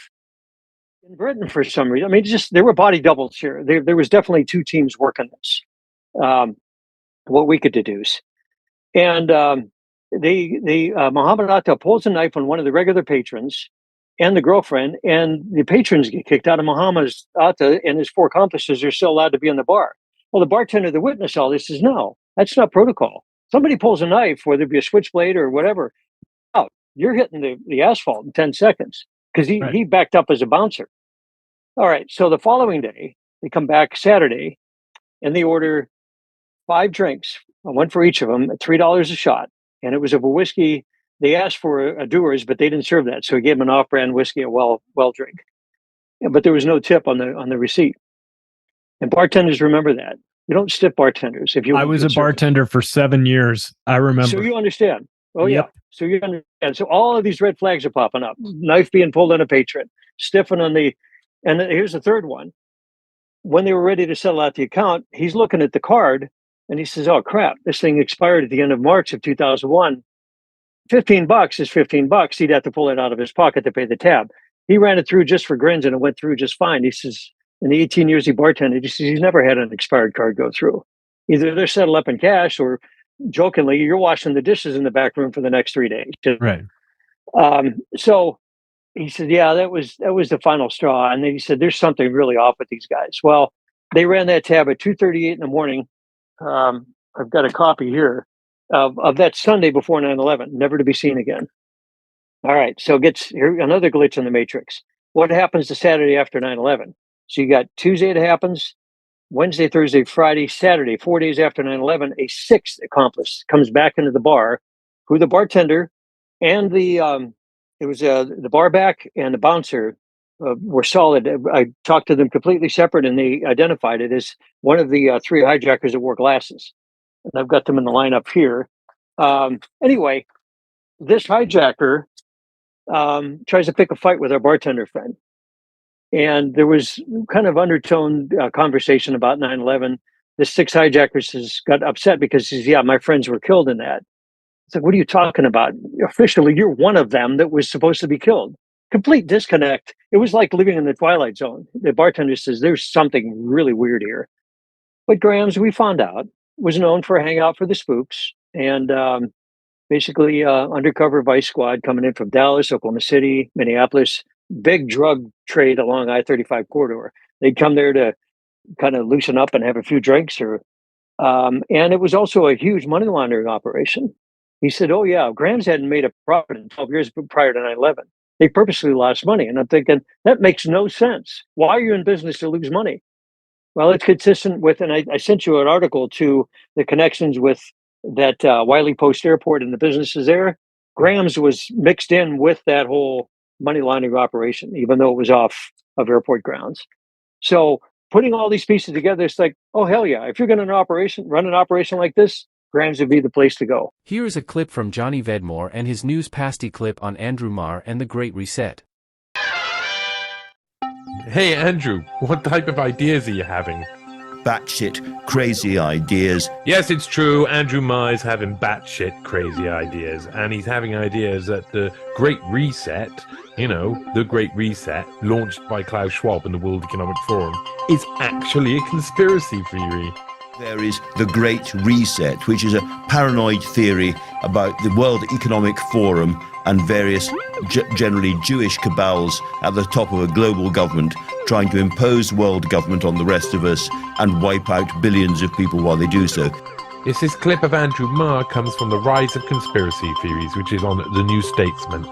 in Britain for some reason. I mean, just there were body doubles here. There was definitely two teams working this. What we could deduce, and Muhammad Atta pulls a knife on one of the regular patrons and the girlfriend, and the patrons get kicked out, of Muhammad Atta and his four accomplices are still allowed to be in the bar. Well, the bartender that witnessed all this says, no, that's not protocol. Somebody pulls a knife, whether it be a switchblade or whatever, out, you're hitting the asphalt in 10 seconds, because he backed up as a bouncer. All right, so the following day, they come back Saturday, and they order 5 drinks, one for each of them, at $3 a shot. And it was of a whiskey. They asked for a Dewar's, but they didn't serve that. So he gave them an off-brand whiskey, a well drink. Yeah, but there was no tip on the receipt. And bartenders remember that. You don't tip bartenders. If you
I was a bartender for 7 years. I remember.
So you understand. Oh,
Yep.
yeah. So you understand. So all of these red flags are popping up. Knife being pulled on a patron, stiffing on the, and then here's the third one. When they were ready to settle out the account, he's looking at the card and he says, oh, crap, this thing expired at the end of March of 2001. $15 is $15. He'd have to pull it out of his pocket to pay the tab. He ran it through just for grins and it went through just fine. He says, in the 18 years he bartended, he says he's never had an expired card go through. Either they're settled up in cash, or jokingly, you're washing the dishes in the back room for the next 3 days.
Right.
So he said, yeah, that was the final straw. And then he said, there's something really off with these guys. Well, they ran that tab at 2:38 in the morning. I've got a copy here of that Sunday before 9/11, never to be seen again. All right, so here another glitch in the matrix. What happens the Saturday after 9/11? So you got Tuesday it happens, Wednesday, Thursday, Friday, Saturday, 4 days after 9/11, a sixth accomplice comes back into the bar, who the bartender and the bar back and the bouncer were solid. I talked to them completely separate, and they identified it as one of the 3 hijackers that wore glasses. And I've got them in the lineup here. Anyway, this hijacker tries to pick a fight with our bartender friend. And there was kind of undertone conversation about 9/11. The 6 hijackers got upset because he says, yeah, my friends were killed in that. It's like, what are you talking about? Officially, you're one of them that was supposed to be killed. Complete disconnect. It was like living in the Twilight Zone. The bartender says, there's something really weird here. But Graham's, we found out, was known for a hangout for the spooks, and basically undercover vice squad coming in from Dallas, Oklahoma City, Minneapolis, big drug trade along I-35 corridor. They'd come there to kind of loosen up and have a few drinks, and it was also a huge money laundering operation. He said, oh yeah, Graham's hadn't made a profit in 12 years prior to 9/11. They purposely lost money. And I'm thinking, that makes no sense. Why are you in business to lose money? Well, it's consistent with, and I sent you an article to the connections with that Wiley Post Airport and the businesses there. Graham's was mixed in with that whole money laundering operation, even though it was off of airport grounds. So putting all these pieces together, it's like, oh, hell yeah. If you're going to run an operation like this, Graham's would be the place to go.
Here is a clip from Johnny Vedmore and his NewsPaste clip on Andrew Marr and the Great Reset.
Hey, Andrew, what type of ideas are you having?
Batshit crazy ideas.
Yes, it's true. Andrew Marr is having batshit crazy ideas, and he's having ideas that the Great Reset, the Great Reset, launched by Klaus Schwab and the World Economic Forum, is actually a conspiracy theory.
There is the Great Reset, which is a paranoid theory about the World Economic Forum and various generally Jewish cabals at the top of a global government trying to impose world government on the rest of us and wipe out billions of people while they do so.
Yes, this clip of Andrew Marr comes from The Rise of Conspiracy Theories, which is on The New Statesman.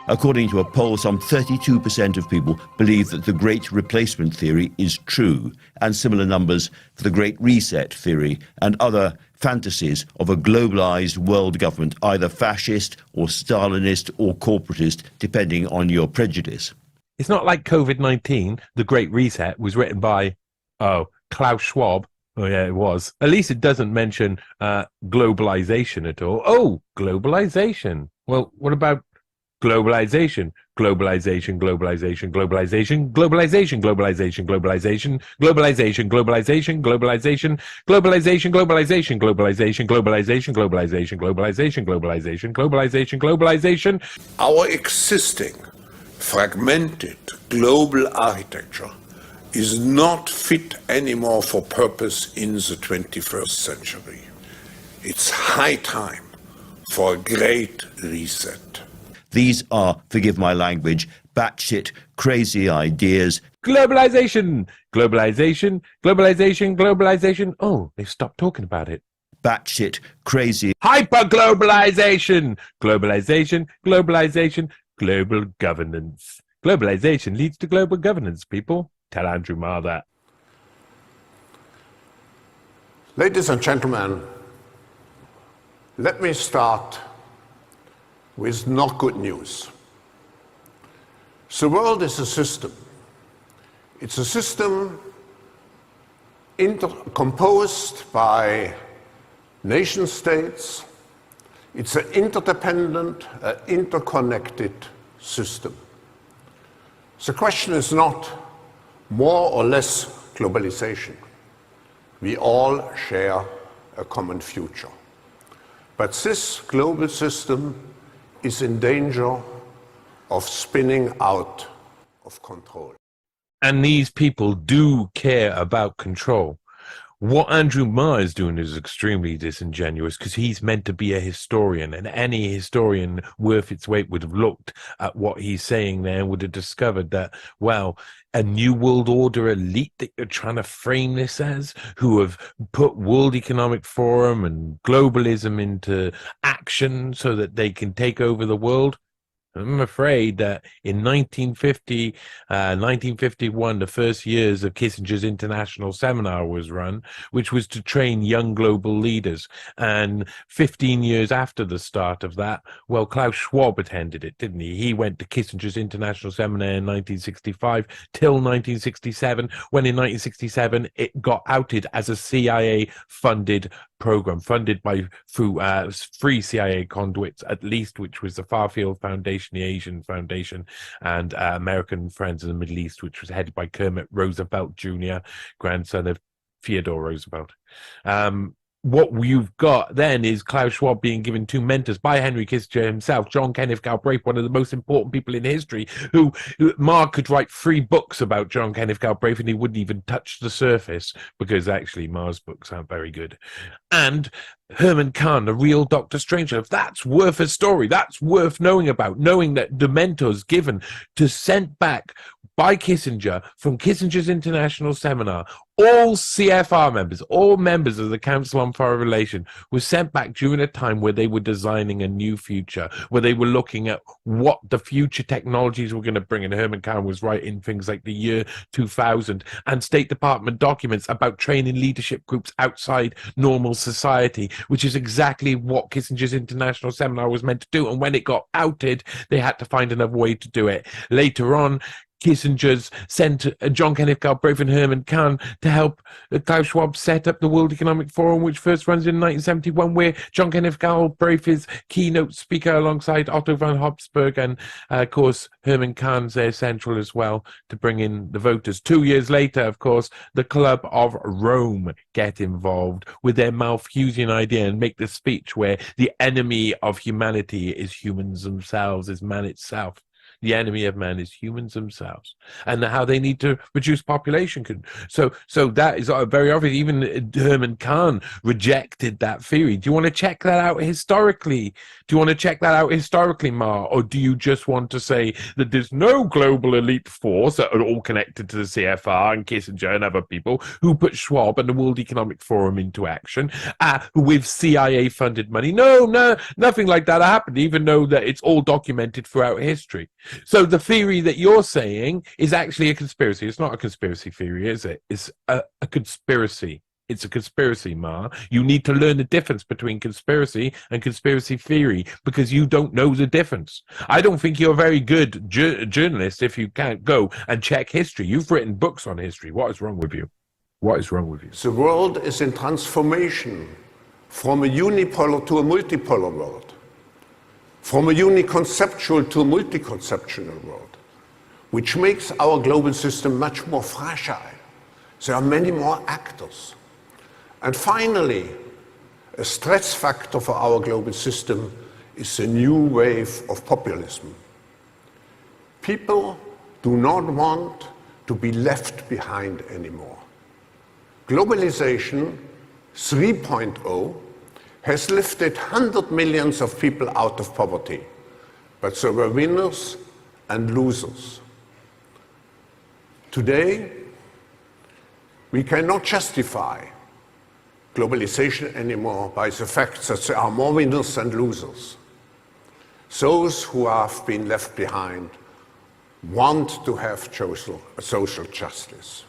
According to a poll, some 32% of people believe that the Great Replacement theory is true, and similar numbers for the Great Reset theory and other fantasies of a globalized world government, either fascist or Stalinist or corporatist, depending on your prejudice.
It's not like COVID-19, The Great Reset, was written by, Klaus Schwab. Oh, yeah, it was. At least it doesn't mention globalization at all. Oh, globalization. Well, what about globalization, globalization, globalization, globalization, globalization, globalization, globalization, globalization, globalization, globalization, globalization, globalization, globalization, globalization, globalization, globalization, globalization, globalization, globalization.
Our existing fragmented global architecture is not fit anymore for purpose in the 21st century. It's high time for a great reset.
These are, forgive my language, batshit crazy ideas.
Globalization, globalization, globalization, globalization. Oh, they've stopped talking about it.
Batshit crazy.
Hyper-globalization, globalization, globalization, global governance. Globalization leads to global governance, people. Tell Andrew Marr that.
Ladies and gentlemen, let me start with not good news. The world is a system. It's a system composed by nation states. It's an interdependent, interconnected system. The question is not more or less globalization. We all share a common future. But this global system is in danger of spinning out of control.
And these people do care about control. What Andrew Marr is doing is extremely disingenuous because he's meant to be a historian, and any historian worth its weight would have looked at what he's saying there and would have discovered that, well, a new world order elite that you're trying to frame this as, who have put World Economic Forum and globalism into action so that they can take over the world. I'm afraid that in 1950, 1951, the first years of Kissinger's International Seminar was run, which was to train young global leaders. And 15 years after the start of that, well, Klaus Schwab attended it, didn't he? He went to Kissinger's International Seminar in 1965 till 1967, when in 1967 it got outed as a CIA-funded program, funded by through free CIA conduits, at least, which was the Farfield Foundation, the Asian Foundation, and American Friends of the Middle East, which was headed by Kermit Roosevelt Jr., grandson of Theodore Roosevelt. What you've got then is Klaus Schwab being given two mentors by Henry Kissinger himself, John Kenneth Galbraith, one of the most important people in history, who Marr could write 3 books about John Kenneth Galbraith and he wouldn't even touch the surface, because actually Marr's books aren't very good. And Herman Kahn, the real Dr. Strangelove. That's worth a story. That's worth knowing about, knowing that the mentors given to sent back by Kissinger from Kissinger's International Seminar, all CFR members, all members of the Council on Foreign Relations, were sent back during a time where they were designing a new future, where they were looking at what the future technologies were going to bring. And Herman Kahn was writing things like the year 2000 and State Department documents about training leadership groups outside normal society, which is exactly what Kissinger's International Seminar was meant to do. And when it got outed, they had to find another way to do it. Later on, Kissinger's sent John Kenneth Galbraith and Herman Kahn to help Klaus Schwab set up the World Economic Forum, which first runs in 1971, where John Kenneth Galbraith is keynote speaker alongside Otto von Habsburg, and of course Herman Kahn's there central as well to bring in the voters. 2 years later, of course, the Club of Rome get involved with their Malthusian idea and make the speech where the enemy of humanity is humans themselves, is man itself. the enemy of man is humans themselves, and how they need to reduce population. So that is very obvious. Even Herman Kahn rejected that theory. Do you want to check that out historically? Marr? Or do you just want to say that there's no global elite force that are all connected to the CFR and Kissinger and other people who put Schwab and the World Economic Forum into action with CIA-funded money? No, nothing like that happened, even though that it's all documented throughout history. So the theory that you're saying is actually a conspiracy. It's not a conspiracy theory, is it? It's a conspiracy. It's a conspiracy, Marr. You need to learn the difference between conspiracy and conspiracy theory because you don't know the difference. I don't think you're a very good journalist if you can't go and check history. You've written books on history. What is wrong with you?
The world is in transformation from a unipolar to a multipolar world, from a uniconceptual to a multiconceptual world, which makes our global system much more fragile. There are many more actors. And finally, a stress factor for our global system is a new wave of populism. People do not want to be left behind anymore. Globalization 3.0 has lifted 100 millions of people out of poverty, but there were winners and losers. Today, we cannot justify globalization anymore by the fact that there are more winners and losers. Those who have been left behind want to have social justice.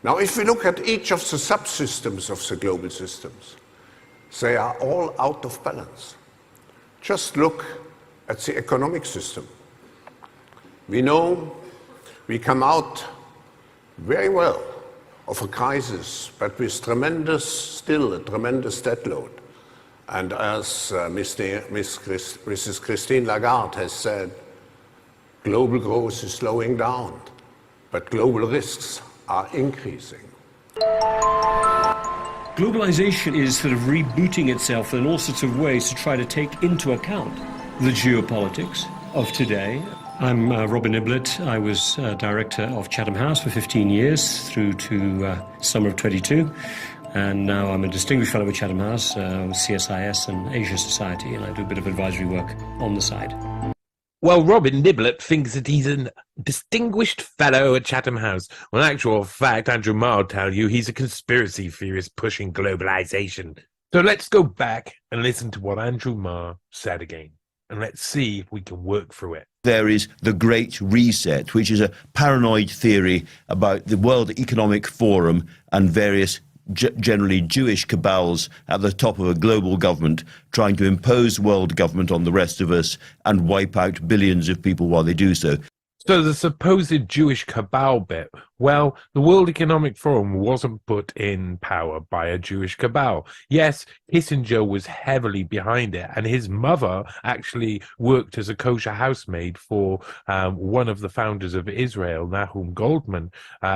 Now, if we look at each of the subsystems of the global systems, they are all out of balance. Just look at the economic system. We know we come out very well of a crisis, but with still a tremendous debt load. And as Mrs. Christine Lagarde has said, global growth is slowing down, but global risks are increasing.
Globalization is sort of rebooting itself in all sorts of ways to try to take into account the geopolitics of today. I'm Robin Niblett. I was director of Chatham House for 15 years through to summer of 22. And now I'm a distinguished fellow with Chatham House, CSIS and Asia Society, and I do a bit of advisory work on the side.
Well, Robin Niblett thinks that he's a distinguished fellow at Chatham House. Well, in actual fact, Andrew Marr will tell you he's a conspiracy theorist pushing globalization. So let's go back and listen to what Andrew Marr said again, and let's see if we can work through it.
There is the Great Reset, which is a paranoid theory about the World Economic Forum and various generally Jewish cabals at the top of a global government trying to impose world government on the rest of us and wipe out billions of people while they do so.
So the supposed Jewish cabal bit, well, the World Economic Forum wasn't put in power by a Jewish cabal. Yes, Kissinger was heavily behind it, and his mother actually worked as a kosher housemaid for one of the founders of Israel, Nahum Goldman,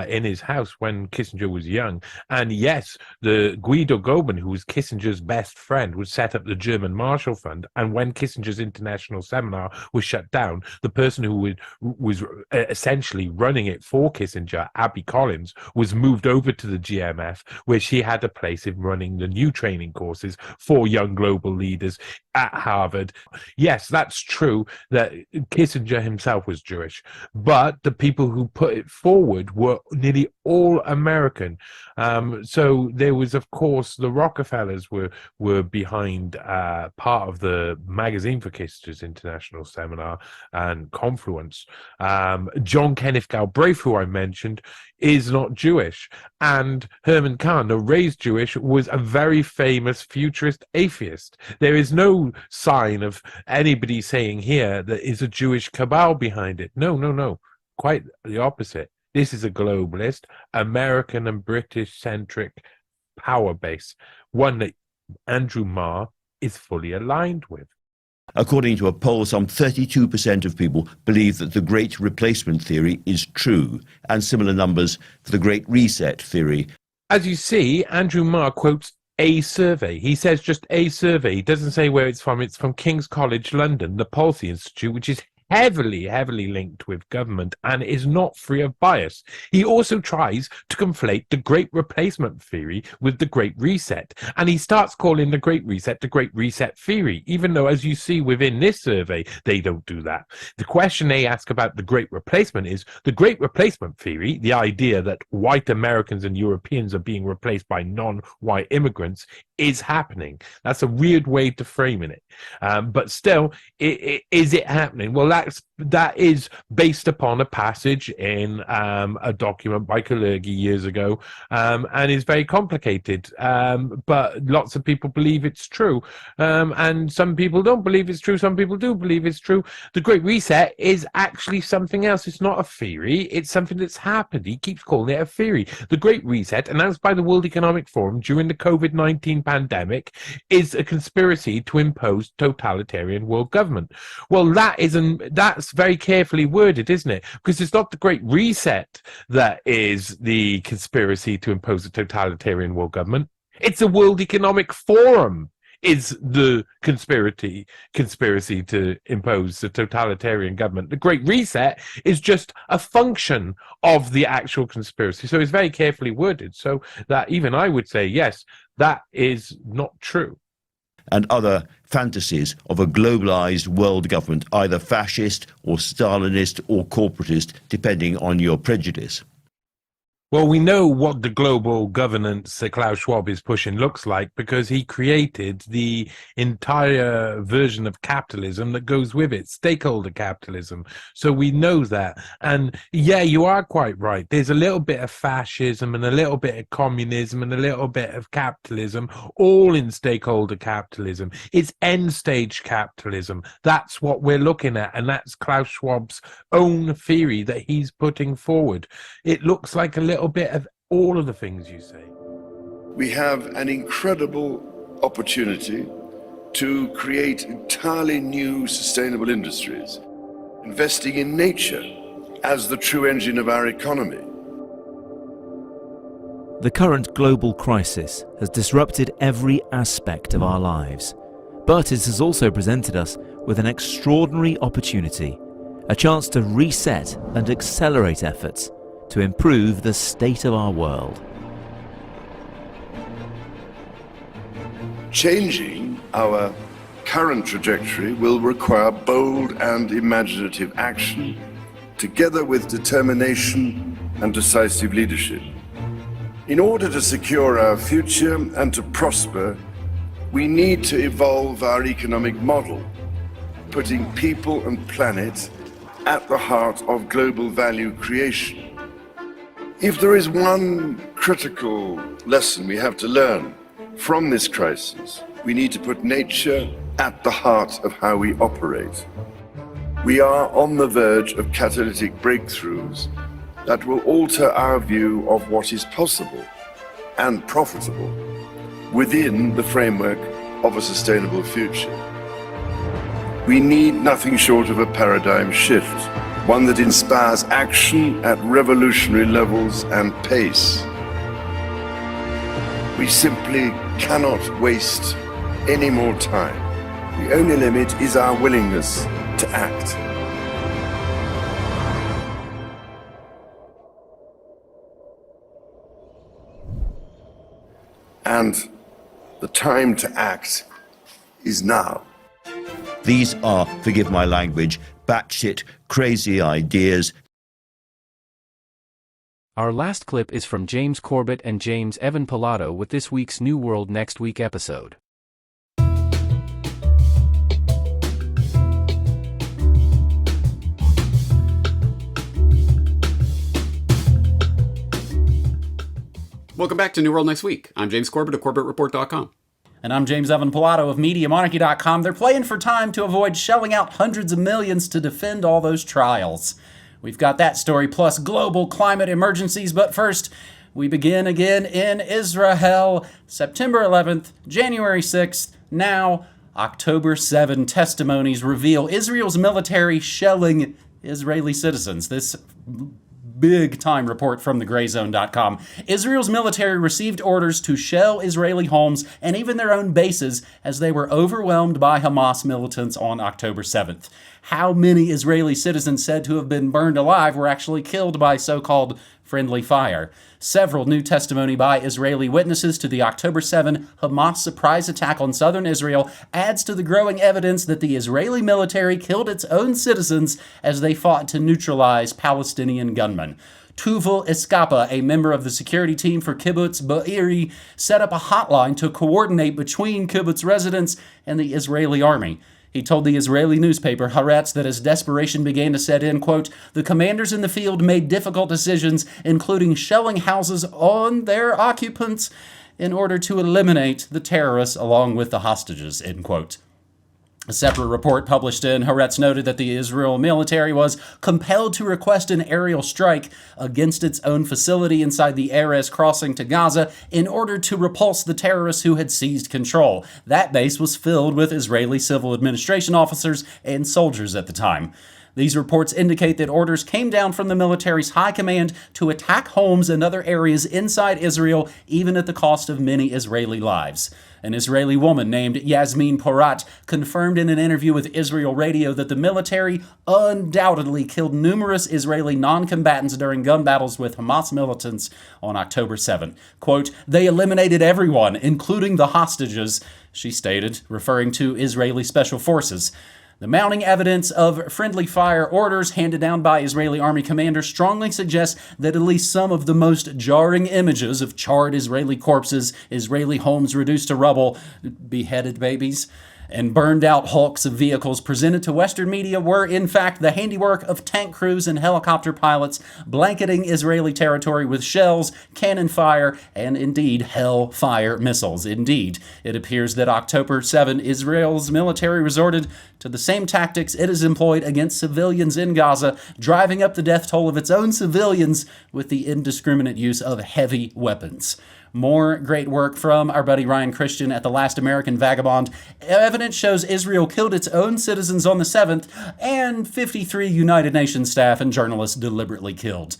in his house when Kissinger was young. And yes, the Guido Goldman, who was Kissinger's best friend, would set up the German Marshall Fund, and when Kissinger's international seminar was shut down, the person who was essentially running it for Kissinger, Abby Collins, was moved over to the GMF, where she had a place in running the new training courses for young global leaders at Harvard. Yes, that's true that Kissinger himself was Jewish, but the people who put it forward were nearly all American. So there was, of course, the Rockefellers were behind part of the magazine for Kissinger's international seminar and Confluence. John Kenneth Galbraith, who I mentioned, is not Jewish. And Herman Kahn, though raised Jewish, was a very famous futurist atheist. There is no sign of anybody saying here that is a Jewish cabal behind it. No. Quite the opposite. This is a globalist, American and British-centric power base, one that Andrew Marr is fully aligned with.
According to a poll, some 32% of people believe that the Great Replacement theory is true, and similar numbers for the Great Reset theory.
As you see, Andrew Marr quotes a survey. He says just a survey. He doesn't say where it's from. It's from King's College London, the Policy Institute, which is heavily linked with government and is not free of bias. He also tries to conflate the Great Replacement theory with the Great Reset, and he starts calling the Great Reset the Great Reset theory, even though, as you see within this survey, they don't do that. The question they ask about the Great Replacement is the Great Replacement theory, the idea that white Americans and Europeans are being replaced by non-white immigrants, is happening. That's a weird way to frame it. But still, is it happening? Well, that is based upon a passage in a document by Kalergi years ago, and is very complicated. But lots of people believe it's true, and some people don't believe it's true. Some people do believe it's true. The Great Reset is actually something else. It's not a theory. It's something that's happened. He keeps calling it a theory. The Great Reset, announced by the World Economic Forum during the COVID-19 pandemic, is a conspiracy to impose totalitarian world government. Well, that's very carefully worded, isn't it? Because it's not the Great Reset that is the conspiracy to impose a totalitarian world government. It's the World Economic Forum is the conspiracy to impose a totalitarian government. The Great Reset is just a function of the actual conspiracy. So it's very carefully worded, so that even I would say, yes, that is not true.
And other fantasies of a globalized world government, either fascist or Stalinist or corporatist, depending on your prejudice.
Well, we know what the global governance that Klaus Schwab is pushing looks like because he created the entire version of capitalism that goes with it, stakeholder capitalism. So we know that. And yeah, you are quite right. There's a little bit of fascism and a little bit of communism and a little bit of capitalism, all in stakeholder capitalism. It's end stage capitalism. That's what we're looking at. And that's Klaus Schwab's own theory that he's putting forward. It looks like a little bit of all of the things you say.
We have an incredible opportunity to create entirely new sustainable industries, investing in nature as the true engine of our economy.
The current global crisis has disrupted every aspect of our lives, but it has also presented us with an extraordinary opportunity, a chance to reset and accelerate efforts to improve the state of our world.
Changing our current trajectory will require bold and imaginative action, together with determination and decisive leadership. In order to secure our future and to prosper, we need to evolve our economic model, putting people and planet at the heart of global value creation. If there is one critical lesson we have to learn from this crisis, we need to put nature at the heart of how we operate. We are on the verge of catalytic breakthroughs that will alter our view of what is possible and profitable within the framework of a sustainable future. We need nothing short of a paradigm shift, one that inspires action at revolutionary levels and pace. We simply cannot waste any more time. The only limit is our willingness to act. And the time to act is now.
These are, forgive my language, batshit crazy ideas.
Our last clip is from James Corbett and James Evan Pilato with this week's New World Next Week episode.
Welcome back to New World Next Week. I'm James Corbett of CorbettReport.com.
And I'm James Evan Pilato of MediaMonarchy.com. They're playing for time to avoid shelling out hundreds of millions to defend all those trials. We've got that story plus global climate emergencies, but first, we begin again in Israel. September 11th, January 6th, now October 7. Testimonies reveal Israel's military shelling Israeli citizens. This big-time report from thegrayzone.com. Israel's military received orders to shell Israeli homes and even their own bases as they were overwhelmed by Hamas militants on October 7th. how many Israeli citizens said to have been burned alive were actually killed by so-called friendly fire. Several new testimony by Israeli witnesses to the October 7 Hamas surprise attack on southern Israel adds to the growing evidence that the Israeli military killed its own citizens as they fought to neutralize Palestinian gunmen. Tuval Eskapa, a member of the security team for Kibbutz Be'eri, set up a hotline to coordinate between kibbutz residents and the Israeli army. He told the Israeli newspaper Haaretz that as desperation began to set in, quote, the commanders in the field made difficult decisions, including shelling houses on their occupants in order to eliminate the terrorists along with the hostages, end quote. A separate report published in Haaretz noted that the Israel military was compelled to request an aerial strike against its own facility inside the Erez crossing to Gaza in order to repulse the terrorists who had seized control. That base was filled with Israeli civil administration officers and soldiers at the time. These reports indicate that orders came down from the military's high command to attack homes and other areas inside Israel, even at the cost of many Israeli lives. An Israeli woman named Yasmin Porat confirmed in an interview with Israel Radio that the military undoubtedly killed numerous Israeli non-combatants during gun battles with Hamas militants on October 7. Quote, they eliminated everyone, including the hostages, she stated, referring to Israeli special forces. The mounting evidence of friendly fire orders handed down by Israeli army commanders strongly suggests that at least some of the most jarring images of charred Israeli corpses, Israeli homes reduced to rubble, beheaded babies, and burned out hulks of vehicles presented to Western media were, in fact, the handiwork of tank crews and helicopter pilots blanketing Israeli territory with shells, cannon fire, and indeed Hellfire missiles. Indeed, it appears that October 7, Israel's military resorted to the same tactics it has employed against civilians in Gaza, driving up the death toll of its own civilians with the indiscriminate use of heavy weapons. More great work from our buddy Ryan Cristian at The Last American Vagabond. Evidence shows Israel killed its own citizens on the 7th, and 53 United Nations staff and journalists deliberately killed.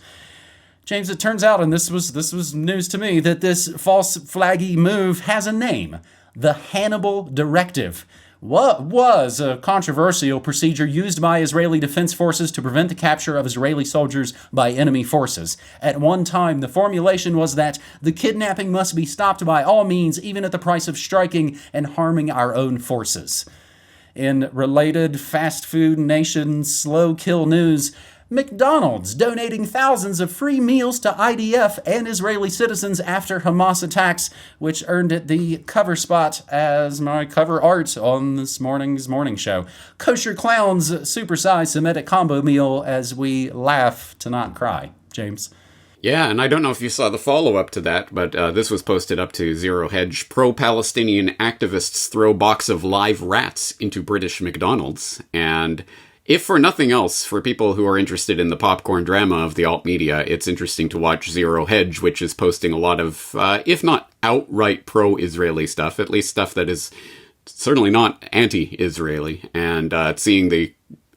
James, it turns out, and this was news to me, that this false flaggy move has a name: the Hannibal Directive. What was a controversial procedure used by Israeli defense forces to prevent the capture of Israeli soldiers by enemy forces. At one time, the formulation was that the kidnapping must be stopped by all means, even at the price of striking and harming our own forces. In related fast food nation slow kill news, McDonald's donating thousands of free meals to IDF and Israeli citizens after Hamas attacks, which earned it the cover spot as my cover art on this morning's morning show. Kosher Clown's supersized Semitic combo meal as we laugh to not cry. James?
Yeah, and I don't know if you saw the follow-up to that, but this was posted up to Zero Hedge. Pro-Palestinian activists throw box of live rats into British McDonald's, and if for nothing else, for people who are interested in the popcorn drama of the alt media, it's interesting to watch Zero Hedge, which is posting a lot of, if not outright pro-Israeli stuff, at least stuff that is certainly not anti-Israeli, and seeing the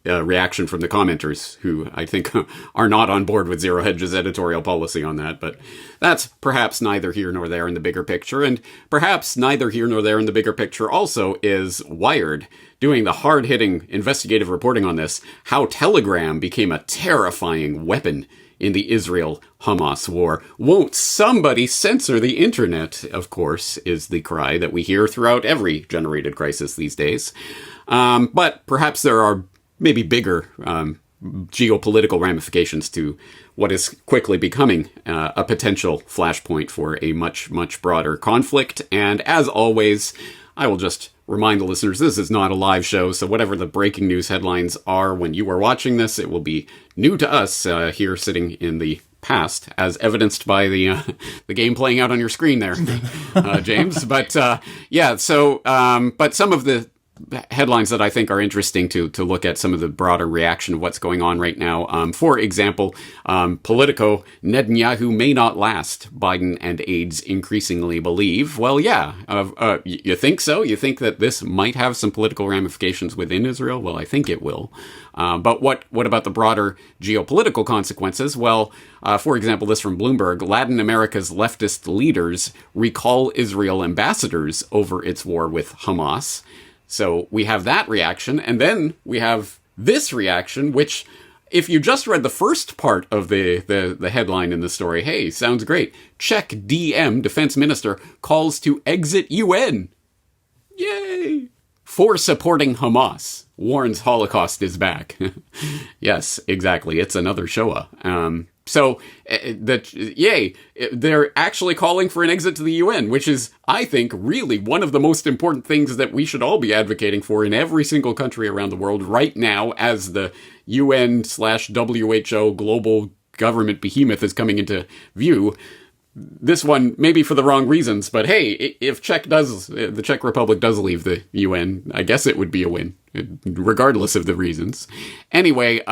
reaction from the commenters, who I think are not on board with Zero Hedge's editorial policy on that. But that's perhaps neither here nor there in the bigger picture. And perhaps neither here nor there in the bigger picture also is Wired doing the hard-hitting investigative reporting on this, how Telegram became a terrifying weapon in the Israel-Hamas war. Won't somebody censor the internet, of course, is the cry that we hear throughout every generated crisis these days. But perhaps there are maybe bigger geopolitical ramifications to what is quickly becoming a potential flashpoint for a much, much broader conflict. And as always, I will just remind the listeners, this is not a live show, so whatever the breaking news headlines are when you are watching this, it will be new to us here sitting in the past, as evidenced by the game playing out on your screen there, James. But yeah, so but some of the headlines that I think are interesting to look at some of the broader reaction of what's going on right now. For example, Politico, Netanyahu may not last, Biden and aides increasingly believe. Well, yeah, you think so? You think that this might have some political ramifications within Israel? Well, I think it will. But what about the broader geopolitical consequences? Well, for example, this from Bloomberg, Latin America's leftist leaders recall Israel ambassadors over its war with Hamas. So we have that reaction, and then we have this reaction, which, if you just read the first part of the headline in the story, hey, sounds great. Czech DM, defense minister, calls to exit UN. Yay! For supporting Hamas. Warns Holocaust is back. Yes, exactly. It's another Shoah. Yay, they're actually calling for an exit to the UN, which is, I think, really one of the most important things that we should all be advocating for in every single country around the world right now, as the UN/WHO global government behemoth is coming into view. This one, maybe for the wrong reasons, but hey, if the Czech Republic does leave the UN, I guess it would be a win, regardless of the reasons. Anyway,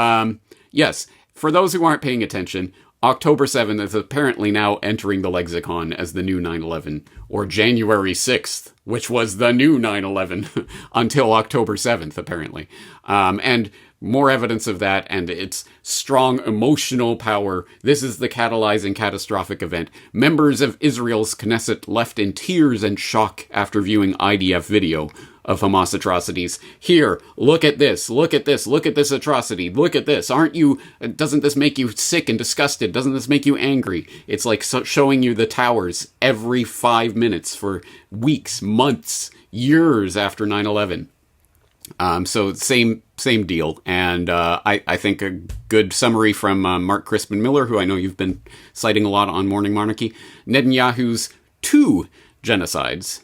yes, for those who aren't paying attention, October 7th is apparently now entering the lexicon as the new 9/11, or January 6th, which was the new 9/11 until October 7th, apparently. And more evidence of that and its strong emotional power. This is the catalyzing catastrophic event. Members of Israel's Knesset left in tears and shock after viewing IDF video of Hamas atrocities. Here, look at this, look at this, look at this atrocity, look at this. Doesn't this make you sick and disgusted? Doesn't this make you angry? It's like showing you the towers every 5 minutes for weeks, months, years after 9/11. So same deal. And I think a good summary from Mark Crispin Miller, who I know you've been citing a lot on Morning Monarchy. Netanyahu's 2 genocides,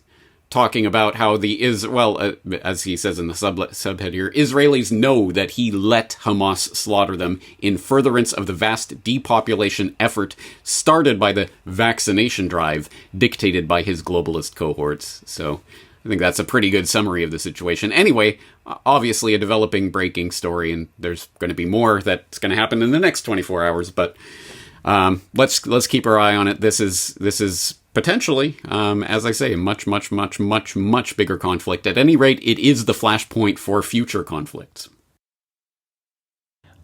talking about how as he says in the subhead here, Israelis know that he let Hamas slaughter them in furtherance of the vast depopulation effort started by the vaccination drive dictated by his globalist cohorts. So I think that's a pretty good summary of the situation. Anyway, obviously a developing, breaking story, and there's going to be more that's going to happen in the next 24 hours. But let's keep our eye on it. This is potentially, as I say, a much bigger conflict. At any rate, it is the flashpoint for future conflicts.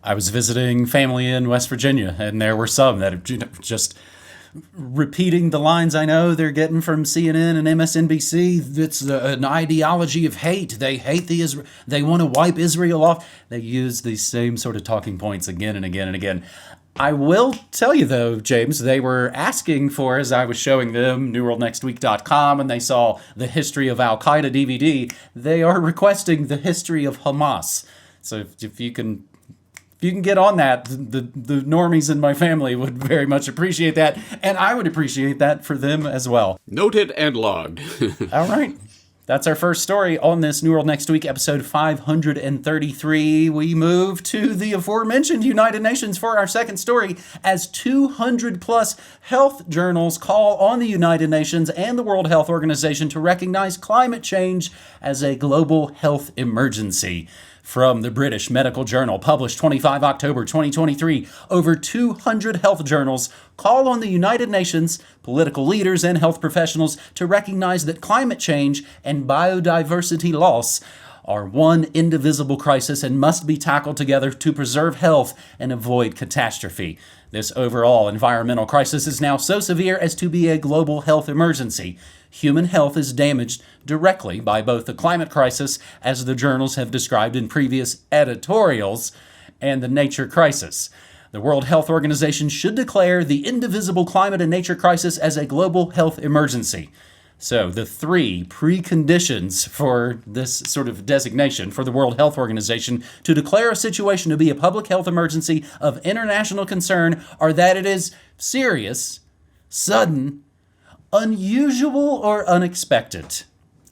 I was visiting family in West Virginia, and there were some that have just repeating the lines I know they're getting from CNN and MSNBC. It's an ideology of hate. They hate they want to wipe Israel off. They use these same sort of talking points again and again and again. I will tell you, though, James, they were asking for, as I was showing them, newworldnextweek.com, and they saw the History of Al-Qaeda DVD, they are requesting the History of Hamas. So if you can get on that, the normies in my family would very much appreciate that, and I would appreciate that for them as well.
Noted and logged.
All right. That's our first story on this New World Next Week, episode 533. We move to the aforementioned United Nations for our second story, as 200 plus health journals call on the United Nations and the World Health Organization to recognize climate change as a global health emergency. From the British Medical Journal, published 25 October 2023, over 200 health journals call on the United Nations, political leaders, and health professionals to recognize that climate change and biodiversity loss are one indivisible crisis and must be tackled together to preserve health and avoid catastrophe. This overall environmental crisis is now so severe as to be a global health emergency. Human health is damaged directly by both the climate crisis, as the journals have described in previous editorials, and the nature crisis. The World Health Organization should declare the indivisible climate and nature crisis as a global health emergency. So the 3 preconditions for this sort of designation for the World Health Organization to declare a situation to be a public health emergency of international concern are that it is serious, sudden, unusual, or unexpected,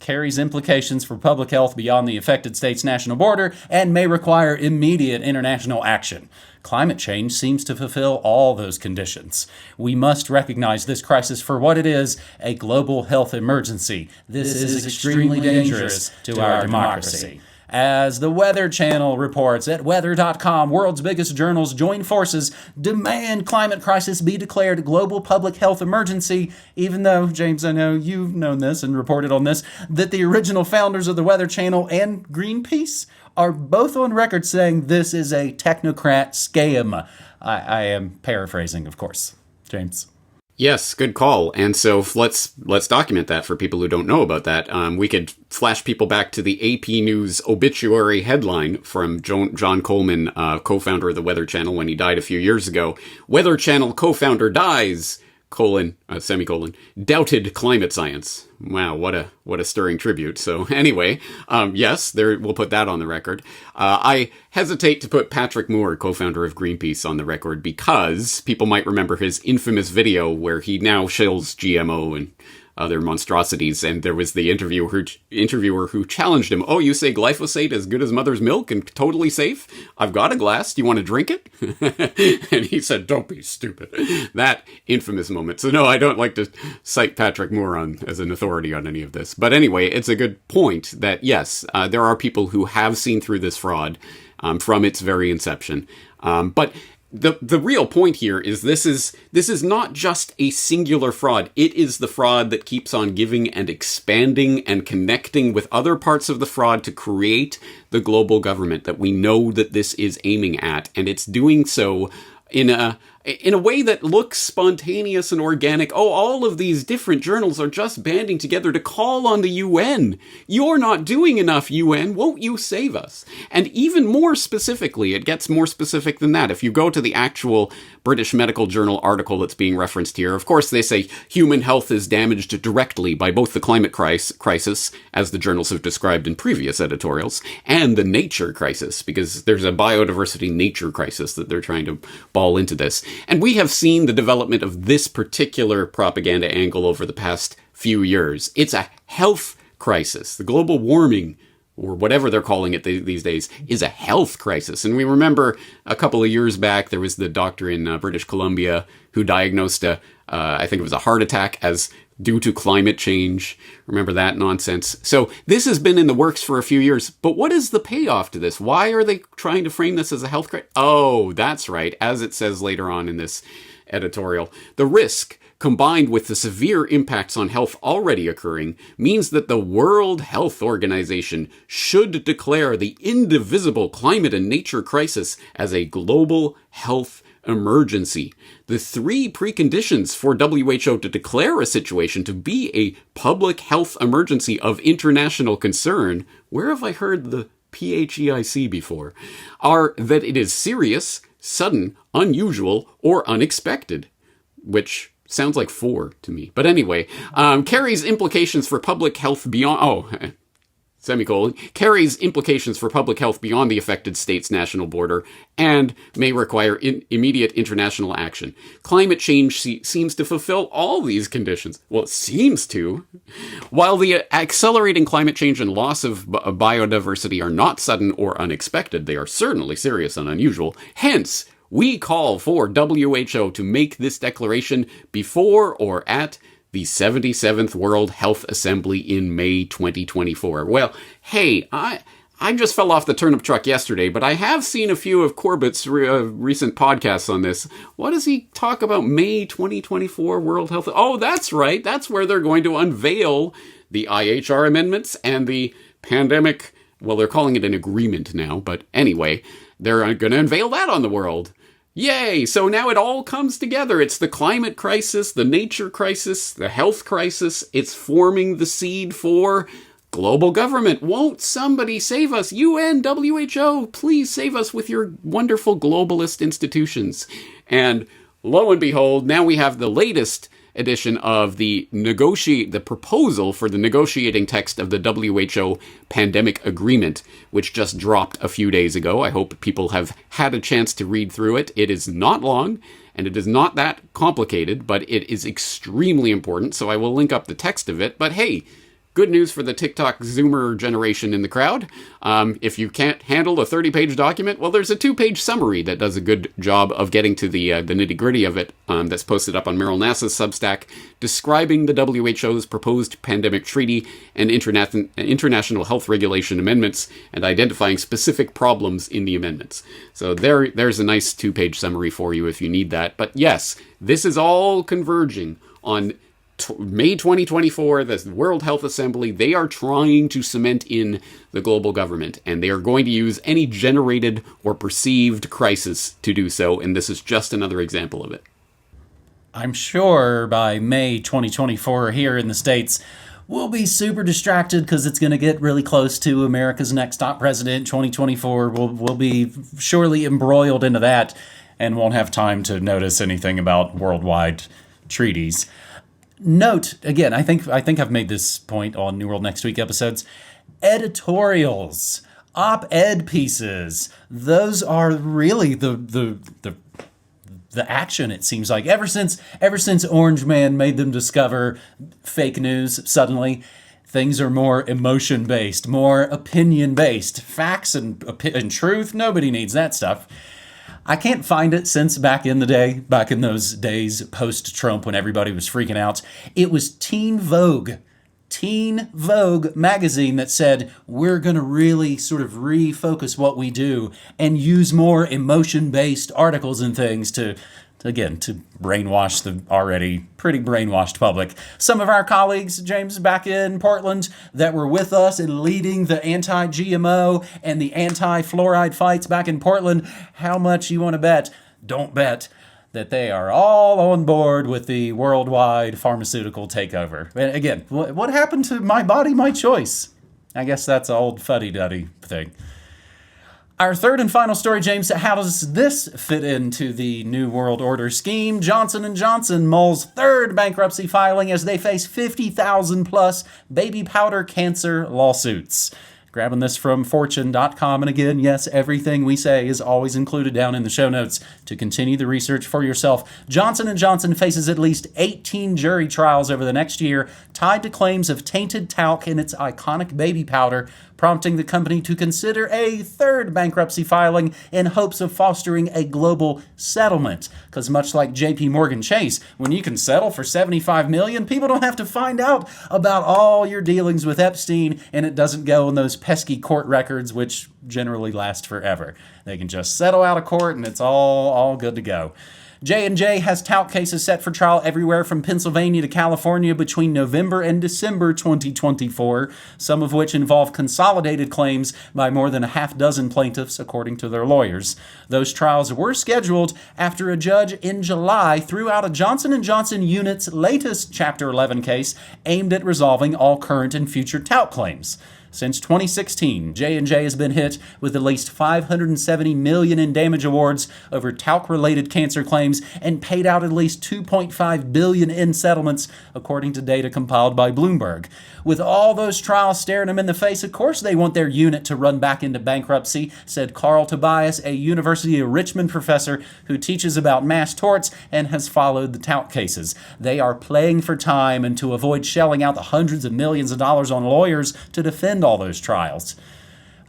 carries implications for public health beyond the affected state's national border, and may require immediate international action. Climate change seems to fulfill all those conditions. We must recognize this crisis for what it is, a global health emergency. This is extremely dangerous to our democracy. As the Weather Channel reports at weather.com, world's biggest journals join forces, demand climate crisis be declared a global public health emergency, even though, James, I know you've known this and reported on this, that the original founders of the Weather Channel and Greenpeace are both on record saying this is a technocrat scam. I am paraphrasing, of course. James.
Yes, good call. And so let's document that for people who don't know about that. We could flash people back to the AP News obituary headline from John Coleman, co-founder of the Weather Channel, when he died a few years ago. Weather Channel co-founder dies, semicolon, doubted climate science. Wow, what a stirring tribute. So anyway, yes, we'll put that on the record. I hesitate to put Patrick Moore, co-founder of Greenpeace, on the record because people might remember his infamous video where he now shills GMO and other monstrosities, and there was the interviewer who challenged him. Oh, you say glyphosate is good as mother's milk and totally safe? I've got a glass. Do you want to drink it? And he said, don't be stupid. That infamous moment. So no, I don't like to cite Patrick Moore as an authority on any of this. But anyway, it's a good point that yes, there are people who have seen through this fraud from its very inception. But the real point here is this is not just a singular fraud. It is the fraud that keeps on giving and expanding and connecting with other parts of the fraud to create the global government that we know that this is aiming at. And it's doing so in a way that looks spontaneous and organic. Oh, all of these different journals are just banding together to call on the UN. You're not doing enough, UN. Won't you save us? And even more specifically, it gets more specific than that. If you go to the actual British Medical Journal article that's being referenced here, of course, they say human health is damaged directly by both the climate crisis, as the journals have described in previous editorials, and the nature crisis, because there's a biodiversity nature crisis that they're trying to ball into this. And we have seen the development of this particular propaganda angle over the past few years. It's a health crisis. The global warming, or whatever they're calling it these days, is a health crisis. And we remember a couple of years back, there was the doctor in British Columbia who diagnosed I think it was a heart attack as due to climate change. Remember that nonsense? So this has been in the works for a few years, but what is the payoff to this? Why are they trying to frame this as a health crisis? Oh, that's right. As it says later on in this editorial, the risk combined with the severe impacts on health already occurring means that the World Health Organization should declare the indivisible climate and nature crisis as a global health emergency. The three preconditions for WHO to declare a situation to be a public health emergency of international concern, where have I heard the PHEIC before, are that it is serious, sudden, unusual, or unexpected, which sounds like 4 to me. But anyway, carries implications for public health beyond... carries implications for public health beyond the affected state's national border and may require immediate international action. Climate change seems to fulfill all these conditions. Well, it seems to. While the accelerating climate change and loss of biodiversity are not sudden or unexpected, they are certainly serious and unusual. Hence, we call for WHO to make this declaration before or at the 77th World Health Assembly in May 2024. Well, hey, I just fell off the turnip truck yesterday, but I have seen a few of Corbett's recent podcasts on this. What does he talk about? May 2024 World Health... Oh, that's right. That's where they're going to unveil the IHR amendments and the pandemic... Well, they're calling it an agreement now, but anyway, they're going to unveil that on the world. Yay! So now it all comes together. It's the climate crisis, the nature crisis, the health crisis. It's forming the seed for global government. Won't somebody save us? UN, WHO, please save us with your wonderful globalist institutions. And lo and behold, now we have the latest edition of the proposal for the negotiating text of the WHO pandemic agreement, which just dropped a few days ago. I hope people have had a chance to read through it. It is not long, and it is not that complicated, but it is extremely important, so I will link up the text of it. But hey, good news for the TikTok Zoomer generation in the crowd. If you can't handle a 30-page document, well, there's a 2-page summary that does a good job of getting to the nitty-gritty of it that's posted up on Meryl Nass's Substack, describing the WHO's proposed pandemic treaty and international health regulation amendments and identifying specific problems in the amendments. So there's a nice 2-page summary for you if you need that. But yes, this is all converging on May 2024, the World Health Assembly. They are trying to cement in the global government, and they are going to use any generated or perceived crisis to do so, and this is just another example of it.
I'm sure by May 2024 here in the States, we'll be super distracted because it's going to get really close to America's next top president, 2024. We'll be surely embroiled into that and won't have time to notice anything about worldwide treaties. Note, again, I think I've made this point on New World Next Week episodes, editorials, op-ed pieces, those are really the action, it seems like. Ever since Orange Man made them discover fake news, suddenly things are more emotion-based, more opinion-based. Facts and truth, nobody needs that stuff. I can't find it since back in those days post-Trump when everybody was freaking out. It was Teen Vogue magazine that said, we're going to really sort of refocus what we do and use more emotion-based articles and things to brainwash the already pretty brainwashed public. Some of our colleagues, James, back in Portland that were with us in leading the anti-GMO and the anti-fluoride fights back in Portland, how much you want to bet? Don't bet that they are all on board with the worldwide pharmaceutical takeover. And again, what happened to my body, my choice? I guess that's an old fuddy-duddy thing. Our third and final story, James, how does this fit into the New World Order scheme? Johnson & Johnson mulls third bankruptcy filing as they face 50,000 plus baby powder cancer lawsuits. Grabbing this from fortune.com. And again, yes, everything we say is always included down in the show notes to continue the research for yourself. Johnson & Johnson faces at least 18 jury trials over the next year tied to claims of tainted talc in its iconic baby powder, prompting the company to consider a third bankruptcy filing in hopes of fostering a global settlement. Because much like JP Morgan Chase, when you can settle for $75 million, people don't have to find out about all your dealings with Epstein, and it doesn't go in those pesky court records, which generally last forever. They can just settle out of court, and it's all good to go. J&J has talc cases set for trial everywhere from Pennsylvania to California between November and December 2024, some of which involve consolidated claims by more than a half dozen plaintiffs, according to their lawyers. Those trials were scheduled after a judge in July threw out a Johnson & Johnson unit's latest Chapter 11 case aimed at resolving all current and future talc claims. Since 2016, J&J has been hit with at least $570 million in damage awards over talc-related cancer claims and paid out at least $2.5 billion in settlements, according to data compiled by Bloomberg. With all those trials staring them in the face, of course they want their unit to run back into bankruptcy, said Carl Tobias, a University of Richmond professor who teaches about mass torts and has followed the talc cases. They are playing for time and to avoid shelling out the hundreds of millions of dollars on lawyers to defend all those trials.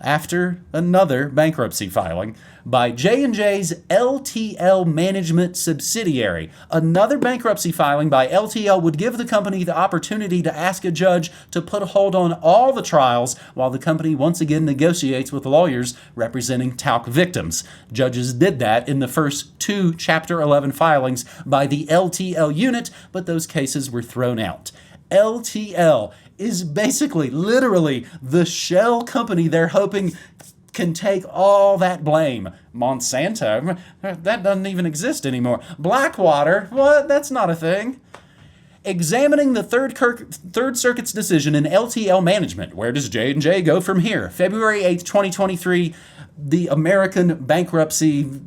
After another bankruptcy filing by J&J's LTL management subsidiary. Another bankruptcy filing by LTL would give the company the opportunity to ask a judge to put a hold on all the trials while the company once again negotiates with lawyers representing talc victims. Judges did that in the first two Chapter 11 filings by the LTL unit, but those cases were thrown out. LTL is basically, literally, the shell company they're hoping can take all that blame. Monsanto, that doesn't even exist anymore. Blackwater, what? That's not a thing. Examining the Third Circuit's decision in LTL management. Where does J&J go from here? February 8th, 2023, the American Bankruptcy,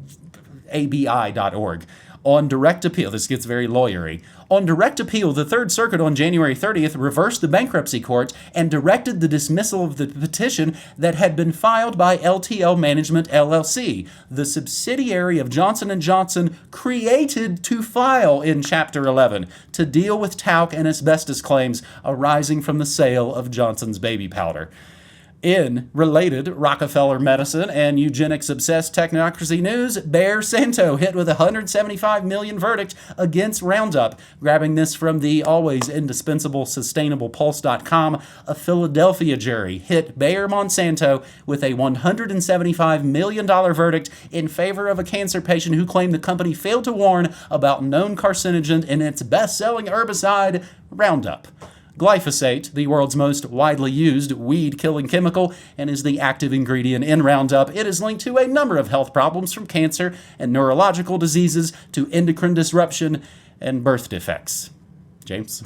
ABI.org. On direct appeal, this gets very lawyery. On direct appeal, the Third Circuit on January 30th reversed the bankruptcy court and directed the dismissal of the petition that had been filed by LTL Management LLC, the subsidiary of Johnson & Johnson created to file in Chapter 11 to deal with talc and asbestos claims arising from the sale of Johnson's baby powder. In related Rockefeller medicine and eugenics-obsessed technocracy news, Bayer Santo hit with a $175 million verdict against Roundup. Grabbing this from the always indispensable sustainablepulse.com, a Philadelphia jury hit Bayer Monsanto with a $175 million verdict in favor of a cancer patient who claimed the company failed to warn about known carcinogen in its best-selling herbicide, Roundup. Glyphosate, the world's most widely used weed-killing chemical, and is the active ingredient in Roundup. It is linked to a number of health problems, from cancer and neurological diseases to endocrine disruption and birth defects. James?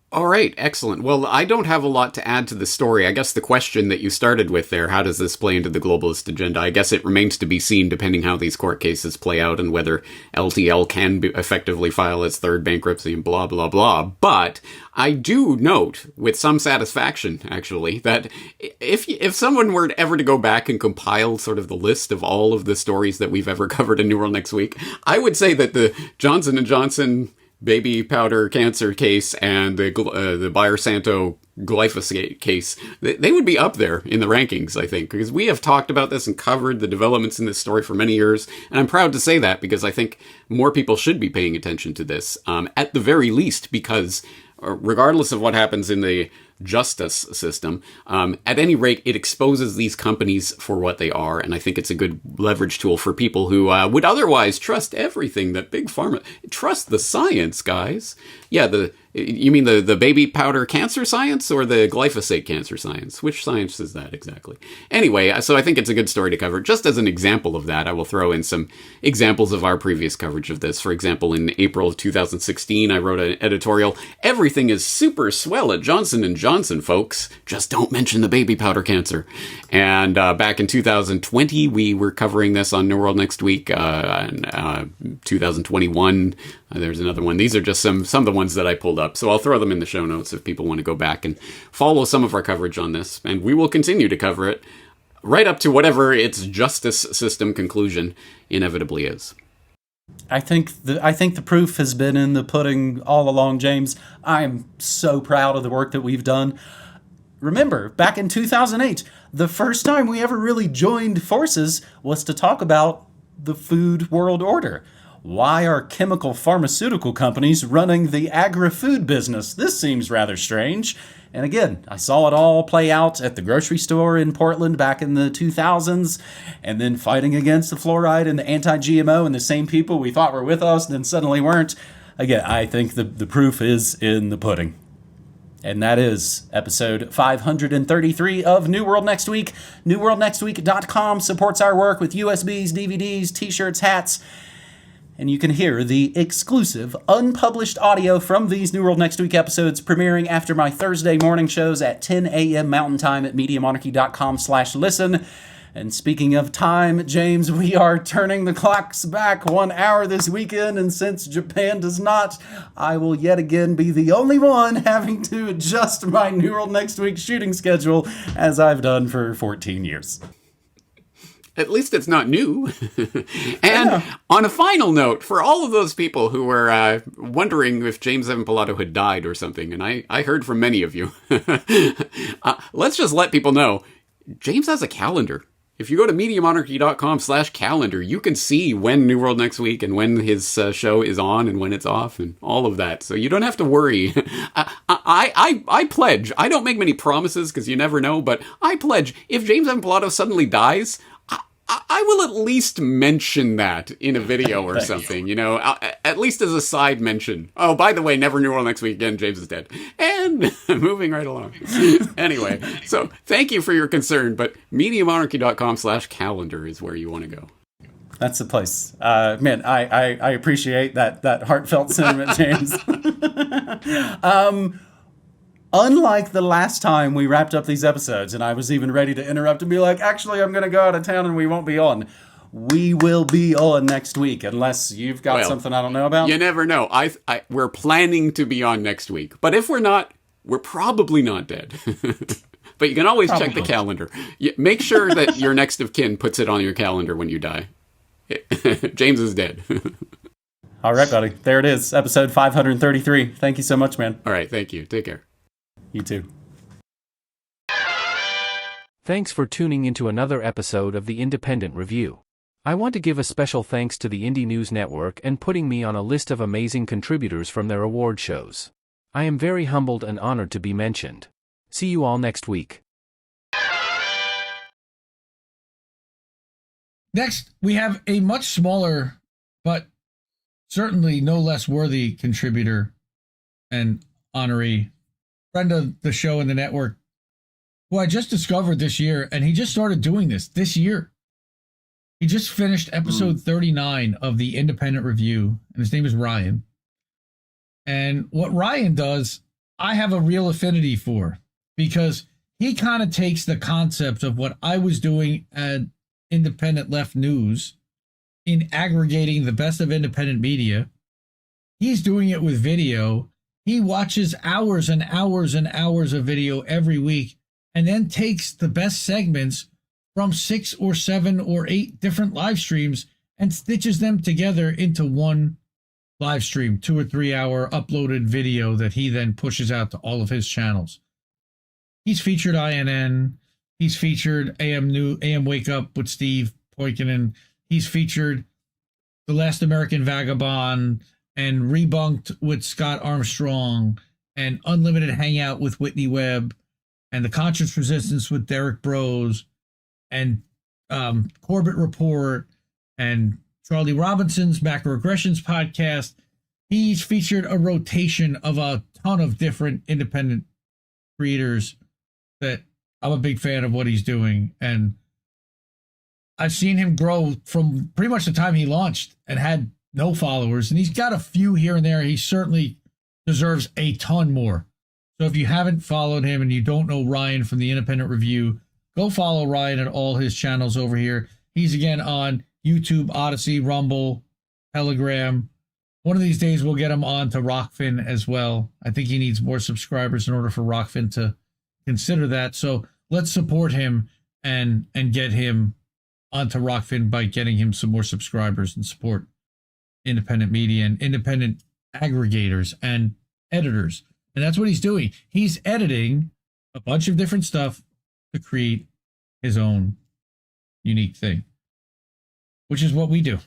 All right, excellent. Well, I don't have a lot to add to the story. I guess the question that you started with there, how does this play into the globalist agenda? I guess it remains to be seen depending how these court cases play out and whether LTL can effectively file its third bankruptcy and blah, blah, blah. But I do note, with some satisfaction, actually, that if someone were ever to go back and compile sort of the list of all of the stories that we've ever covered in New World Next Week, I would say that the Johnson & Johnson baby powder cancer case and the Bayer Santo glyphosate case, they would be up there in the rankings, I think, because we have talked about this and covered the developments in this story for many years. And I'm proud to say that because I think more people should be paying attention to this, at the very least, because regardless of what happens in the justice system, at any rate, it exposes these companies for what they are. And I think it's a good leverage tool for people who would otherwise trust everything that Big Pharma, trust the science, guys. Yeah, you mean the baby powder cancer science or the glyphosate cancer science? Which science is that exactly? Anyway, so I think it's a good story to cover. Just as an example of that, I will throw in some examples of our previous coverage of this. For example, in April of 2016, I wrote an editorial, "Everything is super swell at Johnson & Johnson, folks. Just don't mention the baby powder cancer." And back in 2020, we were covering this on New World Next Week. 2021, there's another one. These are just some of the ones that I pulled up. So I'll throw them in the show notes if people want to go back and follow some of our coverage on this. And we will continue to cover it right up to whatever its justice system conclusion inevitably is.
I think the proof has been in the pudding all along, James. I'm so proud of the work that we've done. Remember, back in 2008, the first time we ever really joined forces was to talk about the food world order. Why are chemical pharmaceutical companies running the agri-food business? This seems rather strange. And again, I saw it all play out at the grocery store in Portland back in the 2000s, and then fighting against the fluoride and the anti-GMO and the same people we thought were with us and then suddenly weren't. Again, I think the proof is in the pudding. And that is episode 533 of New World Next Week. NewWorldNextWeek.com supports our work with USBs, DVDs, t-shirts, hats. And you can hear the exclusive, unpublished audio from these New World Next Week episodes premiering after my Thursday morning shows at 10 a.m. Mountain Time at MediaMonarchy.com/listen. And speaking of time, James, we are turning the clocks back 1 hour this weekend, and since Japan does not, I will yet again be the only one having to adjust my New World Next Week shooting schedule, as I've done for 14 years.
At least it's not new. And on a final note, for all of those people who were wondering if James Evan Pilato had died or something, and I heard from many of you, let's just let people know, James has a calendar. If you go to MediaMonarchy.com/calendar, you can see when New World Next Week and when his show is on and when it's off and all of that. So you don't have to worry. I pledge. I don't make many promises because you never know, but I pledge if James Evan Pilato suddenly dies, I will at least mention that in a video or something, at least as a side mention. Oh, by the way, never New World Next Week again, James is dead. And moving right along. Anyway, so thank you for your concern, but MediaMonarchy.com/calendar is where you want to go.
That's the place. Man, I appreciate that heartfelt sentiment, James. Unlike the last time we wrapped up these episodes, and I was even ready to interrupt and be like, actually, I'm going to go out of town and we won't be on. We will be on next week, unless you've got something I don't know about.
You never know. We're planning to be on next week. But if we're not, we're probably not dead. But you can always check the calendar. Make sure that your next of kin puts it on your calendar when you die. James is dead.
All right, buddy. There it is. Episode 533. Thank you so much, man.
All right. Thank you. Take care.
You too.
Thanks for tuning into another episode of the Independent Review. I want to give a special thanks to the Indie News Network and putting me on a list of amazing contributors from their award shows. I am very humbled and honored to be mentioned. See you all next week.
Next, we have a much smaller, but certainly no less worthy contributor and honoree, friend of the show and the network, who I just discovered this year, and he just started doing this year. He just finished episode 39 of the Independent Review, and his name is Ryan. And what Ryan does, I have a real affinity for, because he kind of takes the concept of what I was doing at Independent Left News in aggregating the best of independent media. He's doing it with video. He watches hours and hours and hours of video every week and then takes the best segments from 6 or 7 or 8 different live streams and stitches them together into one live stream, 2 or 3 hour uploaded video that he then pushes out to all of his channels. He's featured INN. He's featured AM Wake Up with Steve Poikonen. He's featured The Last American Vagabond and Rebunked with Scott Armstrong and Unlimited Hangout with Whitney Webb and The Conscious Resistance with Derek Bros and Corbett Report and Charlie Robinson's Macroaggressions podcast. He's featured a rotation of a ton of different independent creators that I'm a big fan of what he's doing. And I've seen him grow from pretty much the time he launched and had no followers. And he's got a few here and there. He certainly deserves a ton more. So if you haven't followed him and you don't know Ryan from the Independent Review, go follow Ryan at all his channels over here. He's again on YouTube, Odyssey, Rumble, Telegram. One of these days we'll get him on to Rockfin as well. I think he needs more subscribers in order for Rockfin to consider that. So let's support him and get him onto Rockfin by getting him some more subscribers and support independent media and independent aggregators and editors. And that's what he's doing. He's editing a bunch of different stuff to create his own unique thing, which is what we do.